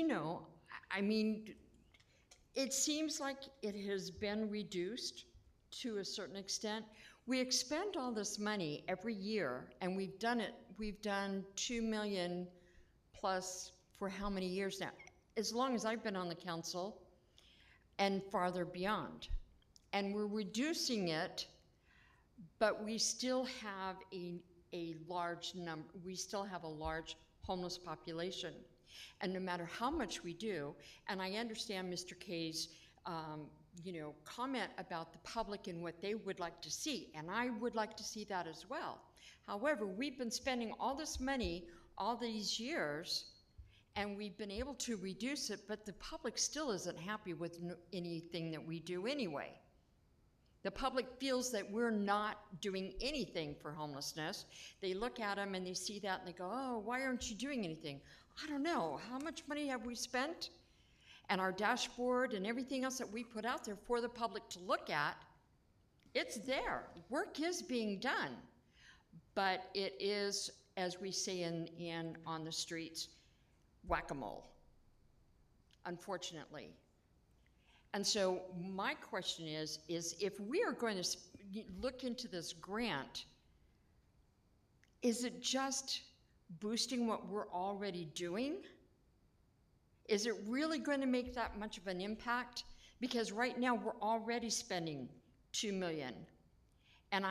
I mean, it seems like it has been reduced to a certain extent. We expend all this money every year, and we've done 2 million plus for how many years now? As long as I've been on the council and farther beyond. And we're reducing it, but we still have a large number, we still have a large homeless population. And no matter how much we do, and I understand Mr. K's comment about the public and what they would like to see, and I would like to see that as well. However, we've been spending all this money all these years, And we've been able to reduce it, but the public still isn't happy with anything that we do anyway. The public feels that we're not doing anything for homelessness. They look at them and they see that and they go, oh, why aren't you doing anything? I don't know. How much money have we spent? And our dashboard and everything else that we put out there for the public to look at, it's there. Work is being done. But it is, as we say on the streets, whack-a-mole, unfortunately. And so my question is if we are going to look into this grant, is it just boosting what we're already doing? Is it really going to make that much of an impact? Because right now we're already spending $2 million. And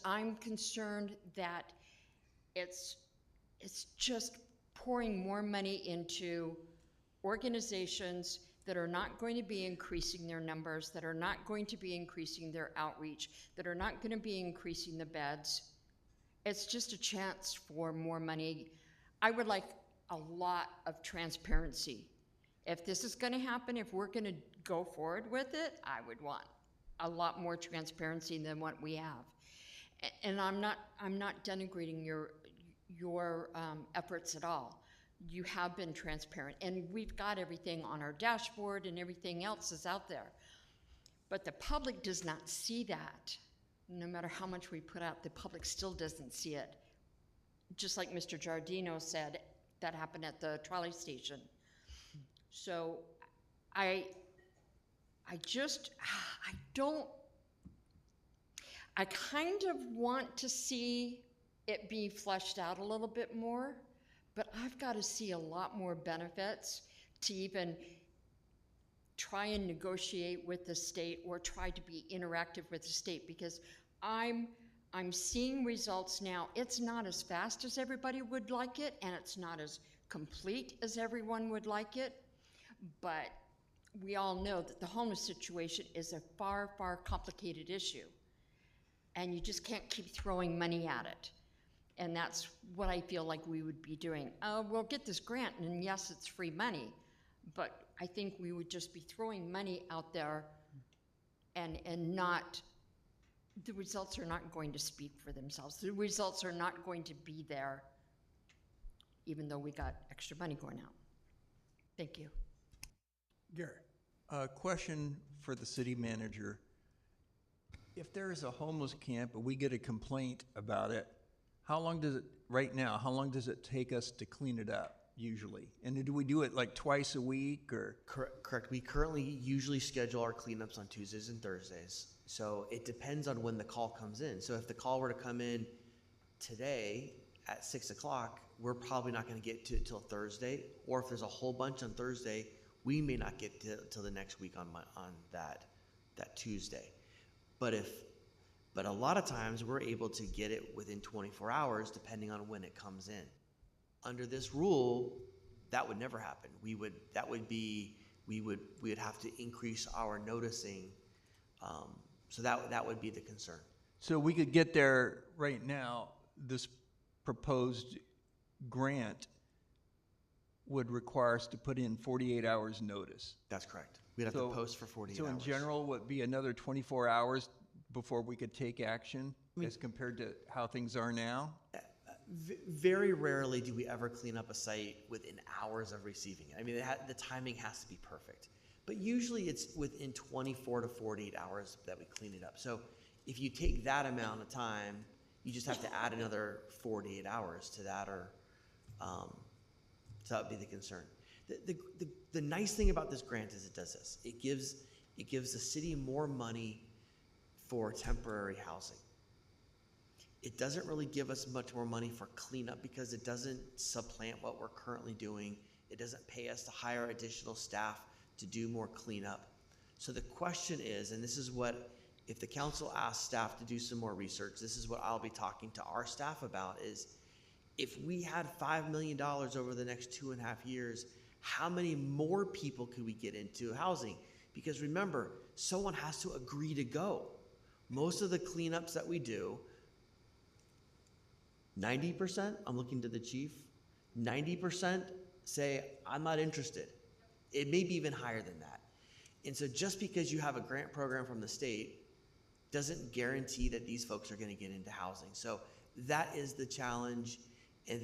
I'm concerned that it's just pouring more money into organizations that are not going to be increasing their numbers, that are not going to be increasing their outreach, that are not going to be increasing the beds. It's just a chance for more money. I would like a lot of transparency. If this is going to happen, if we're going to go forward with it, I would want a lot more transparency than what we have. And I'm not denigrating your efforts at all. You have been transparent, and we've got everything on our dashboard and everything else is out there. But the public does not see that. No matter how much we put out, the public still doesn't see it. Just like Mr. Giardino said, that happened at the trolley station. So I kind of want to see it be fleshed out a little bit more, but I've got to see a lot more benefits to even try and negotiate with the state or try to be interactive with the state, because I'm seeing results now. It's not as fast as everybody would like it, and it's not as complete as everyone would like it, but we all know that the homeless situation is a far, far complicated issue, and you just can't keep throwing money at it. And that's what I feel like we would be doing. We'll get this grant, and yes, it's free money, but I think we would just be throwing money out there and not, the results are not going to speak for themselves. The results are not going to be there, even though we got extra money going out. Thank you. Gary. A question for the city manager. If there is a homeless camp and we get a complaint about it, how long does it take us to clean it up usually? And do we do it like twice a week or? Correct. We currently usually schedule our cleanups on Tuesdays and Thursdays. So it depends on when the call comes in. So if the call were to come in today at 6 o'clock, we're probably not going to get to it till Thursday. Or if there's a whole bunch on Thursday, we may not get till the next week on that Tuesday. But a lot of times we're able to get it within 24 hours depending on when it comes in. Under this rule, that would never happen. We would have to increase our noticing. So that would be the concern. So we could get there right now. This proposed grant would require us to put in 48 hours notice. That's correct. We'd have to post for 48 hours. So in general, would be another 24 hours before we could take action as compared to how things are now? Very rarely do we ever clean up a site within hours of receiving it. I mean, the timing has to be perfect. But usually it's within 24 to 48 hours that we clean it up. So if you take that amount of time, you just have to add another 48 hours to that, or so that would be the concern. The nice thing about this grant is it does this. It gives the city more money for temporary housing. It doesn't really give us much more money for cleanup because it doesn't supplant what we're currently doing. It doesn't pay us to hire additional staff to do more cleanup. So the question is, and this is what, if the council asks staff to do some more research, this is what I'll be talking to our staff about, is if we had $5 million over the next 2.5 years, how many more people could we get into housing? Because remember, someone has to agree to go. Most of the cleanups that we do, 90%, I'm looking to the chief, 90% say, I'm not interested. It may be even higher than that. And so just because you have a grant program from the state doesn't guarantee that these folks are going to get into housing. So that is the challenge. And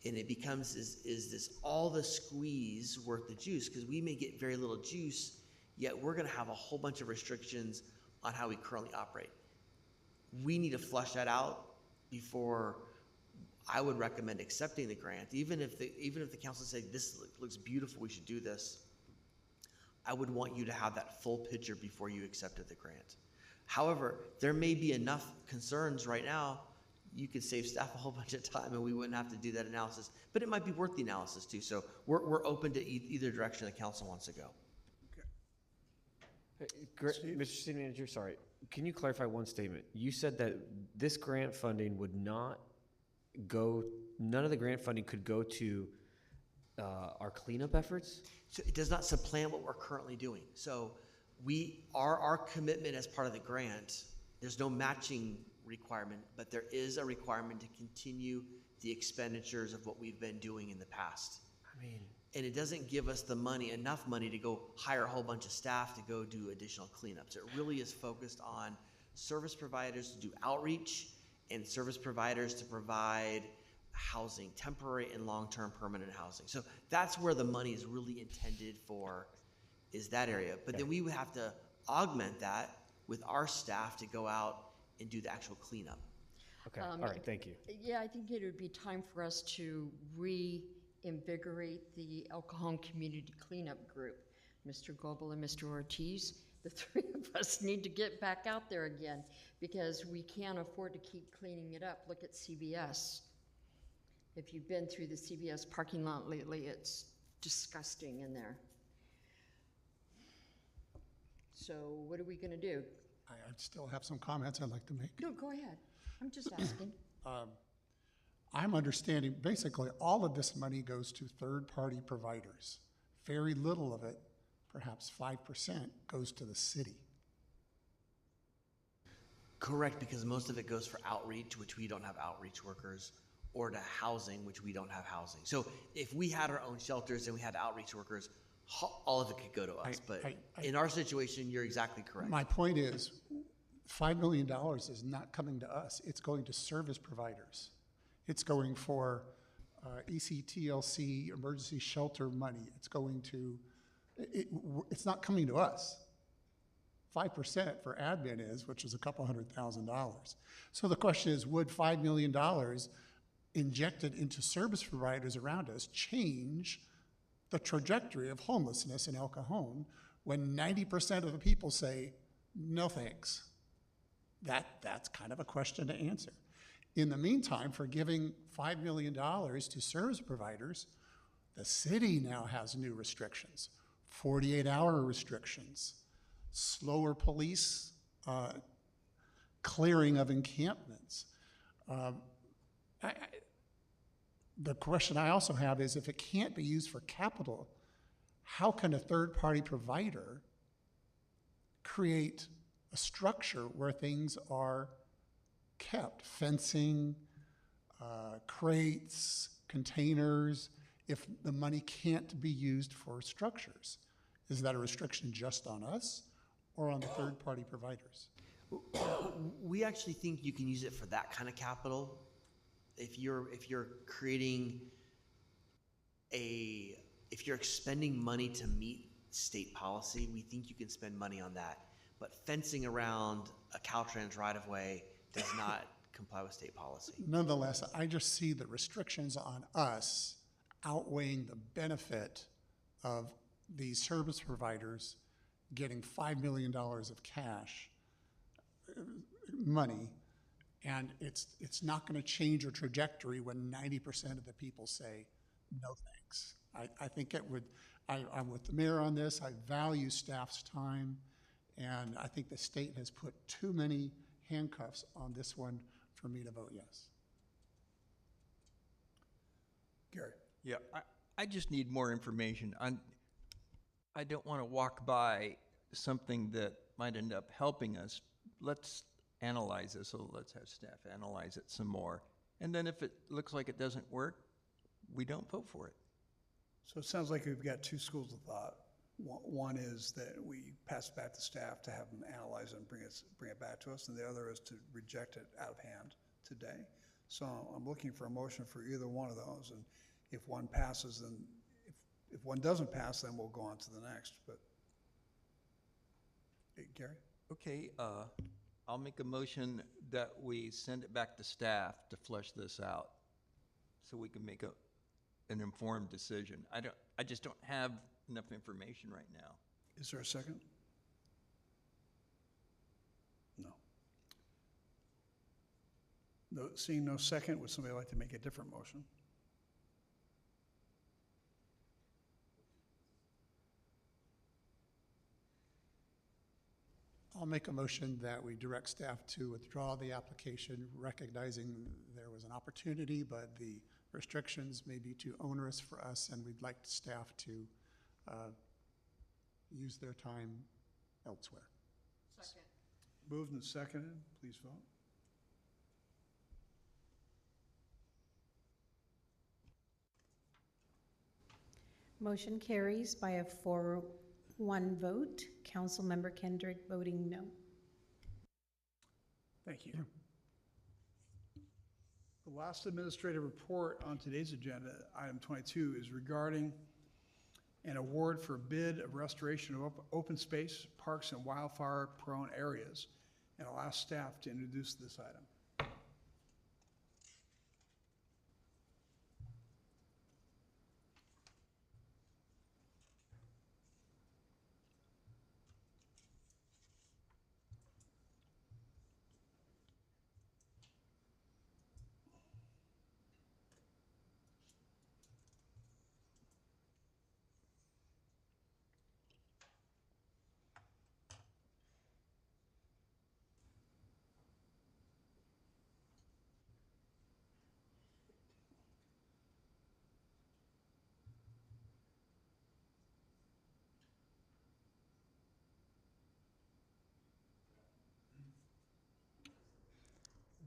it becomes, is this all the squeeze worth the juice? Because we may get very little juice, yet we're going to have a whole bunch of restrictions on how we currently operate. We need to flush that out before I would recommend accepting the grant. Even if the council say this looks beautiful, we should do this, I would want you to have that full picture before you accepted the grant. However, there may be enough concerns right now, you could save staff a whole bunch of time and we wouldn't have to do that analysis, but it might be worth the analysis too. So we're open to either direction the council wants to go. Mr. City Manager, sorry, can you clarify one statement? You said that this grant funding would not go, none of the grant funding could go to our cleanup efforts? So it does not supplant what we're currently doing. So our commitment as part of the grant, there's no matching requirement, but there is a requirement to continue the expenditures of what we've been doing in the past. I mean, and it doesn't give us the money, enough money to go hire a whole bunch of staff to go do additional cleanups. It really is focused on service providers to do outreach and service providers to provide housing, temporary and long-term permanent housing. So that's where the money is really intended for, is that area. But then we would have to augment that with our staff to go out and do the actual cleanup. Okay, all right, thank you. Yeah, I think it would be time for us to reinvigorate the El Cajon Community Cleanup Group. Mr. Goebel and Mr. Ortiz, the three of us need to get back out there again because we can't afford to keep cleaning it up. Look at CVS. If you've been through the CVS parking lot lately, it's disgusting in there. So what are we gonna do? I still have some comments I'd like to make. No, go ahead. I'm just asking. I'm understanding basically all of this money goes to third-party providers. Very little of it, perhaps 5%, goes to the city. Correct, because most of it goes for outreach, which we don't have outreach workers, or to housing, which we don't have housing. So if we had our own shelters and we had outreach workers, all of it could go to us. But in our situation, you're exactly correct. My point is, $5 million is not coming to us. It's going to service providers. It's going for ECTLC, emergency shelter money. It's going to, it's not coming to us. 5% for admin is, which is a couple $100,000. So the question is, would $5 million injected into service providers around us change the trajectory of homelessness in El Cajon when 90% of the people say, no thanks? That's kind of a question to answer. In the meantime, for giving $5 million to service providers, the city now has new restrictions, 48-hour restrictions, slower police clearing of encampments. The question I also have is, if it can't be used for capital, how can a third-party provider create a structure where things are kept? Fencing, crates, containers, if the money can't be used for structures? Is that a restriction just on us or on the third-party providers? We actually think you can use it for that kind of capital. If you're creating if you're expending money to meet state policy, we think you can spend money on that. But fencing around a Caltrans right-of-way does not comply with state policy. Nonetheless, I just see the restrictions on us outweighing the benefit of these service providers getting $5 million of cash money, and it's not going to change your trajectory when 90% of the people say no thanks. I think it would. I'm with the mayor on this. I value staff's time, and I think the state has put too many handcuffs on this one for me to vote yes. Gary. Yeah, I just need more information. I don't want to walk by something that might end up helping us. Let's analyze this, so let's have staff analyze it some more. And then if it looks like it doesn't work, we don't vote for it. So it sounds like we've got two schools of thought. One is that we pass it back to staff to have them analyze it and bring it back to us, and the other is to reject it out of hand today. So I'm looking for a motion for either one of those, and if one passes, then if one doesn't pass, then we'll go on to the next. But Gary? Okay, I'll make a motion that we send it back to staff to flesh this out so we can make an informed decision. I just don't have enough information right now. Is there a second? No. No, seeing no second, would somebody like to make a different motion? I'll make a motion that we direct staff to withdraw the application, recognizing there was an opportunity, but the restrictions may be too onerous for us, and we'd like staff to use their time elsewhere. Second. Moved and seconded, please vote. Motion carries by a 4-1 vote. Councilmember Kendrick voting no. Thank you. The last administrative report on today's agenda, item 22, is regarding an award for bid of restoration of open space, parks, and wildfire-prone areas. And I'll ask staff to introduce this item.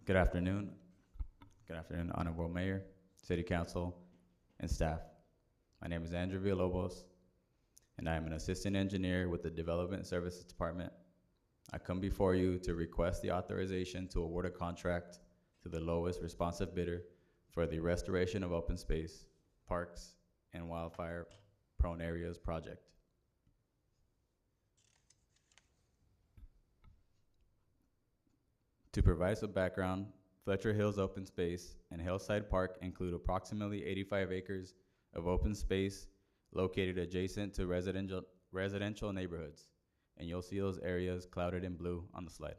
Good afternoon. Good afternoon, Honorable Mayor, City Council, and staff. My name is Andrew Villalobos, and I am an assistant engineer with the Development Services Department. I come before you to request the authorization to award a contract to the lowest responsive bidder for the restoration of open space, parks, and wildfire-prone areas project. To provide some background, Fletcher Hills Open Space and Hillside Park include approximately 85 acres of open space located adjacent to residential neighborhoods, and you'll see those areas clouded in blue on the slide.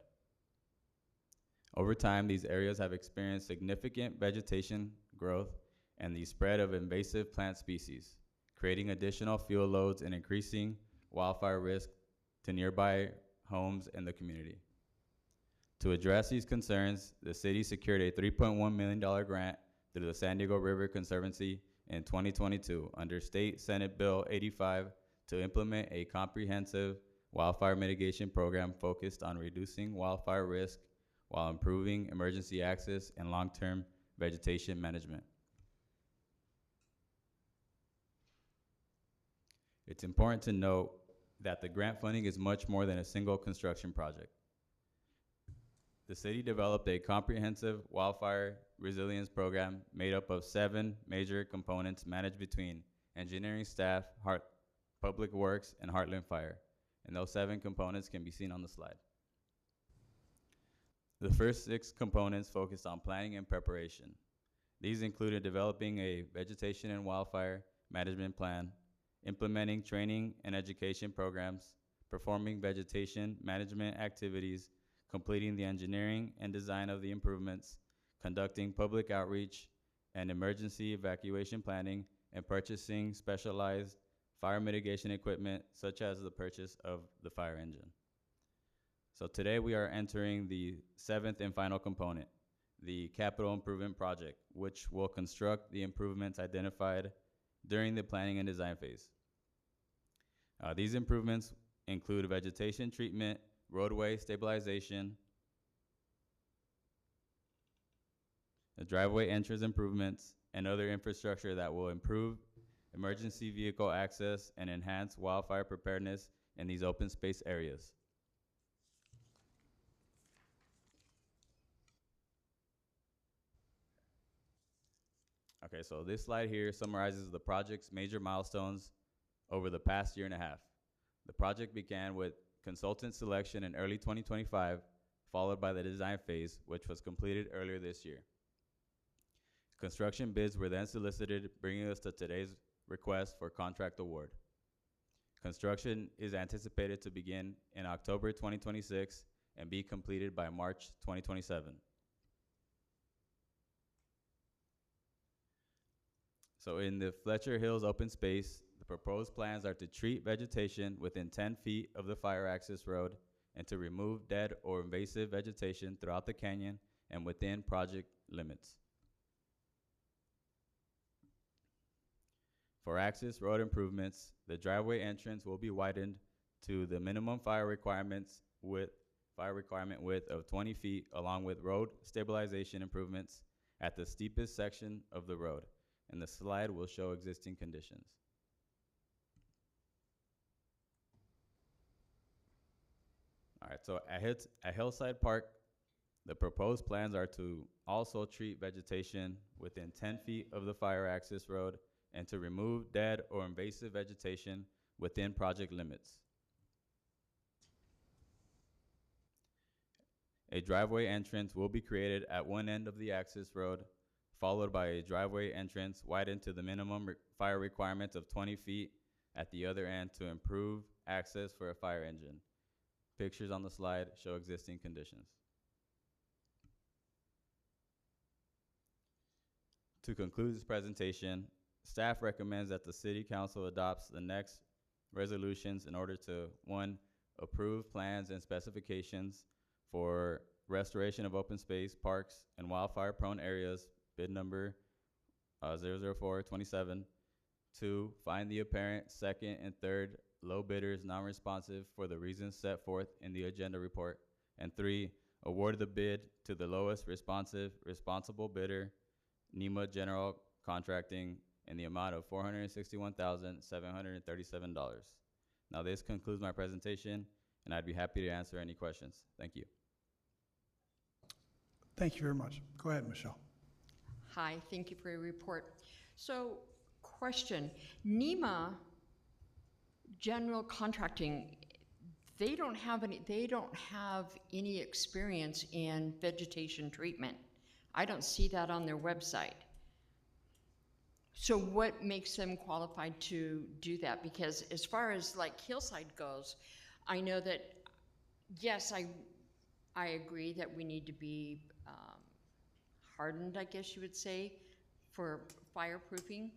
Over time, these areas have experienced significant vegetation growth and the spread of invasive plant species, creating additional fuel loads and increasing wildfire risk to nearby homes and the community. To address these concerns, the city secured a $3.1 million grant through the San Diego River Conservancy in 2022 under State Senate Bill 85 to implement a comprehensive wildfire mitigation program focused on reducing wildfire risk while improving emergency access and long-term vegetation management. It's important to note that the grant funding is much more than a single construction project. The city developed a comprehensive wildfire resilience program made up of 7 major components managed between engineering staff, Public Works, and Heartland Fire. And those 7 components can be seen on the slide. The first 6 components focused on planning and preparation. These included developing a vegetation and wildfire management plan, implementing training and education programs, performing vegetation management activities, completing the engineering and design of the improvements, conducting public outreach and emergency evacuation planning, and purchasing specialized fire mitigation equipment such as the purchase of the fire engine. So today we are entering the 7th and final component, the capital improvement project, which will construct the improvements identified during the planning and design phase. These improvements include vegetation treatment, roadway stabilization, the driveway entrance improvements, and other infrastructure that will improve emergency vehicle access, and enhance wildfire preparedness in these open space areas. Okay, so this slide here summarizes the project's major milestones over the past year and a half. The project began with consultant selection in early 2025, followed by the design phase, which was completed earlier this year. Construction bids were then solicited, bringing us to today's request for contract award. Construction is anticipated to begin in October 2026 and be completed by March 2027. So in the Fletcher Hills open space, the proposed plans are to treat vegetation within 10 feet of the fire access road and to remove dead or invasive vegetation throughout the canyon and within project limits. For access road improvements, the driveway entrance will be widened to the minimum fire requirement width of 20 feet, along with road stabilization improvements at the steepest section of the road. And the slide will show existing conditions. All right, so at Hillside Park, the proposed plans are to also treat vegetation within 10 feet of the fire access road and to remove dead or invasive vegetation within project limits. A driveway entrance will be created at one end of the access road, followed by a driveway entrance widened to the minimum fire requirement of 20 feet at the other end to improve access for a fire engine. Pictures on the slide show existing conditions. To conclude this presentation, staff recommends that the City Council adopts the next resolutions in order to, 1, approve plans and specifications for restoration of open space, parks, and wildfire-prone areas, bid number 00427. 2, find the apparent second and third low bidders non-responsive for the reasons set forth in the agenda report. And 3, award the bid to the lowest responsible bidder, NEMA General Contracting, in the amount of $461,737. Now this concludes my presentation, and I'd be happy to answer any questions. Thank you. Thank you very much. Go ahead, Michelle. Hi, thank you for your report. So, question, NEMA General Contracting, they don't have any experience in vegetation treatment. I don't see that on their website. So what makes them qualified to do that? Because as far as like Hillside goes, I know that, yes, I agree that we need to be hardened, I guess you would say, for fireproofing.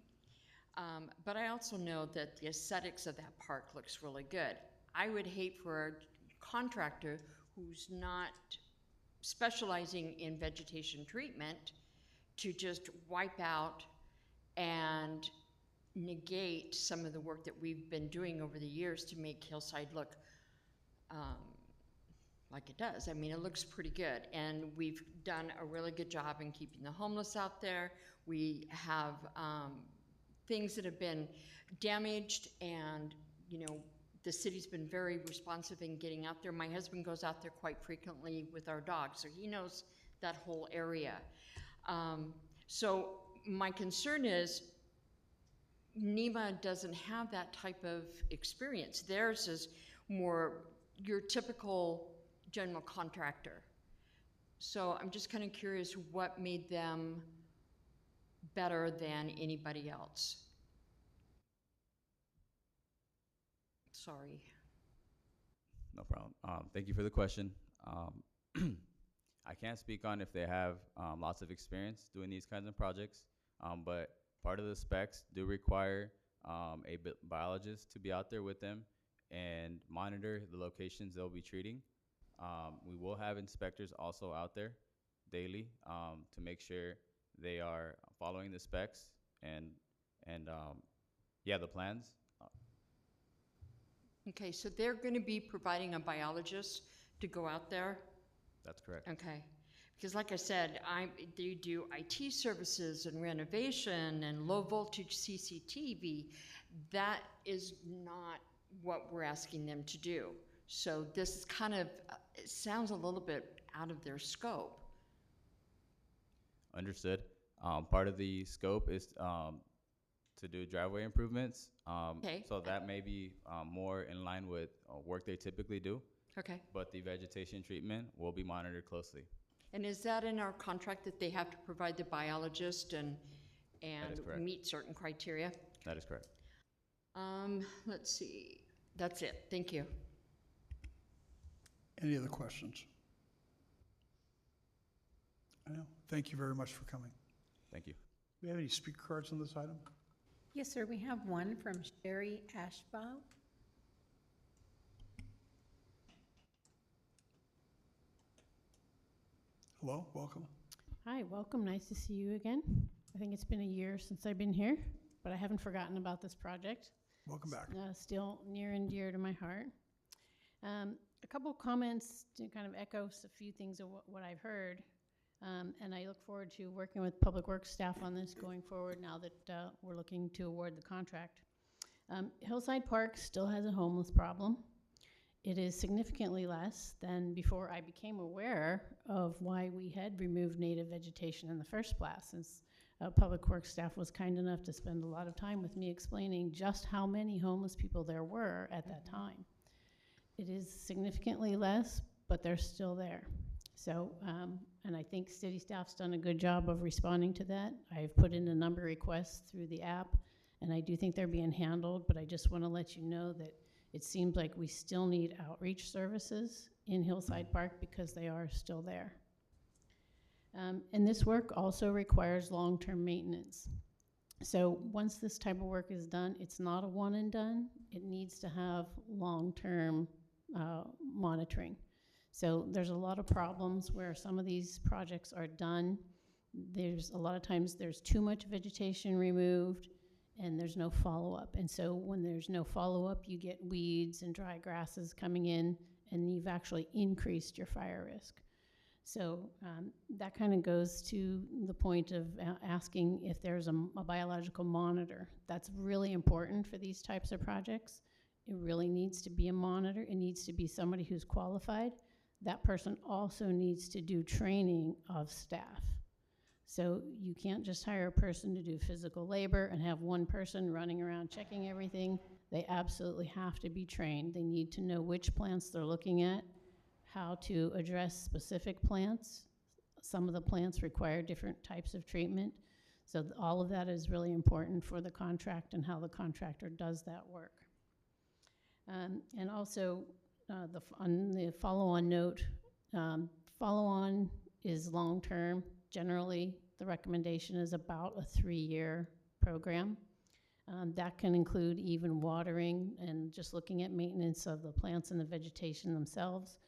But I also know that the aesthetics of that park looks really good. I would hate for a contractor who's not specializing in vegetation treatment to just wipe out and negate some of the work that we've been doing over the years to make Hillside look like it does. I mean, it looks pretty good, and we've done a really good job in keeping the homeless out there. We have things that have been damaged, and the city's been very responsive in getting out there. My husband goes out there quite frequently with our dog, so he knows that whole area. So my concern is NEMA doesn't have that type of experience. Theirs is more your typical general contractor. So I'm just kind of curious what made them better than anybody else. Sorry. No problem. Thank you for the question. I can't speak on if they have lots of experience doing these kinds of projects, but part of the specs do require a biologist to be out there with them and monitor the locations they'll be treating. We will have inspectors also out there daily to make sure they are following the specs and the plans. Okay, so they're going to be providing a biologist to go out there? That's correct. Okay, Because like I said, they do IT services and renovation and low voltage CCTV. That is not what we're asking them to do. So this is kind of, it sounds a little bit out of their scope. Understood. Part of the scope is to do driveway improvements. Okay. So that may be more in line with work they typically do. Okay. But the vegetation treatment will be monitored closely. And is that in our contract that they have to provide the biologist and is correct. meet certain criteria? That is correct. Let's see. That's it. Thank you. Any other questions? I know. Thank you very much for coming. Thank you. Do we have any speaker cards on this item? Yes, sir, we have one from Sherry Ashbaugh. Hello, welcome. Hi, welcome. Nice to see you again. I think it's been a year since I've been here, but I haven't forgotten about this project. Welcome back. Still near and dear to my heart. A couple of comments to kind of echo a few things of what I've heard. And I look forward to working with Public Works staff on this going forward now that we're looking to award the contract. Hillside Park still has a homeless problem. It is significantly less than before I became aware of why we had removed native vegetation in the first place, since Public Works staff was kind enough to spend a lot of time with me explaining just how many homeless people there were at that time. It is significantly less, but they're still there. So, and I think city staff's done a good job of responding to that. I've put in a number of requests through the app, and I do think they're being handled, but I just want to let you know that it seems like we still need outreach services in Hillside Park because they are still there. And this work also requires long-term maintenance. So once this type of work is done, it's not a one and done. It needs to have long-term monitoring. So there's a lot of problems where some of these projects are done. There's a lot of times there's too much vegetation removed and there's no follow-up. And so when there's no follow-up, you get weeds and dry grasses coming in, and you've actually increased your fire risk. So that kind of goes to the point of asking if there's a biological monitor. That's really important for these types of projects. It really needs to be a monitor. It needs to be somebody who's qualified. That person also needs to do training of staff. So you can't just hire a person to do physical labor and have one person running around checking everything. They absolutely have to be trained. They need to know which plants they're looking at, how to address specific plants. Some of the plants require different types of treatment. So all of that is really important for the contract and how the contractor does that work. And also, on the follow-on note, follow-on is long-term. Generally, the recommendation is about a 3-year program. That can include even watering and just looking at maintenance of the plants and the vegetation themselves.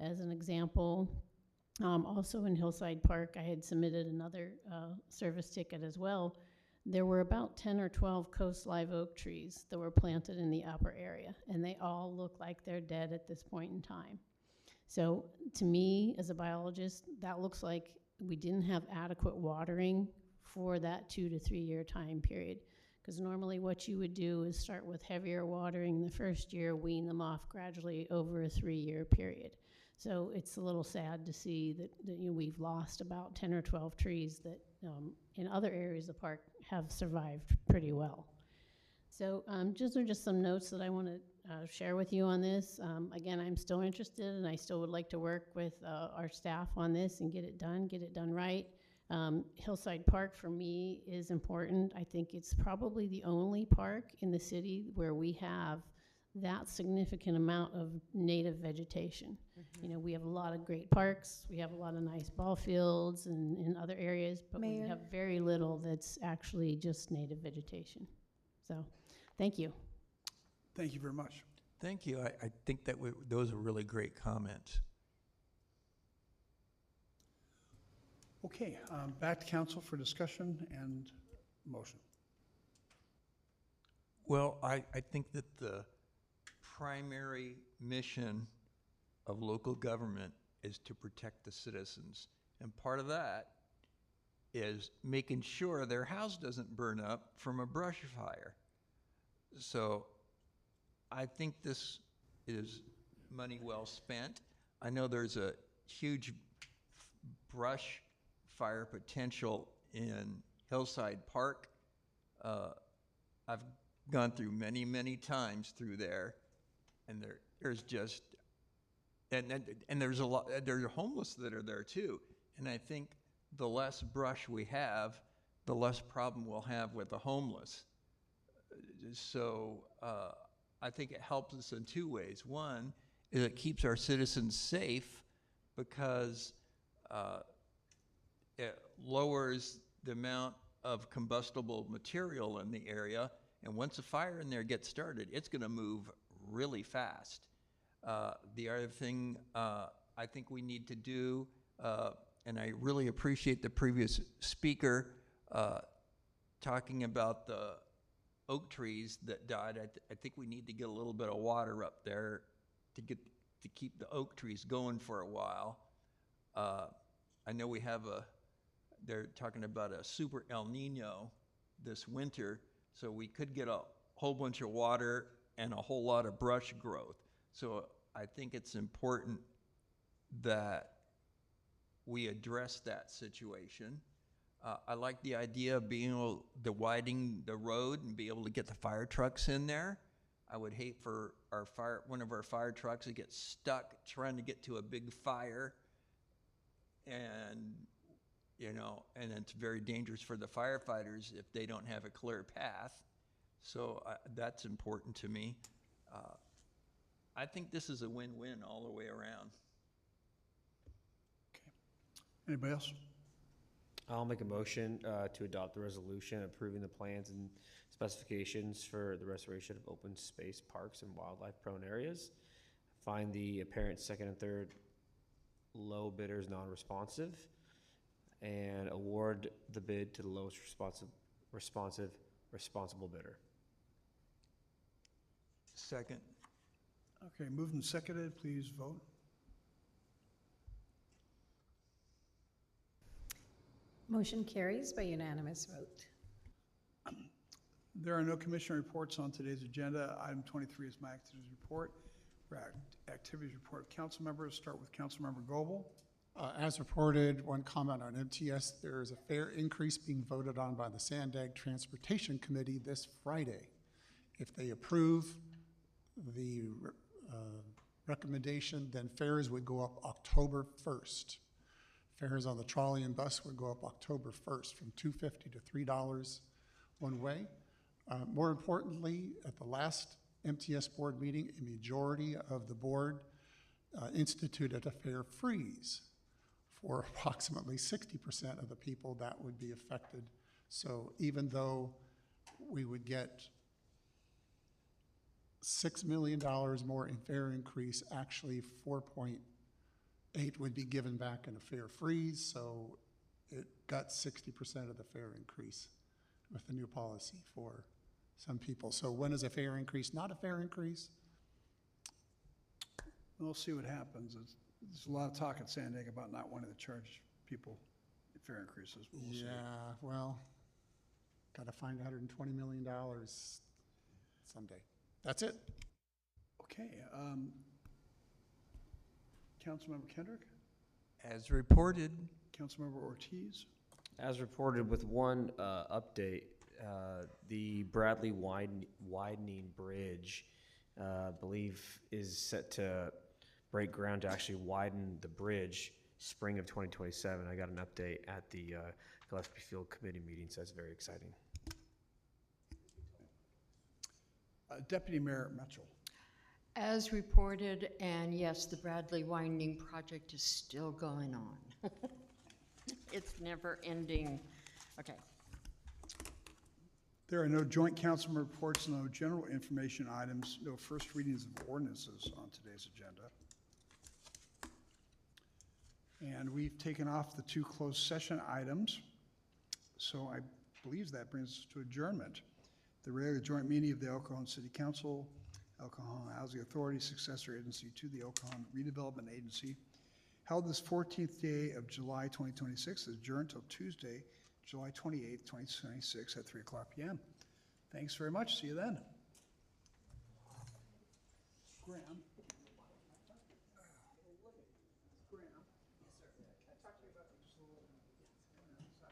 As an example, also in Hillside Park, I had submitted another service ticket as well. There were about 10 or 12 coast live oak trees that were planted in the upper area, and they all look like they're dead at this point in time. So to me, as a biologist, that looks like we didn't have adequate watering for that 2 to 3 year time period. Because normally what you would do is start with heavier watering the first year, wean them off gradually over a 3-year period. So it's a little sad to see that we've lost about 10 or 12 trees that in other areas of the park have survived pretty well. So just some notes that I want to share with you on this. Again, I'm still interested and I still would like to work with our staff on this and get it done right. Hillside Park for me is important. I think it's probably the only park in the city where we have that significant amount of native vegetation. You know, we have a lot of great parks, we have a lot of nice ball fields and in other areas, but we have very little that's actually just native vegetation. So, thank you. Thank you very much. Thank you. I think that those are really great comments. Okay, back to council for discussion and motion. Well, I think that the primary mission of local government is to protect the citizens. And part of that is making sure their house doesn't burn up from a brush fire. So I think this is money well spent. I know there's a huge brush fire potential in Hillside Park. I've gone through many times through there, and there's just, and there's a lot, there are homeless that are there too. And I think the less brush we have, the less problem we'll have with the homeless. So I think it helps us in two ways. One is it keeps our citizens safe because it lowers the amount of combustible material in the area. And once a fire in there gets started, it's going to move really fast. The other thing I think we need to do, and I really appreciate the previous speaker talking about the oak trees that died. I think we need to get a little bit of water up there to keep the oak trees going for a while. I know we have they're talking about a super El Nino this winter, so we could get a whole bunch of water and a whole lot of brush growth. So I think it's important that we address that situation. I like the idea of being able to widen the road and be able to get the fire trucks in there. I would hate for one of our fire trucks to get stuck trying to get to a big fire, and and it's very dangerous for the firefighters if they don't have a clear path. So that's important to me. I think this is a win-win all the way around. Anybody else? I'll make a motion to adopt the resolution approving the plans and specifications for the restoration of open space, parks, and wildlife-prone areas. Find the apparent second and third low bidders non-responsive, and award the bid to the lowest responsible bidder. Second. Okay, moved and seconded, please vote. Motion carries by unanimous vote. There are no commissioner reports on today's agenda. Item 23 is my activities report. For activities report of council members, start with Councilmember Goebel. As reported, one comment on MTS, there is a fare increase being voted on by the Sandag Transportation Committee this Friday. If they approve the recommendation, then fares would go up October 1st. Fares on the trolley and bus would go up October 1st from $2.50 to $3 one way. More importantly, at the last MTS board meeting, a majority of the board instituted a fare freeze for approximately 60% of the people that would be affected. So even though we would get $6 million more in fare increase, actually 4.8 would be given back in a fare freeze, so it got 60% of the fare increase with the new policy for some people. So when is a fare increase not a fare increase? We'll see what happens. There's a lot of talk at Sandag about not wanting to charge people fare increases. But we'll see. Well, got to find $120 million someday. That's it. Okay. Councilmember Kendrick? As reported. Councilmember Ortiz? As reported, with one update, the Bradley widening bridge, I believe, is set to break ground to actually widen the bridge spring of 2027. I got an update at the Gillespie Field Committee meeting, so that's very exciting. Deputy Mayor Mitchell. As reported, and yes, the Bradley Winding Project is still going on. It's never ending. Okay. There are no joint council reports, no general information items, no first readings of ordinances on today's agenda. And we've taken off the two closed session items, so I believe that brings us to adjournment. The regular joint meeting of the El Cajon City Council, El Cajon Housing Authority, successor agency to the El Cajon Redevelopment Agency, held this 14th day of July 2026, adjourned till Tuesday, July 28th, 2026 at 3 o'clock p.m. Thanks very much. See you then. Graham.